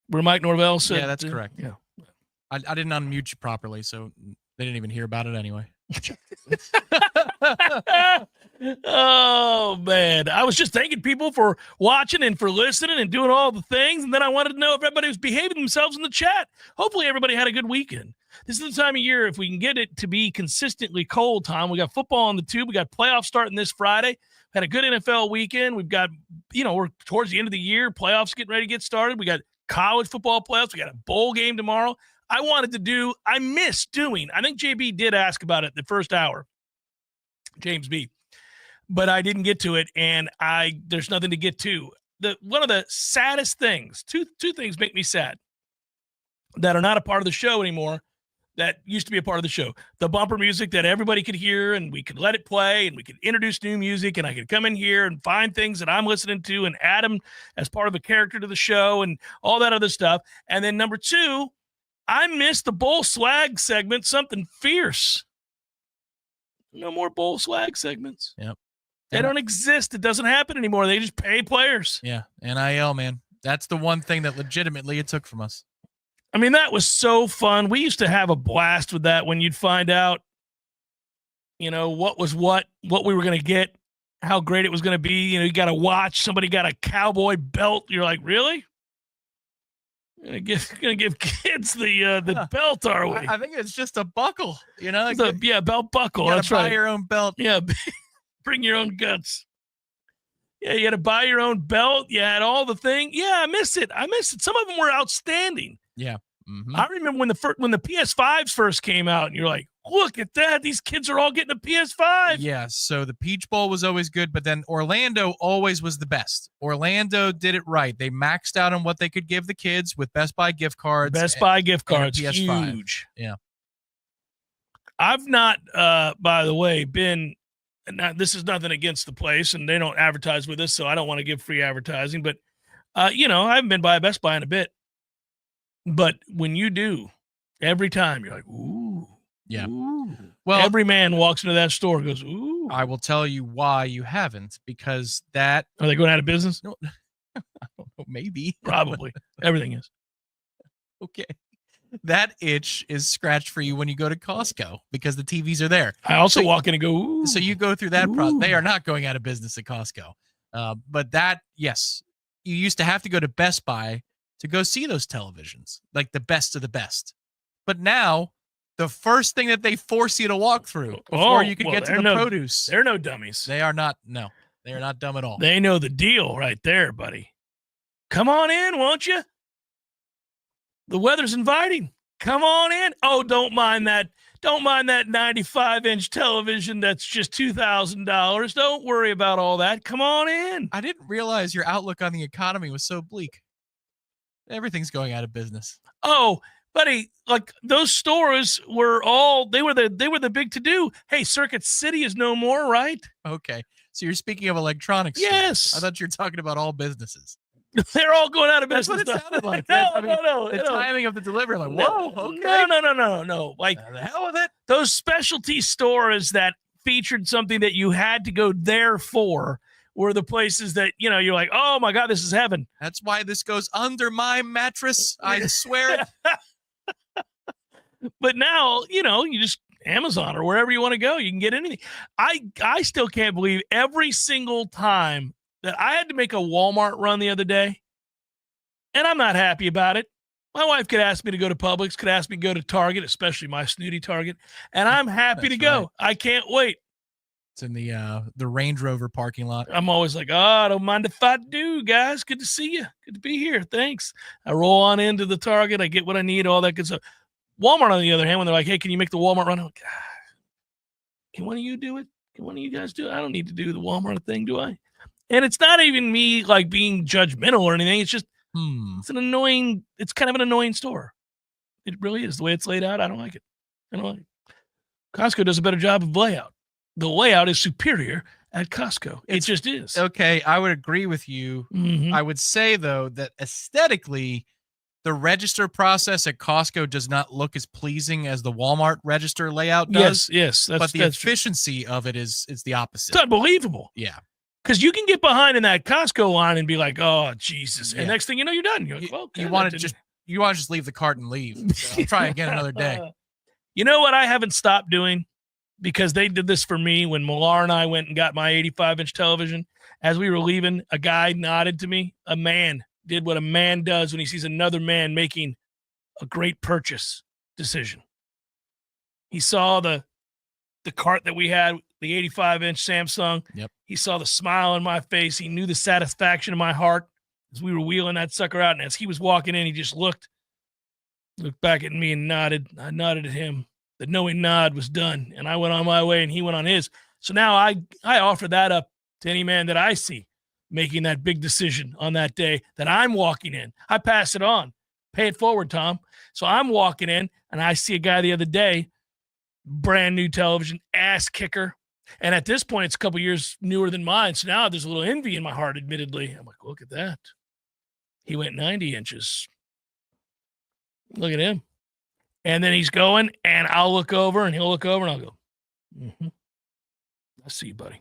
Where Mike Norvell said. Yeah, that's correct. Yeah. I didn't unmute you properly, so they didn't even hear about it anyway. Oh, man. I was just thanking people for watching and for listening and doing all the things. And then I wanted to know if everybody was behaving themselves in the chat. Hopefully everybody had a good weekend. This is the time of year, if we can get it to be consistently cold, Tom. We got football on the tube. We got playoffs starting this Friday. Had a good NFL weekend. We've got, we're towards the end of the year. Playoffs getting ready to get started. We got college football playoffs. We got a bowl game tomorrow. I miss doing, I think JB did ask about it the first hour, James B., but I didn't get to it, and there's nothing to get to. One of the saddest things, two things make me sad that are not a part of the show anymore that used to be a part of the show. The bumper music that everybody could hear, and we could let it play, and we could introduce new music, and I could come in here and find things that I'm listening to and add them as part of a character to the show and all that other stuff. And then number two, I miss the bowl swag segment, something fierce. No more bowl swag segments. Yep. They don't exist. It doesn't happen anymore. They just pay players. Yeah, NIL, man. That's the one thing that legitimately it took from us. I mean, that was so fun. We used to have a blast with that when you'd find out, what was what we were going to get, how great it was going to be. You got to watch. Somebody got a cowboy belt. You're like, really? Gonna give kids the belt, are we? I think it's just a buckle, belt buckle. You That's buy right. your own belt. Yeah, bring your own guts. Yeah, you got to buy your own belt. You had all the thing. Yeah, I miss it. Some of them were outstanding. Yeah. Mm-hmm. I remember when the PS5s first came out, and you're like, look at that. These kids are all getting a PS5. Yeah, so the Peach Bowl was always good, but then Orlando always was the best. Orlando did it right. They maxed out on what they could give the kids with Best Buy gift cards. Best Buy gift cards, PS5. huge. Yeah. I've not, by the way, been – now, this is nothing against the place, and they don't advertise with us, so I don't want to give free advertising. But, I haven't been by a Best Buy in a bit. But when you do, every time you're like, ooh. Yeah. Ooh. Well, every man walks into that store and goes, ooh. I will tell you why you haven't, because that. Are they going out of business? No, I don't know. Maybe. Probably. Everything is. Okay. That itch is scratched for you when you go to Costco because the TVs are there. I also walk in and go, ooh. So you go through that process. They are not going out of business at Costco. But that, yes, you used to have to go to Best Buy to go see those televisions, like the best of the best. But now, the first thing that they force you to walk through before you can get to the produce. They're no dummies. They are not. No, they are not dumb at all. They know the deal right there, buddy. Come on in, won't you? The weather's inviting. Come on in. Oh, don't mind that 95-inch television that's just $2,000. Don't worry about all that. Come on in. I didn't realize your outlook on the economy was so bleak. Everything's going out of business. Oh, buddy, like those stores were the big to do. Hey, Circuit City is no more, right? Okay. So you're speaking of electronics. Yes. Stores. I thought you were talking about all businesses. They're all going out of business. That's what it sounded like. No. The timing of the delivery, like, whoa, okay. No. Like, the hell with it. Those specialty stores that featured something that you had to go there for were the places that, you're like, oh my God, this is heaven. That's why this goes under my mattress. I swear it. But now, you just Amazon or wherever you want to go, you can get anything. I still can't believe every single time that I had to make a Walmart run the other day, and I'm not happy about it. My wife could ask me to go to Publix, could ask me to go to Target, especially my snooty Target, and I'm happy to go. Right. I can't wait. It's in the Range Rover parking lot. I'm always like, I don't mind if I do, guys. Good to see you. Good to be here. Thanks. I roll on into the Target. I get what I need, all that good stuff. Walmart, on the other hand, when they're like, hey, can you make the Walmart run? I'm like, can one of you do it? Can one of you guys do it? I don't need to do the Walmart thing, do I? And it's not even me like being judgmental or anything. It's just, it's kind of an annoying store. It really is. The way it's laid out, I don't like it. Costco does a better job of layout. The layout is superior at Costco. It just is. Okay, I would agree with you. Mm-hmm. I would say, though, that aesthetically, the register process at Costco does not look as pleasing as the Walmart register layout does. Yes. But the efficiency of it is the opposite. It's unbelievable. Yeah. Because you can get behind in that Costco line and be like, oh, Jesus. And next thing you know, you're done. You're like, well, you want to just leave the cart and leave. So I'll try again another day. You know what I haven't stopped doing? because they did this for me when Millar and I went and got my 85-inch television. As we were leaving, a guy nodded to me. A man did what a man does when he sees another man making a great purchase decision. He saw the cart that we had, the 85-inch Samsung. Yep. He saw the smile on my face. He knew the satisfaction in my heart as we were wheeling that sucker out. And as he was walking in, he just looked back at me and nodded. I nodded at him. The knowing nod was done. And I went on my way and he went on his. So now I offer that up to any man that I see making that big decision on that day that I'm walking in. I pass it on. Pay it forward, Tom. So I'm walking in and I see a guy the other day, brand new television, ass kicker. And at this point, it's a couple years newer than mine. So now there's a little envy in my heart, admittedly. I'm like, look at that. He went 90 inches. Look at him. And then he's going, and I'll look over, and he'll look over, and I'll go, I see you, buddy.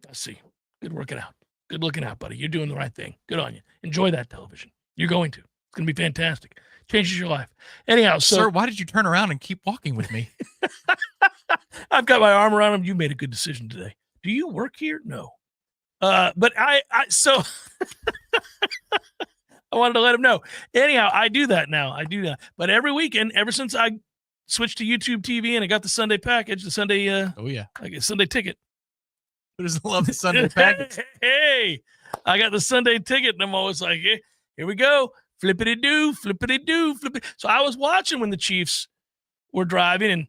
I see you. Good working out. Good looking out, buddy. You're doing the right thing. Good on you. Enjoy that television. You're going to. It's going to be fantastic. Changes your life. Anyhow, so. Sir, why did you turn around and keep walking with me? I've got my arm around him. You made a good decision today. Do you work here? No. But so I wanted to let him know. Anyhow, I do that now. I do that. But every weekend, ever since I switched to YouTube TV and I got the Sunday package, the Sunday, I get Sunday ticket. Who doesn't love the Sunday package? Hey, I got the Sunday ticket, and I'm always like, hey, here we go. Flippity-doo, flippity-doo, flippity. So I was watching when the Chiefs were driving, and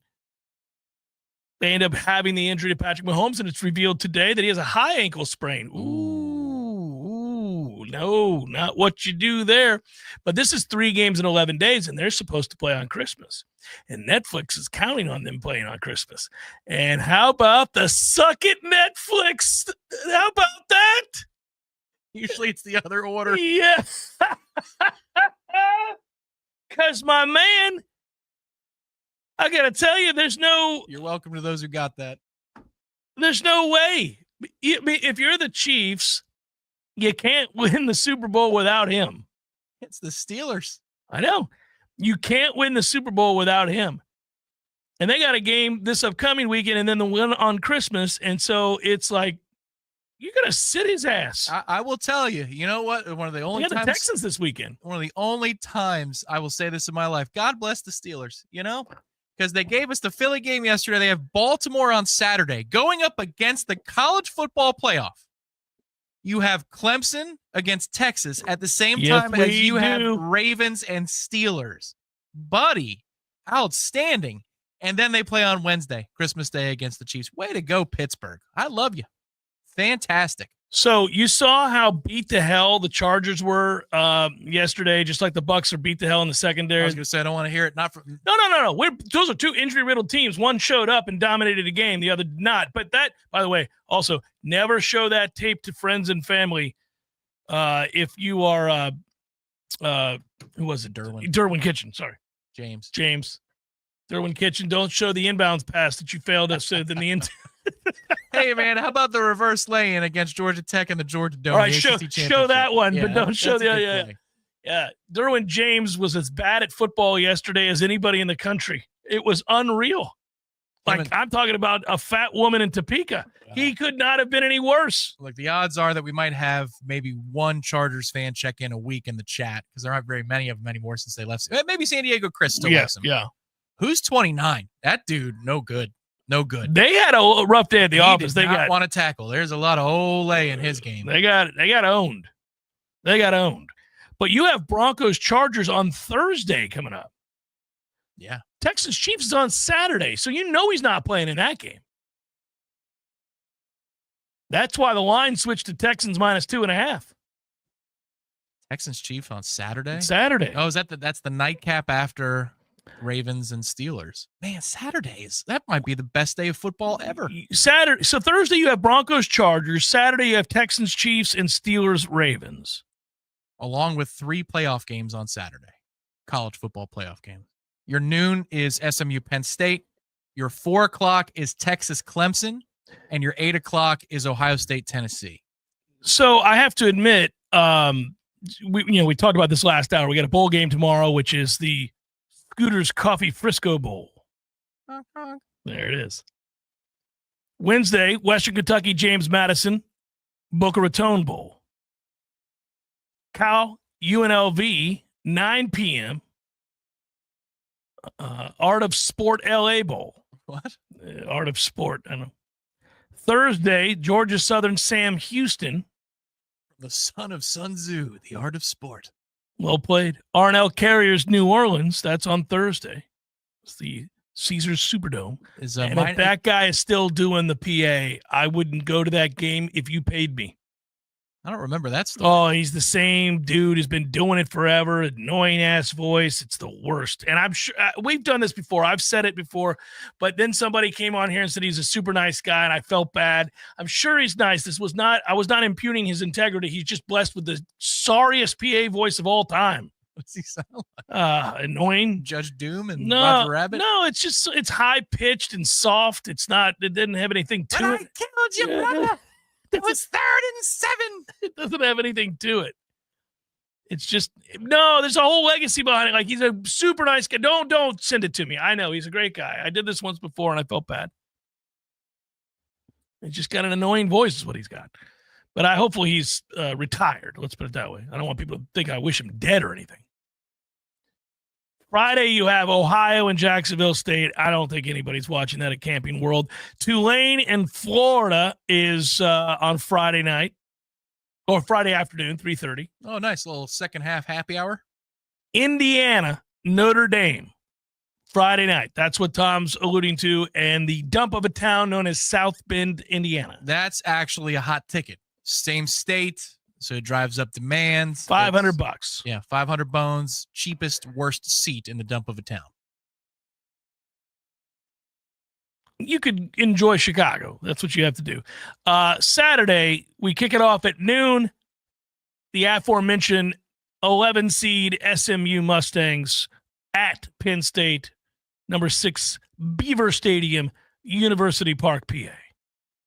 they end up having the injury to Patrick Mahomes, and it's revealed today that he has a high ankle sprain. Ooh, no, not what you do there. But this is 3 games in 11 days, and they're supposed to play on Christmas. And Netflix is counting on them playing on Christmas. And how about the suck it Netflix? How about that? Usually it's the other order. Yeah. Because my man, I got to tell you, You're welcome to those who got that. There's no way. If you're the Chiefs, you can't win the Super Bowl without him. It's the Steelers. I know. You can't win the Super Bowl without him. And they got a game this upcoming weekend and then the one on Christmas. And so it's like, you're going to sit his ass. I will tell you, you know what? One of the only times. The Texans this weekend. One of the only times I will say this in my life. God bless the Steelers, because they gave us the Philly game yesterday. They have Baltimore on Saturday going up against the college football playoff. You have Clemson against Texas at the same time as you have Ravens and Steelers. Buddy, outstanding. And then they play on Wednesday, Christmas Day against the Chiefs. Way to go, Pittsburgh. I love you. Fantastic. So you saw how beat to hell the Chargers were yesterday, just like the Bucs are beat to hell in the secondary. I was going to say, I don't want to hear it. Not from. No. Those are 2 injury-riddled teams. One showed up and dominated a game. The other did not. But that, by the way, also never show that tape to friends and family. If you are, who was it? Derwin Kitchen. Sorry. James. Derwin Kitchen. Don't show the inbounds pass that you failed us in the end. Hey, man, how about the reverse lay-in against Georgia Tech and the Georgia Dome? All right, show that one, but don't show the other. Yeah. Derwin James was as bad at football yesterday as anybody in the country. It was unreal. I'm talking about a fat woman in Topeka. He could not have been any worse. Look, the odds are that we might have maybe one Chargers fan check in a week in the chat because there aren't very many of them anymore since they left. Maybe San Diego Chris still likes him. Yeah. Who's 29? That dude, no good. No good. They had a rough day at the office. They want to tackle. There's a lot of ole in his game. They got owned. But you have Broncos Chargers on Thursday coming up. Yeah. Texans Chiefs is on Saturday, so you know he's not playing in that game. That's why the line switched to Texans -2.5. Texans Chiefs on Saturday? Saturday. Oh, that's the nightcap after Ravens and Steelers. Man, Saturdays. That might be the best day of football ever. Saturday. So Thursday you have Broncos Chargers. Saturday you have Texans Chiefs and Steelers Ravens. Along with 3 playoff games on Saturday. College football playoff games. Your noon is SMU Penn State. Your 4 o'clock is Texas Clemson. And your 8 o'clock is Ohio State Tennessee. So I have to admit, we talked about this last hour. We got a bowl game tomorrow, which is the Scooter's Coffee Frisco Bowl. There it is. Wednesday, Western Kentucky, James Madison, Boca Raton Bowl. Cal, UNLV, 9 p.m. Art of Sport LA Bowl. What? Art of Sport. I don't know. Thursday, Georgia Southern, Sam Houston. The son of Sun Tzu, the art of sport. Well played. Arnell Carriers, New Orleans. That's on Thursday. It's the Caesars Superdome. And if that guy is still doing the PA, I wouldn't go to that game if you paid me. I don't remember that story. Oh, he's the same dude. Has been doing it forever. Annoying ass voice. It's the worst. And I'm sure we've done this before. I've said it before, but then somebody came on here and said he's a super nice guy, and I felt bad. I'm sure he's nice. I was not impugning his integrity. He's just blessed with the sorriest PA voice of all time. What's he sound like? Annoying. Judge Doom and Roger Rabbit? No, it's high pitched and soft. It didn't have anything to it. I killed your brother. It was 3rd and 7. It doesn't have anything to it. It's just, no, there's a whole legacy behind it. Like, he's a super nice guy. Don't send it to me. I know he's a great guy. I did this once before and I felt bad. It's just got an annoying voice is what he's got. But hopefully he's retired. Let's put it that way. I don't want people to think I wish him dead or anything. Friday, you have Ohio and Jacksonville State. I don't think anybody's watching that at Camping World. Tulane and Florida is on Friday night or Friday afternoon, 3:30. Oh, nice little second half happy hour. Indiana, Notre Dame, Friday night. That's what Tom's alluding to, and the dump of a town known as South Bend, Indiana. That's actually a hot ticket. Same state. So it drives up demand. $500. Yeah, 500 bones. Cheapest, worst seat in the dump of a town. You could enjoy Chicago. That's what you have to do. Saturday, we kick it off at noon. The aforementioned 11 seed SMU Mustangs at Penn State, number 6 Beaver Stadium, University Park, PA,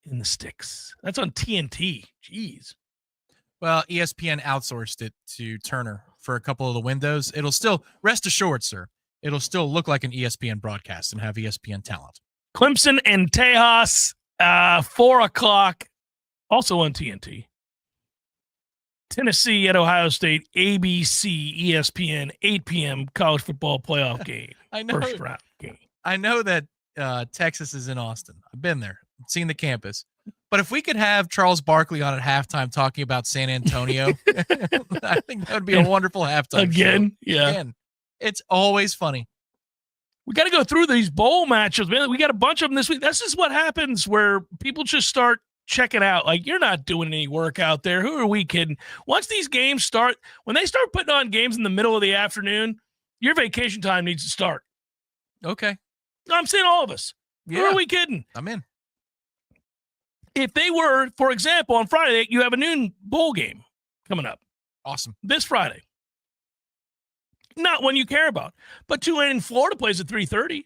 in the sticks. That's on TNT. Jeez. Well, ESPN outsourced it to Turner for a couple of the windows. It'll still, rest assured, sir, it'll still look like an ESPN broadcast and have ESPN talent. Clemson and Tejas, 4 o'clock, also on TNT. Tennessee at Ohio State, ABC, ESPN, 8 p.m. college football playoff game. I know. First round game. I know that Texas is in Austin. I've been there, seen the campus. But if we could have Charles Barkley on at halftime talking about San Antonio, I think that would be a wonderful halftime Again, show. yeah. Again, it's always funny. We got to go through these bowl matches, man. We got a bunch of them this week. This is what happens where people just start checking out. Like, you're not doing any work out there. Who are we kidding? Once these games start, when they start putting on games in the middle of the afternoon, your vacation time needs to start. Okay. I'm saying all of us. Yeah. Who are we kidding? I'm in. If they were, for example, on Friday, you have a noon bowl game coming up. Awesome. This Friday. Not one you care about. But Tulane in Florida plays at 3:30.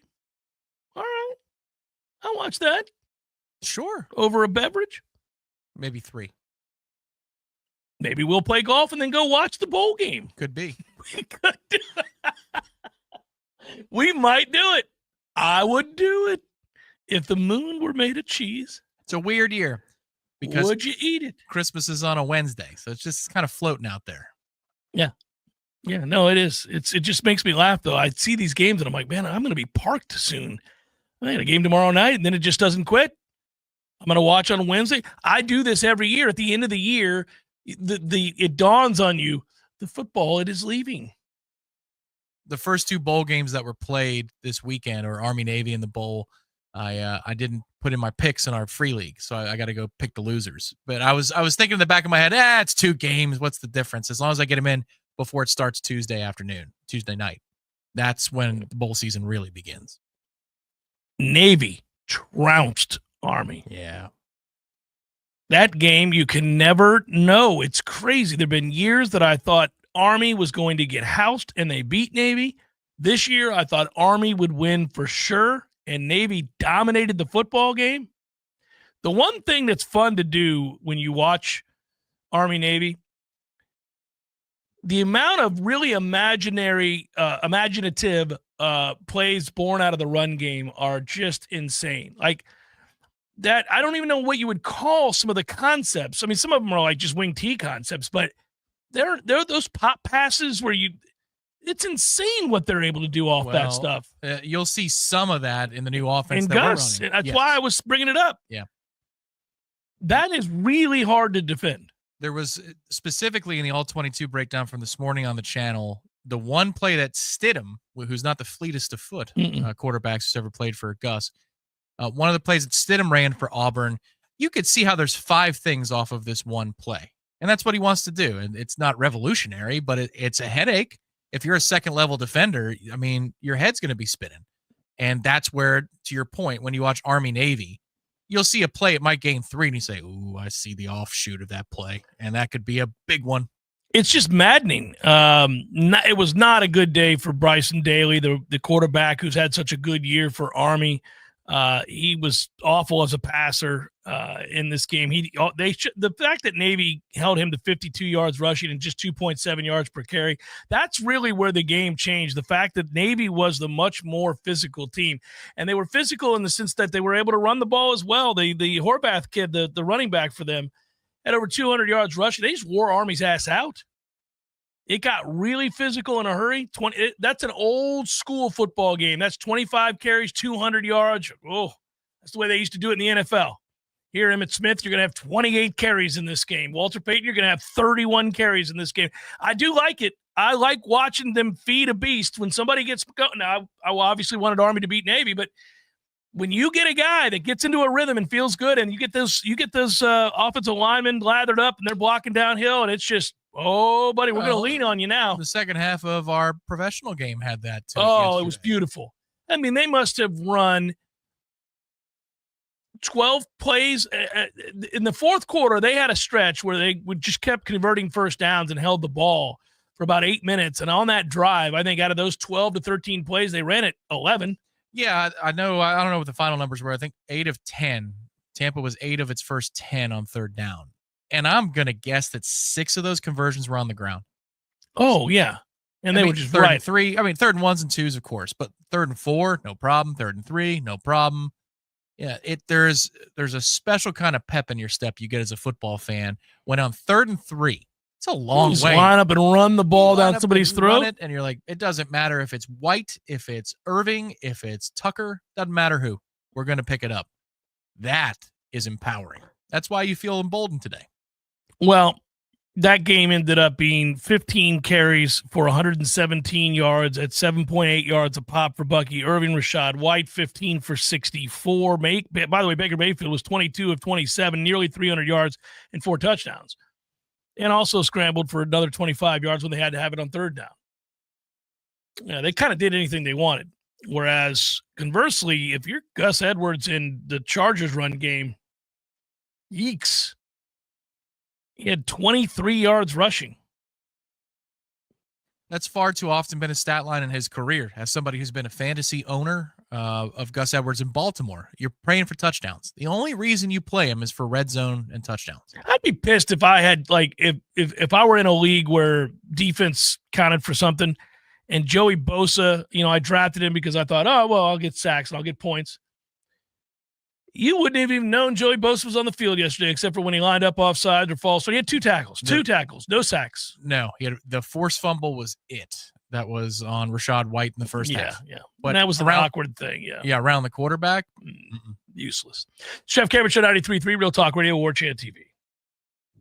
All right. I'll watch that. Sure. Over a beverage. Maybe 3. Maybe we'll play golf and then go watch the bowl game. Could be. We could do it. We might do it. I would do it if the moon were made of cheese. It's a weird year because would you eat it? Christmas is on a Wednesday, so it's just kind of floating out there. Yeah. Yeah, no, it is. It just makes me laugh, though. I see these games, and I'm like, man, I'm going to be parked soon. I got a game tomorrow night, and then it just doesn't quit. I'm going to watch on Wednesday. I do this every year. At the end of the year, it dawns on you, the football, it is leaving. The first 2 bowl games that were played this weekend, or Army-Navy in the bowl, I didn't put in my picks in our free league, so I got to go pick the losers. But I was thinking in the back of my head, it's 2 games. What's the difference? As long as I get them in before it starts Tuesday night. That's when the bowl season really begins. Navy trounced Army. Yeah. That game, you can never know. It's crazy. There have been years that I thought Army was going to get housed, and they beat Navy. This year, I thought Army would win for sure, and Navy dominated the football game. The one thing that's fun to do when you watch Army-Navy, the amount of really imaginative plays born out of the run game are just insane. Like, that I don't even know what you would call some of the concepts. I mean, some of them are like just wing T concepts, but they're those pop passes where it's insane what they're able to do off that stuff. You'll see some of that in the new offense And that Gus, we're running. that's why I was bringing it up. Yeah. That is really hard to defend. There was specifically in the All-22 breakdown from this morning on the channel, the one play that Stidham, who's not the fleetest of foot quarterbacks who's ever played for Gus, one of the plays that Stidham ran for Auburn, you could see how there's 5 things off of this one play. And that's what he wants to do. And it's not revolutionary, but it's a headache. If you're a second-level defender, I mean, your head's going to be spinning. And that's where, to your point, when you watch Army-Navy, you'll see a play, it might gain 3, and you say, ooh, I see the offshoot of that play. And that could be a big one. It's just maddening. It was not a good day for Bryson Daly, the quarterback who's had such a good year for Army. He was awful as a passer in this game. The fact that Navy held him to 52 yards rushing and just 2.7 yards per carry, that's really where the game changed. The fact that Navy was the much more physical team, and they were physical in the sense that they were able to run the ball as well. The Horvath kid, the running back for them, had over 200 yards rushing. They just wore Army's ass out. It got really physical in a hurry. That's an old school football game. That's 25 carries, 200 yards. Oh, that's the way they used to do it in the NFL. Here, Emmitt Smith, you're going to have 28 carries in this game. Walter Payton, you're going to have 31 carries in this game. I do like it. I like watching them feed a beast when somebody gets going. Now, I obviously wanted Army to beat Navy, but when you get a guy that gets into a rhythm and feels good, and you get those offensive linemen lathered up and they're blocking downhill, and it's just, oh, buddy, we're going to lean on you now. The second half of our professional game had that too. Oh, it was beautiful. I mean, they must have run 12 plays. In the fourth quarter, they had a stretch where they just kept converting first downs and held the ball for about 8 minutes. And on that drive, I think out of those 12 to 13 plays, they ran it 11. Yeah, I know. I don't know what the final numbers were. I think 8 of 10. Tampa was 8 of its first 10 on third down. And I'm going to guess that 6 of those conversions were on the ground. Oh, yeah. And they were just third and 3. I mean, 3rd and 1s and 2s, of course. But 3rd and 4, no problem. 3rd and 3, no problem. Yeah, there's a special kind of pep in your step you get as a football fan when on 3rd and 3. It's a long way. Line up and run the ball down somebody's throat. And you're like, it doesn't matter if it's White, if it's Irving, if it's Tucker, doesn't matter who. We're going to pick it up. That is empowering. That's why you feel emboldened today. Well, that game ended up being 15 carries for 117 yards at 7.8 yards a pop for Bucky Irving. Rashad White, 15 for 64. By the way, Baker Mayfield was 22 of 27, nearly 300 yards and 4 touchdowns. And also scrambled for another 25 yards when they had to have it on third down. Yeah, they kind of did anything they wanted. Whereas, conversely, if you're Gus Edwards in the Chargers run game, yeeks. He had 23 yards rushing. That's far too often been a stat line in his career. As somebody who's been a fantasy owner of Gus Edwards in Baltimore, you're praying for touchdowns. The only reason you play him is for red zone and touchdowns. I'd be pissed if I had, like, if I were in a league where defense counted for something and Joey Bosa, I drafted him because I thought, oh, well, I'll get sacks and I'll get points. You wouldn't have even known Joey Bosa was on the field yesterday, except for when he lined up offside or false. So he had 2 tackles, no sacks. No, he had the forced fumble was it. That was on Rashad White in the first half. Yeah. But and that was an awkward thing. Yeah, around the quarterback. Useless. Chef Cameron Show 93.3 Real Talk Radio, Warchant TV.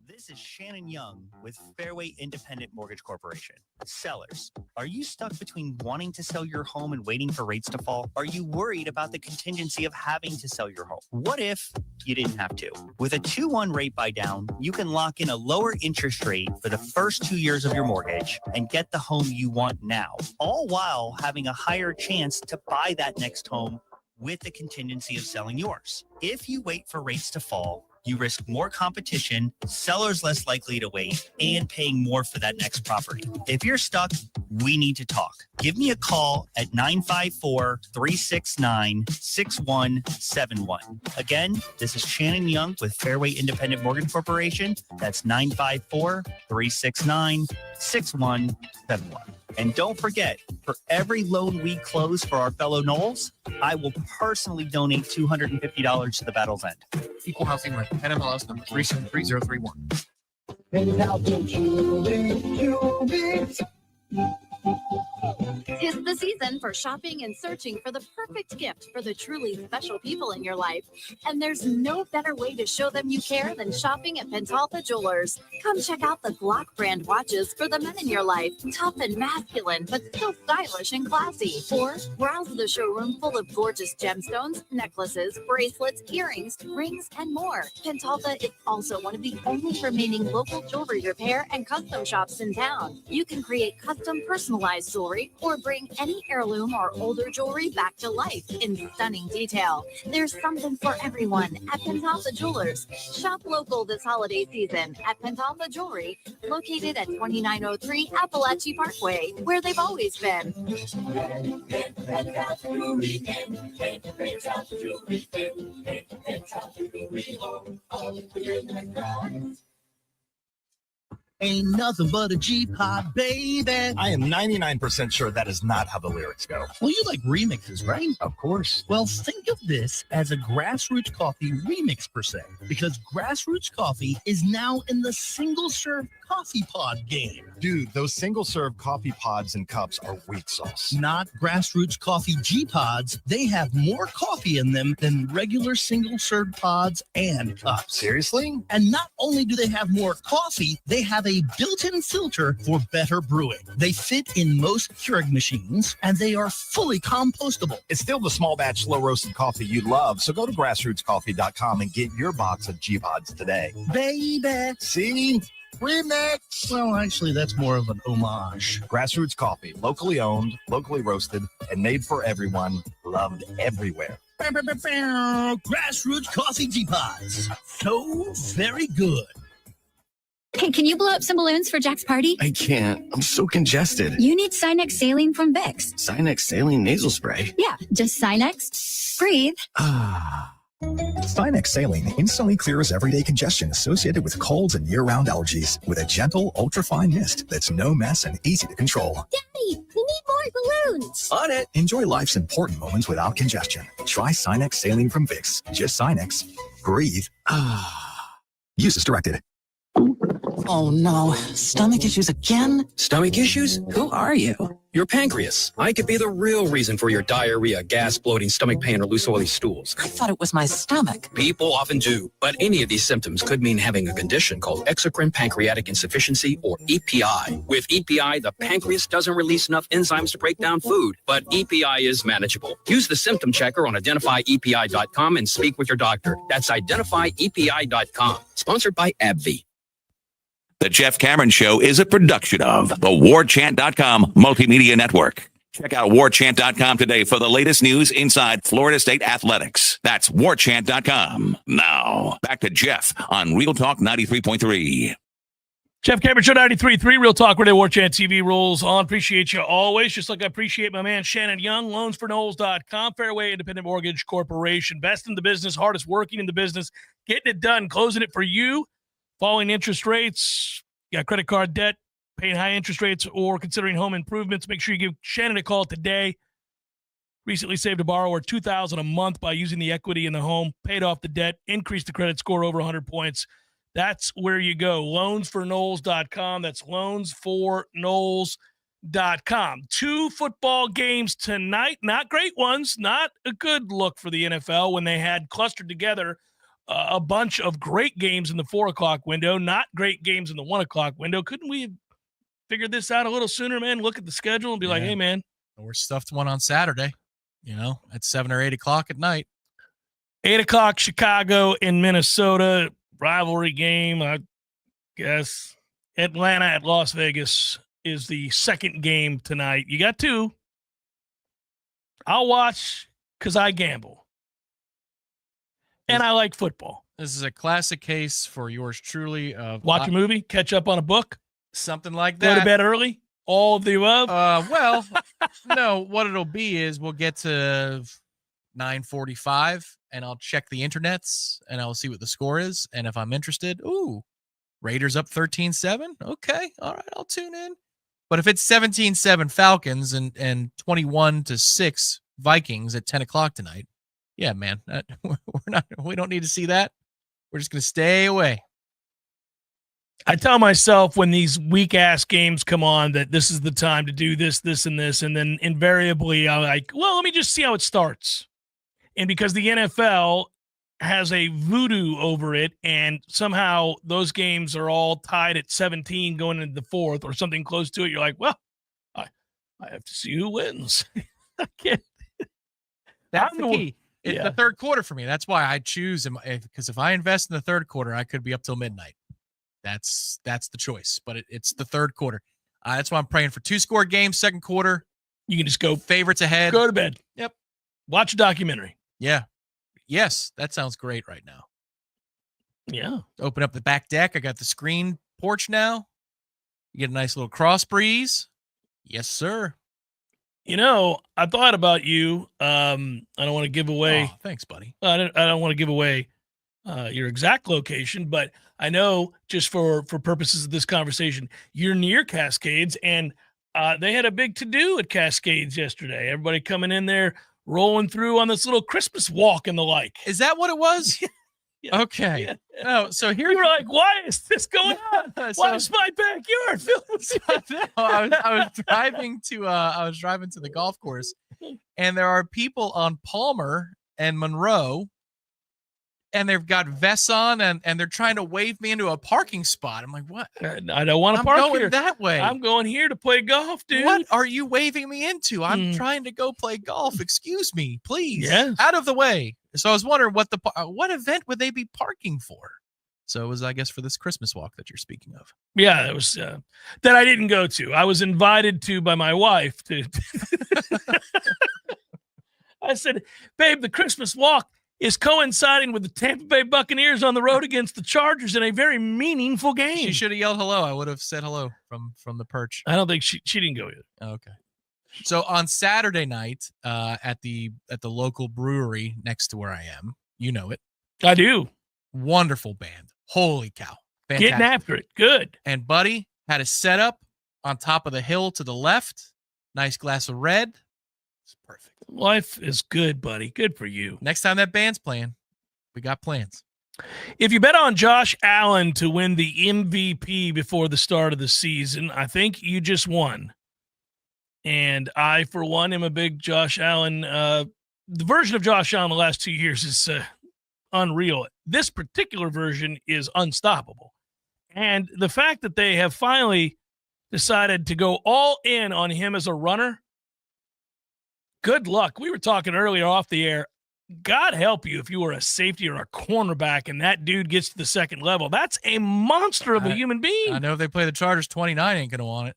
This is Shannon Young with Fairway Independent Mortgage Corporation. Sellers, are you stuck between wanting to sell your home and waiting for rates to fall? Are you worried about the contingency of having to sell your home? What if you didn't have to? With a 2-1 rate buy down, you can lock in a lower interest rate for the first 2 years of your mortgage and get the home you want now, all while having a higher chance to buy that next home with the contingency of selling yours. If you wait for rates to fall, You risk more competition, sellers less likely to wait, and paying more for that next property. If you're stuck, we need to talk. Give me a call at 954-369-6171. Again, this is Shannon Young with Fairway Independent Mortgage Corporation. That's 954-369-6171. And don't forget, for every loan we close for our fellow Knowles, I will personally donate $250 to the Battle's End. Equal housing rent. NMLS number 373031. Tis the season for shopping and searching for the perfect gift for the truly special people in your life. And there's no better way to show them you care than shopping at Pentalta Jewelers. Come check out the Glock brand watches for the men in your life. Tough and masculine, but still stylish and classy. Or browse the showroom full of gorgeous gemstones, necklaces, bracelets, earrings, rings, and more. Pentalta is also one of the only remaining local jewelry repair and custom shops in town. You can create custom personalized jewelry or bring any heirloom or older jewelry back to life in stunning detail. There's something for everyone at Pentalta Jewelers. Shop local this holiday season at Pentalta Jewelry, located at 2903 Appalachie Parkway, where they've always been. Ain't nothing but a G-pop, baby. I am 99% sure that is not how the lyrics go. Well, you like remixes, right? Of course. Well, think of this as a Grassroots Coffee remix per se, because Grassroots Coffee is now in the single-serve coffee pod game. Dude, those single-serve coffee pods and cups are weak sauce. Not Grassroots Coffee G-Pods. They have more coffee in them than regular single-serve pods and cups. Seriously? And not only do they have more coffee, they have a built-in filter for better brewing. They fit in most Keurig machines, and they are fully compostable. It's still the small batch, slow roasted coffee you love, so go to grassrootscoffee.com and get your box of G-Pods today. Baby! See? Remix! Well, actually, that's more of an homage. Grassroots Coffee, locally owned, locally roasted, and made for everyone, loved everywhere. Grassroots Coffee G-Pods. So very good. Hey, can you blow up some balloons for Jack's party? I can't. I'm so congested. You need Sinex Saline from Vicks. Sinex Saline nasal spray. Yeah, just Sinex. Breathe. Sinex Saline instantly clears everyday congestion associated with colds and year-round allergies with a gentle, ultra-fine mist that's no mess and easy to control. Daddy, we need more balloons. On it! Enjoy life's important moments without congestion. Try Sinex Saline from Vicks. Just Sinex. Breathe. Use as directed. Oh no, stomach issues again? Stomach issues? Who are you? Your pancreas. I could be the real reason for your diarrhea, gas, bloating, stomach pain, or loose oily stools. I thought it was my stomach. People often do, but any of these symptoms could mean having a condition called exocrine pancreatic insufficiency, or EPI. With EPI, the pancreas doesn't release enough enzymes to break down food, but EPI is manageable. Use the symptom checker on identifyepi.com and speak with your doctor. That's identifyepi.com. Sponsored by AbbVie. The Jeff Cameron Show is a production of the Warchant.com Multimedia Network. Check out Warchant.com today for the latest news inside Florida State athletics. That's Warchant.com. Now, back to Jeff on Real Talk 93.3. Jeff Cameron Show 93.3, Real Talk Radio, Warchant TV rolls on. Appreciate you always, just like I appreciate my man Shannon Young, loansforknowles.com, Fairway Independent Mortgage Corporation. Best in the business, hardest working in the business, getting it done, closing it for you. Falling interest rates, got credit card debt, paying high interest rates, or considering home improvements, make sure you give Shannon a call today. Recently saved a borrower $2,000 a month by using the equity in the home, paid off the debt, increased the credit score over 100 points. That's where you go. Loansforknowles.com. That's loansforknowles.com. 2 football games tonight. Not great ones. Not a good look for the NFL when they had clustered together a bunch of great games in the 4 o'clock window, not great games in the 1 o'clock window. Couldn't we have figured this out a little sooner, man? Look at the schedule and be like, hey, man. We're stuffed one on Saturday, at 7 or 8 o'clock at night. 8 o'clock, Chicago and Minnesota. Rivalry game, I guess. Atlanta at Las Vegas is the second game tonight. You got 2. I'll watch because I gamble. And I like football. This is a classic case for yours truly. Watch a movie, catch up on a book, something like go that. to bed early, all of the above. Well, no, what it'll be is we'll get to 9:45 and I'll check the internets and I'll see what the score is. And if I'm interested, Raiders up 13-7. Okay. All right. I'll tune in. But if it's 17-7 Falcons and 21-6 Vikings at 10 o'clock tonight, yeah, man, we don't need to see that. We're just going to stay away. I tell myself when these weak ass games come on that this is the time to do this, this, and this. And then invariably I'm like, well, let me just see how it starts. And because the NFL has a voodoo over it and somehow those games are all tied at 17 going into the fourth or something close to it, you're like, well, I have to see who wins. I can't. That's the key. It's the third quarter for me. That's why I choose him, because if I invest in the third quarter, I could be up till midnight. That's the choice, but it's the third quarter. That's why I'm praying for 2-score games, second quarter. You can just go favorites ahead. Go to bed. Yep. Watch a documentary. Yeah. Yes, that sounds great right now. Yeah. Open up the back deck. I got the screen porch now. You get a nice little cross breeze. Yes, sir. You know, I thought about you. I don't want to give away. Oh, thanks, buddy. I don't want to give away your exact location, but I know just for purposes of this conversation, you're near Cascades, and they had a big to-do at Cascades yesterday. Everybody coming in there, rolling through on this little Christmas walk and the like. Is that what it was? Yeah. Okay. Yeah. Oh, so here you were like, why is this going on? Why is my backyard filled with no, I was driving to the golf course, and there are people on Palmer and Monroe, and they've got vests on, and they're trying to wave me into a parking spot. I'm like, what? I don't want to park going here. that way. I'm going here to play golf, dude. What are you waving me into? I'm trying to go play golf. Excuse me, please. Yes. Out of the way. So I was wondering what event would they be parking for? So it was, I guess, for this Christmas walk that you're speaking of. Yeah, it was that I didn't go to. I was invited to by my wife to. I said, babe, the Christmas walk is coinciding with the Tampa Bay Buccaneers on the road against the Chargers in a very meaningful game. She should have yelled hello. I would have said hello from the perch. I don't think she didn't go yet. Okay. So on Saturday night at the local brewery next to where I am, you know it. I do. Wonderful band. Holy cow. Fantastic. Getting after it. Good. And Buddy had a setup on top of the hill to the left. Nice glass of red. It's perfect. Life is good, buddy. Good for you. Next time that band's playing, we got plans. If you bet on Josh Allen to win the MVP before the start of the season, I think you just won. And I, for one, am a big Josh Allen. The version of Josh Allen the last 2 years is unreal. This particular version is unstoppable. And the fact that they have finally decided to go all in on him as a runner, good luck. We were talking earlier off the air. God help you if you were a safety or a cornerback and that dude gets to the second level. That's a monster of a human being. I know if they play the Chargers, 29 ain't going to want it.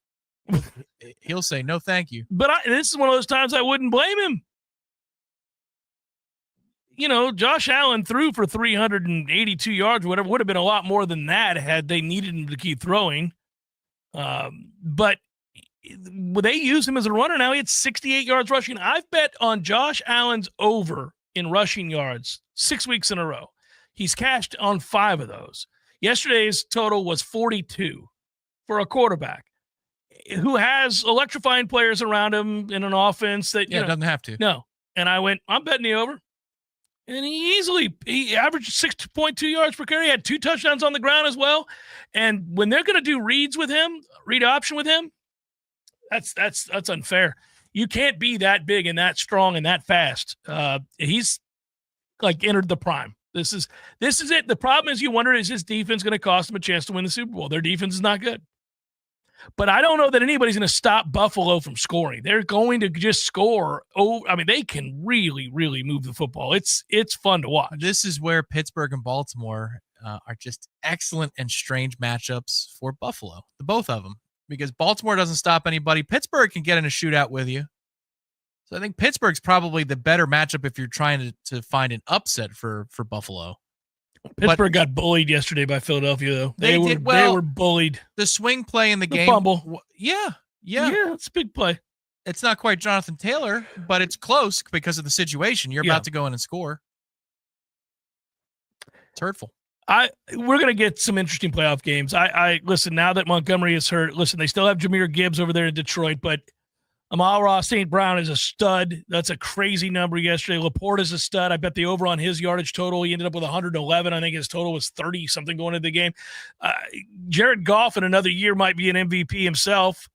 He'll say, no, thank you. But this is one of those times I wouldn't blame him. You know, Josh Allen threw for 382 yards, whatever. Would have been a lot more than that had they needed him to keep throwing. But they use him as a runner now. He had 68 yards rushing. I've bet on Josh Allen's over in rushing yards 6 weeks in a row. He's cashed on 5 of those. Yesterday's total was 42 for a quarterback who has electrifying players around him in an offense that doesn't have to. No. And I went, I'm betting the over. And he averaged 6.2 yards per carry. He had 2 touchdowns on the ground as well. And when they're going to do reads with him, read option with him, that's unfair. You can't be that big and that strong and that fast. He's like entered the prime. This is it. The problem is you wonder, is this defense going to cost them a chance to win the Super Bowl? Their defense is not good. But I don't know that anybody's going to stop Buffalo from scoring. They're going to just score. They can really, really move the football. It's fun to watch. This is where Pittsburgh and Baltimore are just excellent and strange matchups for Buffalo, the both of them, because Baltimore doesn't stop anybody. Pittsburgh can get in a shootout with you. So I think Pittsburgh's probably the better matchup if you're trying to find an upset for Buffalo. Pittsburgh got bullied yesterday by Philadelphia, though. They were bullied. The swing play in the game. Fumble. Yeah. It's a big play. It's not quite Jonathan Taylor, but it's close because of the situation. You're about to go in and score. It's hurtful. We're going to get some interesting playoff games. I listen, now that Montgomery is hurt, listen, they still have Jahmyr Gibbs over there in Detroit, but Amon-Ra St. Brown is a stud. That's a crazy number yesterday. Laporte is a stud. I bet the over on his yardage total, he ended up with 111. I think his total was 30-something going into the game. Jared Goff in another year might be an MVP himself.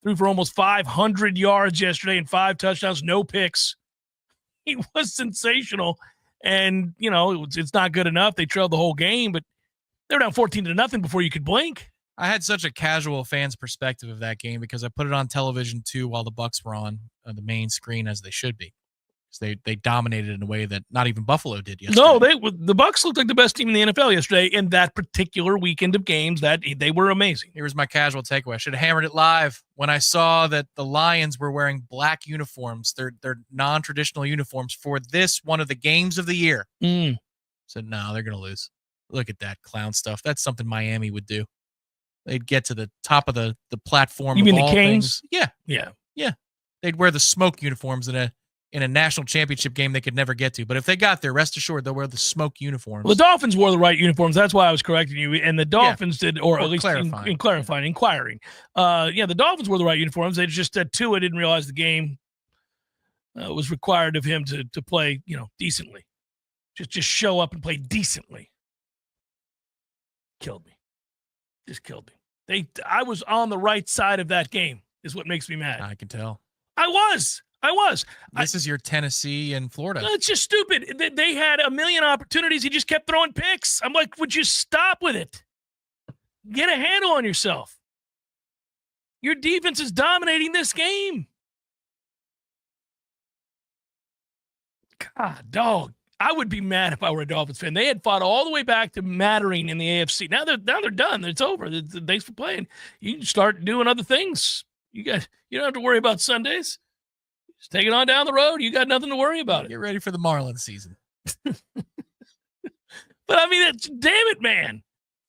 Threw for almost 500 yards yesterday and 5 touchdowns, no picks. He was sensational. And, it's not good enough. They trailed the whole game, but they were down 14-0 before you could blink. I had such a casual fan's perspective of that game because I put it on television too while the Bucs were on the main screen, as they should be. Because they dominated in a way that not even Buffalo did yesterday. No, the Bucs looked like the best team in the NFL yesterday in that particular weekend of games. That they were amazing. Here's my casual takeaway. I should have hammered it live when I saw that the Lions were wearing black uniforms. They're non-traditional uniforms for this one of the games of the year. Said, no, they're going to lose. Look at that clown stuff. That's something Miami would do. They'd get to the top of the platform. You mean the Canes? Yeah. They'd wear the smoke uniforms in a national championship game they could never get to. But if they got there, rest assured they'll wear the smoke uniforms. Well, the Dolphins wore the right uniforms. That's why I was correcting you. And the Dolphins did, or at least clarifying. Inquiring. The Dolphins wore the right uniforms. They just Tua didn't realize the game was required of him to play, decently. Just show up and play decently. Killed me. Just killed me. I was on the right side of that game, is what makes me mad. I can tell. I was. This is your Tennessee and Florida. It's just stupid. They had a million opportunities. He just kept throwing picks. I'm like, would you stop with it? Get a handle on yourself. Your defense is dominating this game. God, dog. I would be mad if I were a Dolphins fan. They had fought all the way back to mattering in the AFC. Now they're done. It's over. Thanks for playing. You can start doing other things. You don't have to worry about Sundays. Just take it on down the road. You got nothing to worry about. Get ready for the Marlins season. But I mean, damn it, man.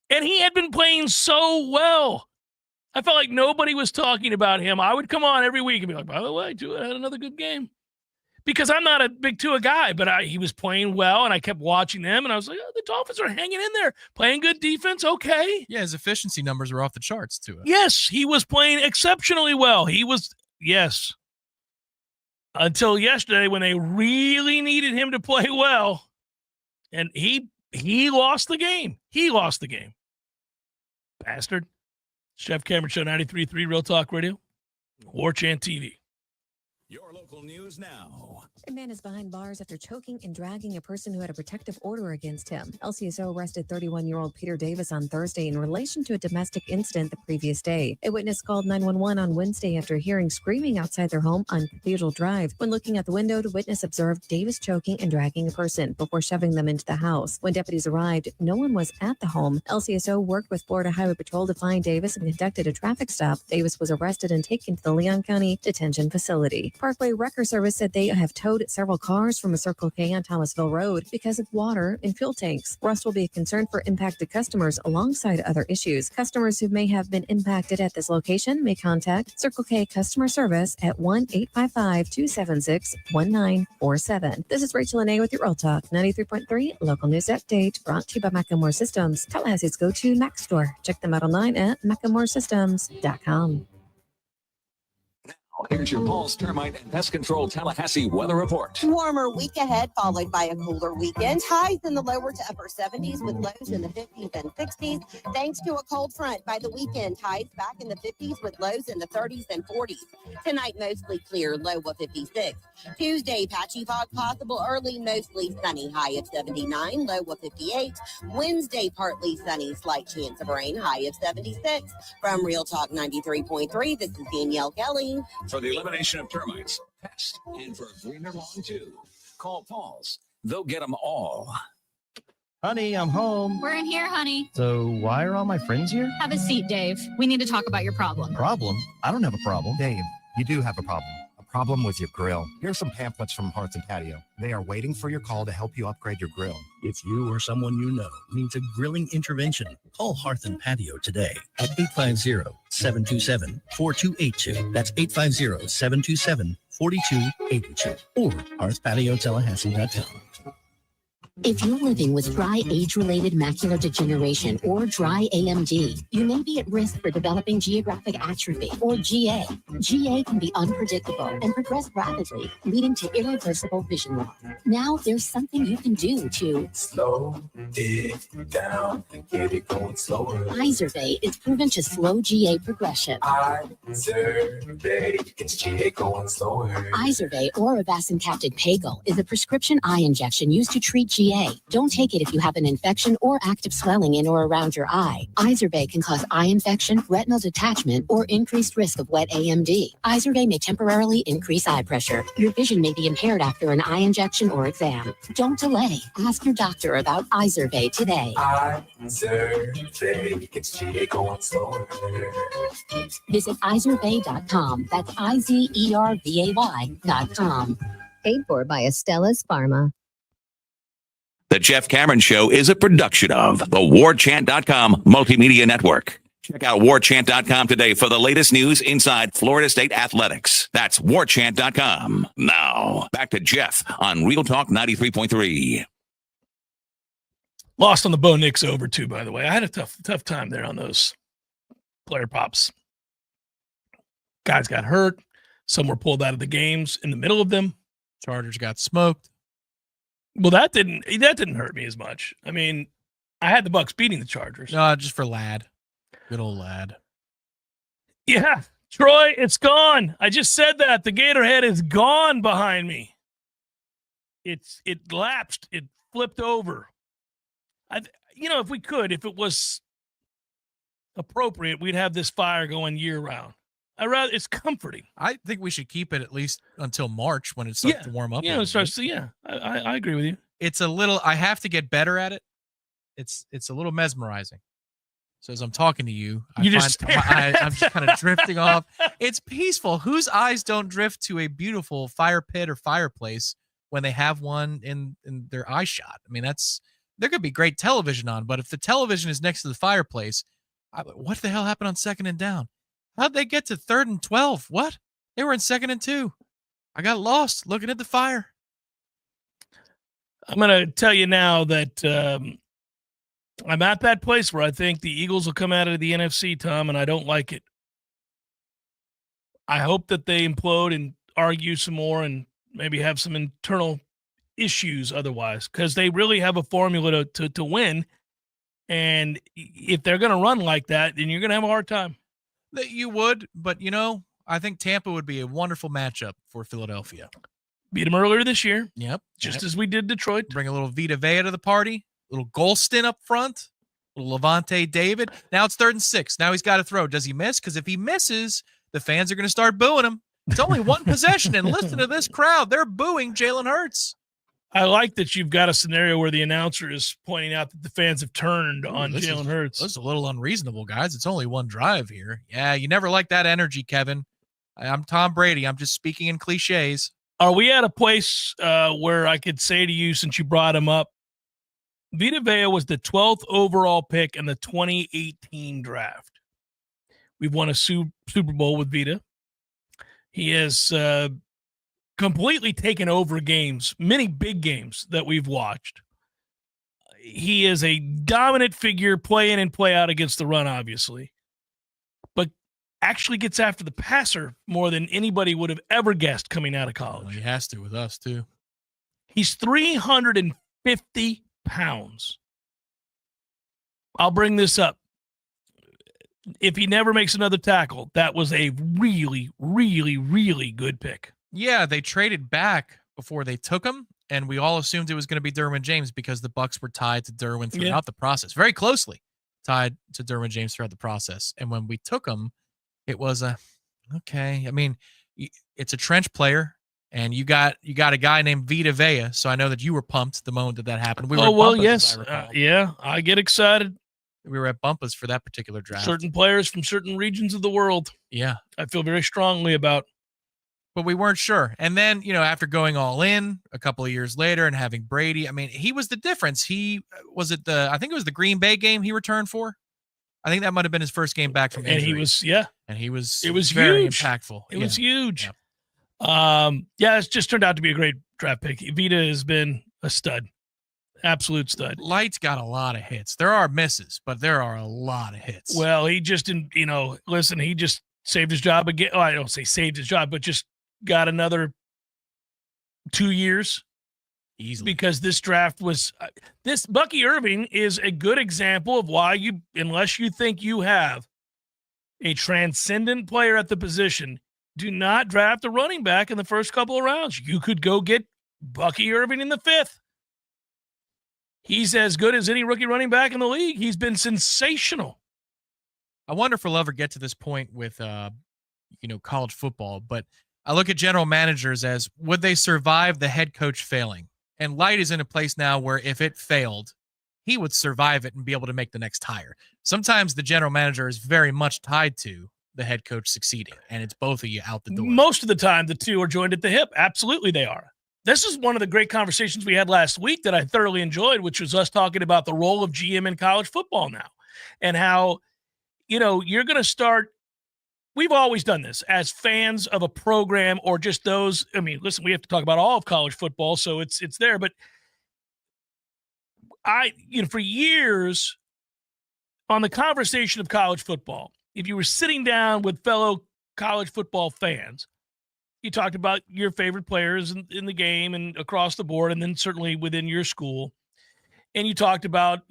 And he had been playing so well. I felt like nobody was talking about him. I would come on every week and be like, by the way, Tua had another good game. Because I'm not a big Tua guy, but he was playing well, and I kept watching them, and I was like, the Dolphins are hanging in there, playing good defense, okay. Yeah, his efficiency numbers were off the charts, Tua. Yes, he was playing exceptionally well. Yes. Until yesterday when they really needed him to play well, and he lost the game. He lost the game. Bastard. Jeff Cameron Show, 93.3 Real Talk Radio, Warchant TV. Your local news now. A man is behind bars after choking and dragging a person who had a protective order against him. LCSO arrested 31-year-old Peter Davis on Thursday in relation to a domestic incident the previous day. A witness called 911 on Wednesday after hearing screaming outside their home on Cathedral Drive. When looking at the window, the witness observed Davis choking and dragging a person before shoving them into the house. When deputies arrived, no one was at the home. LCSO worked with Florida Highway Patrol to find Davis and conducted a traffic stop. Davis was arrested and taken to the Leon County Detention Facility. Parkway Wrecker Service said they have towed several cars from a Circle K on Thomasville Road because of water in fuel tanks. Rust will be a concern for impacted customers alongside other issues. Customers who may have been impacted at this location may contact Circle K Customer Service at 1-855-276-1947. This is Rachel Anay with your Real Talk 93.3 Local News Update, brought to you by Macklemore Systems, Tallahassee's go-to Mac store. Check them out online at MacklemoreSystems.com. Here's your Paul's Termite and Pest Control Tallahassee weather report. Warmer week ahead, followed by a cooler weekend. Highs in the lower to upper 70s with lows in the 50s and 60s. Thanks to a cold front by the weekend, highs back in the 50s with lows in the 30s and 40s. Tonight, mostly clear, low of 56. Tuesday, patchy fog possible early, mostly sunny, high of 79, low of 58. Wednesday, partly sunny, slight chance of rain, high of 76. From Real Talk 93.3, this is Danielle Kelly. For the elimination of termites, pests, and for greener lawn too, call Paul's. They'll get them all. Honey, I'm home. We're in here, honey. So why are all my friends here? Have a seat, Dave. We need to talk about your problem. Problem? I don't have a problem. Dave, you do have a problem. A problem with your grill? Here's some pamphlets from Hearth and Patio. They are waiting for your call to help you upgrade your grill. If you or someone you know needs a grilling intervention, call Hearth and Patio today at 850-727-4282. That's 850-727-4282 or hearthpatiotallahassee.com. If you're living with dry age-related macular degeneration or dry AMD, you may be at risk for developing geographic atrophy or GA. GA can be unpredictable and progress rapidly, leading to irreversible vision loss. Now there's something you can do to slow it down and get it going slower. Izervay is proven to slow GA progression. Izervay gets GA going slower. Izervay or avacincaptad pagel is a prescription eye injection used to treat GA. Don't take it if you have an infection or active swelling in or around your eye. Izervay can cause eye infection, retinal detachment, or increased risk of wet AMD. Izervay may temporarily increase eye pressure. Your vision may be impaired after an eye injection or exam. Don't delay. Ask your doctor about Izervay today. Izervay gets GA going slower. Visit Izervay.com. That's IZERVAY.com. Paid for by Estella's Pharma. The Jeff Cameron Show is a production of the Warchant.com Multimedia Network. Check out Warchant.com today for the latest news inside Florida State athletics. That's Warchant.com. Now, back to Jeff on Real Talk 93.3. Lost on the Bo Nix over, too, by the way. I had a tough time there on those player pops. Guys got hurt. Some were pulled out of the games in the middle of them. Chargers got smoked. Well, that didn't hurt me as much. I mean, I had the Bucks beating the Chargers. No, just for Ladd. Good old Ladd. Yeah, Troy, it's gone. I just said that. The Gatorhead is gone behind me. It lapsed. It flipped over. If we could, if it was appropriate, we'd have this fire going year round. It's comforting. I think we should keep it at least until March when it starts to warm up. Yeah, it starts to. I agree with you. It's a little. I have to get better at it. It's a little mesmerizing. So as I'm talking to you, I'm just kind of drifting off. It's peaceful. Whose eyes don't drift to a beautiful fire pit or fireplace when they have one in their eye shot? I mean, there could be great television on, but if the television is next to the fireplace, what the hell happened on 2nd and down? How'd they get to 3rd and 12? What? They were in 2nd and 2. I got lost looking at the fire. I'm going to tell you now that I'm at that place where I think the Eagles will come out of the NFC, Tom, and I don't like it. I hope that they implode and argue some more and maybe have some internal issues otherwise, because they really have a formula to win. And if they're going to run like that, then you're going to have a hard time. That you would, but I think Tampa would be a wonderful matchup for Philadelphia. Beat them earlier this year. Yep. Just as we did Detroit. Bring a little Vita Vea to the party, a little Golston up front, a little Levante David. Now it's 3rd and 6. Now he's got to throw. Does he miss? Because if he misses, the fans are going to start booing him. It's only one possession, and listen to this crowd. They're booing Jalen Hurts. I like that you've got a scenario where the announcer is pointing out that the fans have turned on Jalen Hurts. This is a little unreasonable, guys. It's only one drive here. Yeah, you never like that energy, Kevin. I'm Tom Brady. I'm just speaking in cliches. Are we at a place where I could say to you, since you brought him up, Vita Vea was the 12th overall pick in the 2018 draft. We've won a Super Bowl with Vita. He has completely taken over games, many big games that we've watched. He is a dominant figure, play in and play out against the run, obviously, but actually gets after the passer more than anybody would have ever guessed coming out of college. Well, he has to with us, too. He's 350 pounds. I'll bring this up. If he never makes another tackle, that was a really, really, really good pick. Yeah, they traded back before they took him, and we all assumed it was going to be Derwin James because the Bucs were tied to Derwin throughout the process, very closely tied to Derwin James throughout the process. And when we took him, it was okay. I mean, it's a trench player, and you got a guy named Vita Vea, so I know that you were pumped the moment that happened. We were yes. I get excited. We were at Bumpus for that particular draft. Certain players from certain regions of the world. Yeah. I feel very strongly about. but we weren't sure. And then, after going all in a couple of years later and having Brady, I mean, he was the difference. I think it was the Green Bay game he returned for. I think that might have been his first game back from injury. And he was it was very huge. impactful. It was huge. It's just turned out to be a great draft pick. Vita has been a stud. Absolute stud. Light's got a lot of hits. There are misses, but there are a lot of hits. Well, he just didn't, he just saved his job again. Oh, I don't say saved his job, but just got another 2 years easily, because this draft was this Bucky Irving is a good example of why unless you think you have a transcendent player at the position, do not draft a running back in the first couple of rounds. You could go get Bucky Irving in the 5th. He's as good as any rookie running back in the league. He's been sensational. I wonder if we'll ever get to this point with, college football, but I look at general managers as, would they survive the head coach failing? And Light is in a place now where if it failed, he would survive it and be able to make the next hire. Sometimes the general manager is very much tied to the head coach succeeding, and it's both of you out the door. Most of the time, the two are joined at the hip. Absolutely, they are. This is one of the great conversations we had last week that I thoroughly enjoyed, which was us talking about the role of GM in college football now and how, you're going to start. We've always done this as fans of a program or just those. I mean, listen, we have to talk about all of college football, so it's there. But for years on the conversation of college football, if you were sitting down with fellow college football fans, you talked about your favorite players in the game and across the board, and then certainly within your school. And you talked about,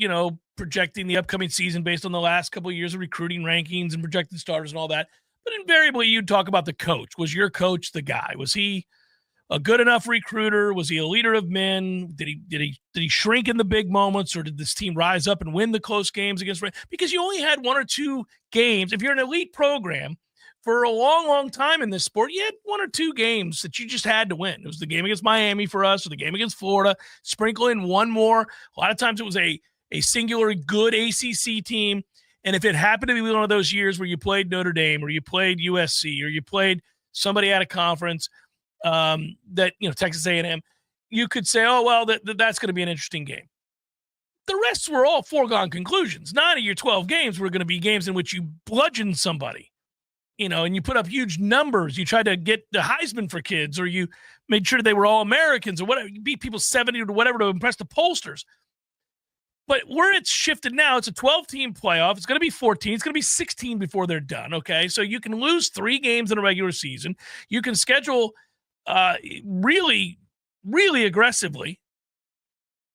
projecting the upcoming season based on the last couple of years of recruiting rankings and projected starters and all that. But invariably, you'd talk about the coach. Was your coach the guy? Was he a good enough recruiter? Was he a leader of men? Did he shrink in the big moments, or did this team rise up and win the close games against? Because you only had 1 or 2 games. If you're an elite program, for a long, long time in this sport, you had 1 or 2 games that you just had to win. It was the game against Miami for us, or the game against Florida. Sprinkle in one more. A lot of times it was a singular good ACC team. And if it happened to be one of those years where you played Notre Dame or you played USC or you played somebody at a conference Texas A&M, you could say, oh, well, that's going to be an interesting game. The rest were all foregone conclusions. 9 of your 12 games were going to be games in which you bludgeoned somebody. And you put up huge numbers. You tried to get the Heisman for kids, or you made sure they were all Americans or whatever. You beat people 70 or whatever to impress the pollsters. But where it's shifted now, it's a 12-team playoff. It's going to be 14. It's going to be 16 before they're done, okay? So you can lose 3 games in a regular season. You can schedule really, really aggressively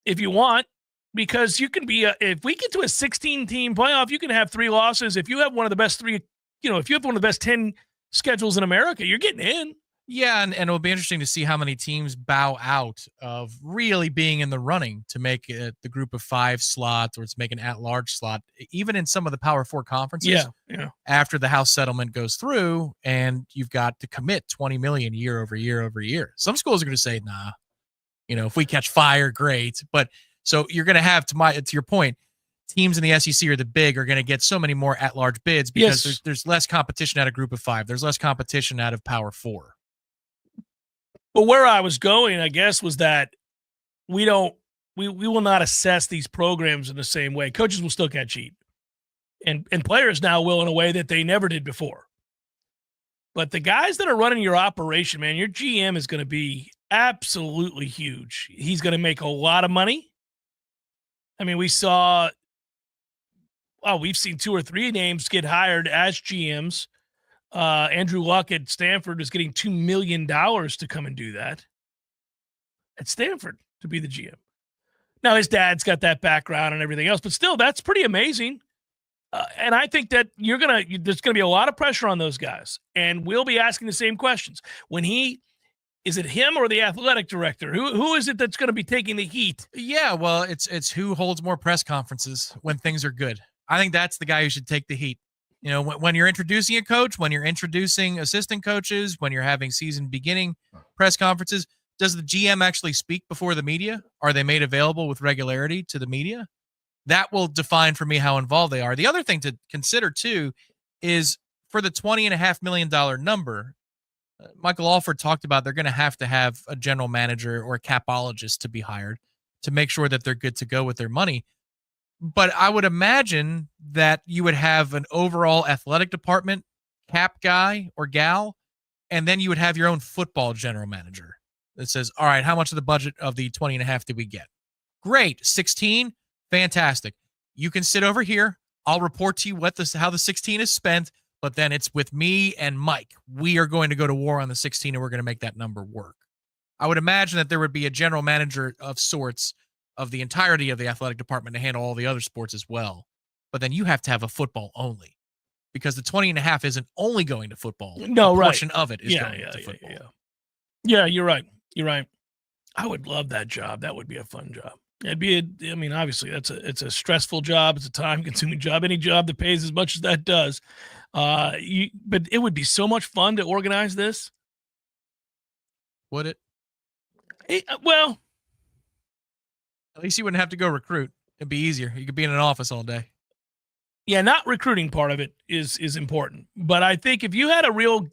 if you want, because you can be if we get to a 16-team playoff, you can have 3 losses. If you have one of the best 3 if you have one of the best 10 schedules in America, you're getting in. Yeah, and it'll be interesting to see how many teams bow out of really being in the running to make it the group of 5 slot, or to make an at-large slot, even in some of the Power 4 conferences. Yeah. After the House settlement goes through, and you've got to commit $20 million year over year over year. Some schools are going to say, nah, if we catch fire, great. But so you're going to have, to your point, teams in the SEC or the big are going to get so many more at-large bids because there's less competition out of group of 5. There's less competition out of Power 4. But where I was going, I guess, was that we will not assess these programs in the same way. Coaches will still catch heat. And players now will in a way that they never did before. But the guys that are running your operation, man, your GM is going to be absolutely huge. He's going to make a lot of money. I mean, we've seen 2 or 3 names get hired as GMs. Andrew Luck at Stanford is getting $2 million to come and do that at Stanford, to be the GM. Now, his dad's got that background and everything else, but still, that's pretty amazing. And I think that there's going to be a lot of pressure on those guys, and we'll be asking the same questions. Is it him or the athletic director? Who is it that's going to be taking the heat? Yeah, well, it's who holds more press conferences when things are good. I think that's the guy who should take the heat. When you're introducing a coach, when you're introducing assistant coaches, when you're having season beginning press conferences, does the GM actually speak before the media? Are they made available with regularity to the media? That will define for me how involved they are. The other thing to consider, too, is for the $20.5 million number, Michael Alford talked about they're going to have a general manager or a capologist to be hired to make sure that they're good to go with their money. But I would imagine that you would have an overall athletic department cap guy or gal, and then you would have your own football general manager that says, all right, how much of the budget of the 20.5 did we get? Great. 16. Fantastic. You can sit over here. I'll report to you how the 16 is spent, but then it's with me and Mike. We are going to go to war on the 16 and we're going to make that number work. I would imagine that there would be a general manager of sorts of the entirety of the athletic department to handle all the other sports as well. But then you have to have a football only, because the 20.5 isn't only going to football. No, a right. portion of it is going to football. Yeah, you're right. You're right. I would love that job. That would be a fun job. Obviously it's a stressful job. It's a time consuming job. Any job that pays as much as that does. But it would be so much fun to organize this. Would it? Well, at least you wouldn't have to go recruit. It'd be easier. You could be in an office all day. Yeah, not recruiting part of it is important. But I think if you had a real,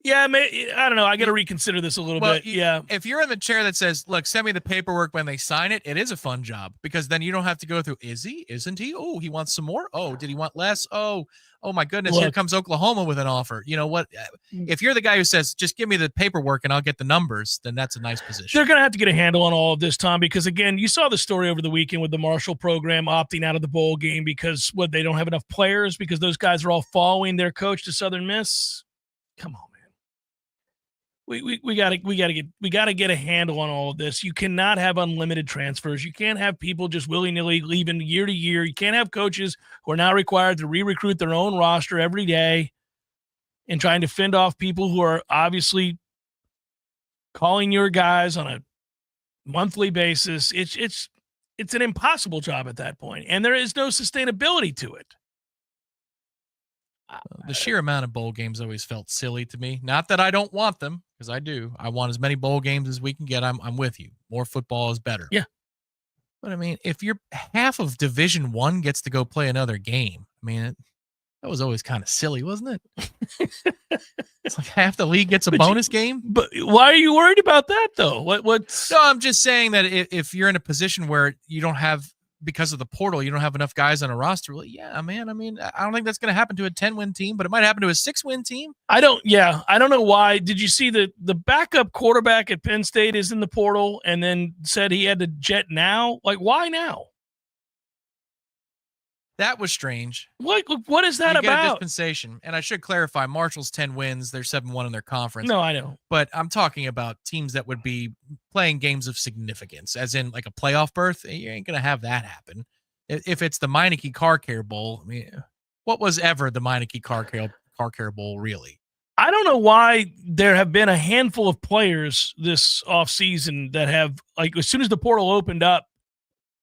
I don't know. I got to reconsider this a little bit. Yeah. If you're in the chair that says, look, send me the paperwork when they sign it, it is a fun job, because then you don't have to go through, is he? Isn't he? Oh, he wants some more. Oh, did he want less? Oh my goodness. Here comes Oklahoma with an offer. You know what? If you're the guy who says, just give me the paperwork and I'll get the numbers, then that's a nice position. They're going to have to get a handle on all of this, Tom, because again, you saw the story over the weekend with the Marshall program opting out of the bowl game because they don't have enough players, because those guys are all following their coach to Southern Miss. Come on, man. We gotta get a handle on all of this. You cannot have unlimited transfers. You can't have people just willy-nilly leaving year to year. You can't have coaches who are now required to re-recruit their own roster every day and trying to fend off people who are obviously calling your guys on a monthly basis. It's an impossible job at that point, and there is no sustainability to it. The sheer amount of bowl games always felt silly to me. Not that I don't want them, because I do. I want as many bowl games as we can get. I'm with you. More football is better. Yeah. But I mean, if you're half of Division I gets to go play another game, I mean, that was always kind of silly, wasn't it? It's like half the league gets a bonus game. But why are you worried about that, though? What's? No, I'm just saying that if you're in a position where you don't have, because of the portal, you don't have enough guys on a roster. Well, yeah, man. I mean, I don't think that's going to happen to a 10-win team, but it might happen to a 6-win team. I don't know why. Did you see the backup quarterback at Penn State is in the portal and then said he had to jet now? Like, why now? That was strange. What is that you about? Get a dispensation. And I should clarify, Marshall's 10 wins. They're 7-1 in their conference. No, I know. But I'm talking about teams that would be playing games of significance, as in like a playoff berth. You ain't going to have that happen. If it's the Meineke Car Care Bowl, I mean, what was ever the Meineke Car Care Bowl, really? I don't know why there have been a handful of players this offseason that have, like, as soon as the portal opened up,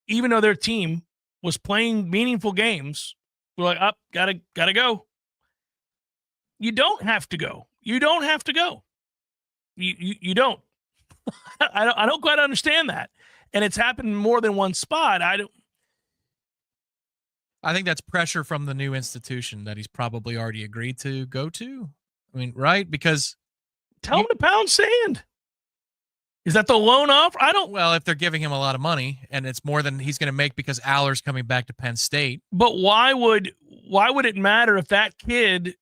even though their team was playing meaningful games, we're like, gotta go. You don't have to go. You don't have to go. You don't. I don't quite understand that. And it's happened in more than one spot. I think that's pressure from the new institution that he's probably already agreed to go to. I mean, right? Because tell him to pound sand. Is that the loan offer? Well, if they're giving him a lot of money and it's more than he's going to make because Aller's coming back to Penn State. But why would it matter if that kid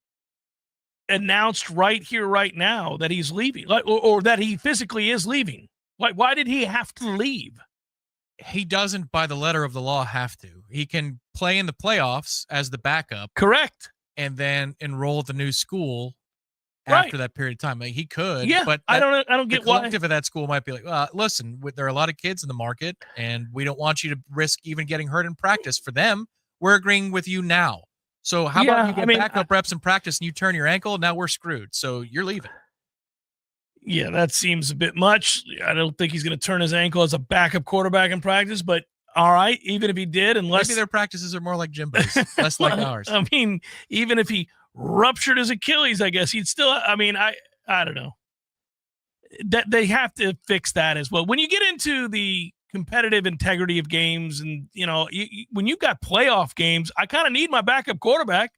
announced right here, right now that he's leaving, or that he physically is leaving? Why did he have to leave? He doesn't, by the letter of the law, have to. He can play in the playoffs as the backup. Correct. And then enroll at the new school after that period of time. Like, he could. Yeah, but I don't get the collective of that school might be like, listen, there are a lot of kids in the market, and we don't want you to risk even getting hurt in practice for them. We're agreeing with you now. So how about you get backup reps in practice and you turn your ankle? Now we're screwed. So you're leaving. Yeah, that seems a bit much. I don't think he's going to turn his ankle as a backup quarterback in practice, but all right, even if he did, unless maybe their practices are more like Jimbo's, less like ours. I mean, even if he ruptured his Achilles, I guess he'd still, I mean, I don't know. That they have to fix that as well. When you get into the competitive integrity of games, and when you've got playoff games, I kind of need my backup quarterback.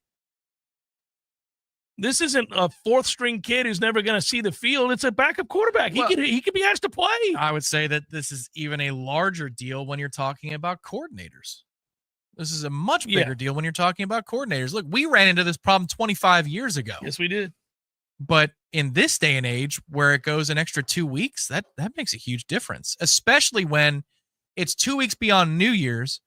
This isn't a fourth string kid who's never going to see the field. It's a backup quarterback. He could be asked to play. I would say that this is even a larger deal when you're talking about coordinators. This is a much bigger deal when you're talking about coordinators. Look, we ran into this problem 25 years ago. Yes, we did. But in this day and age where it goes an extra 2 weeks, that makes a huge difference, especially when it's 2 weeks beyond New Year's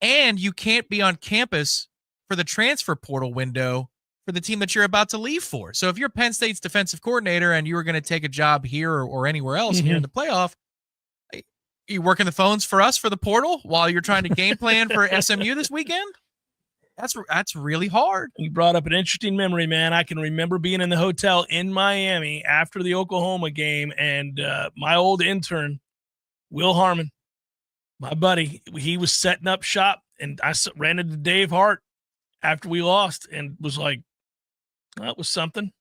and you can't be on campus for the transfer portal window for the team that you're about to leave for. So if you're Penn State's defensive coordinator and you were going to take a job here or anywhere else here in the playoff, you working the phones for us for the portal while you're trying to game plan for SMU this weekend? That's really hard. You brought up an interesting memory, man. I can remember being in the hotel in Miami after the Oklahoma game, and my old intern, Will Harmon, my buddy, he was setting up shop, and I ran into Dave Hart after we lost and was like, that was something.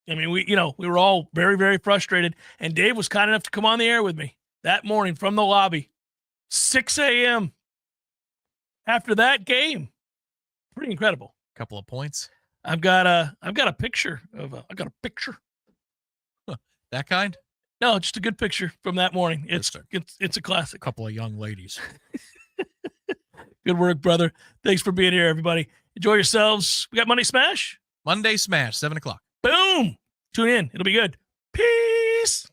I mean, we were all very, very frustrated, and Dave was kind enough to come on the air with me that morning from the lobby, 6 a.m. after that game. Pretty incredible. Couple of points. I've got a picture of that kind. No, just a good picture from that morning. It's a classic. Couple of young ladies. Good work, brother. Thanks for being here, everybody. Enjoy yourselves. We got Monday Smash. Monday Smash, 7:00. Boom. Tune in. It'll be good. Peace.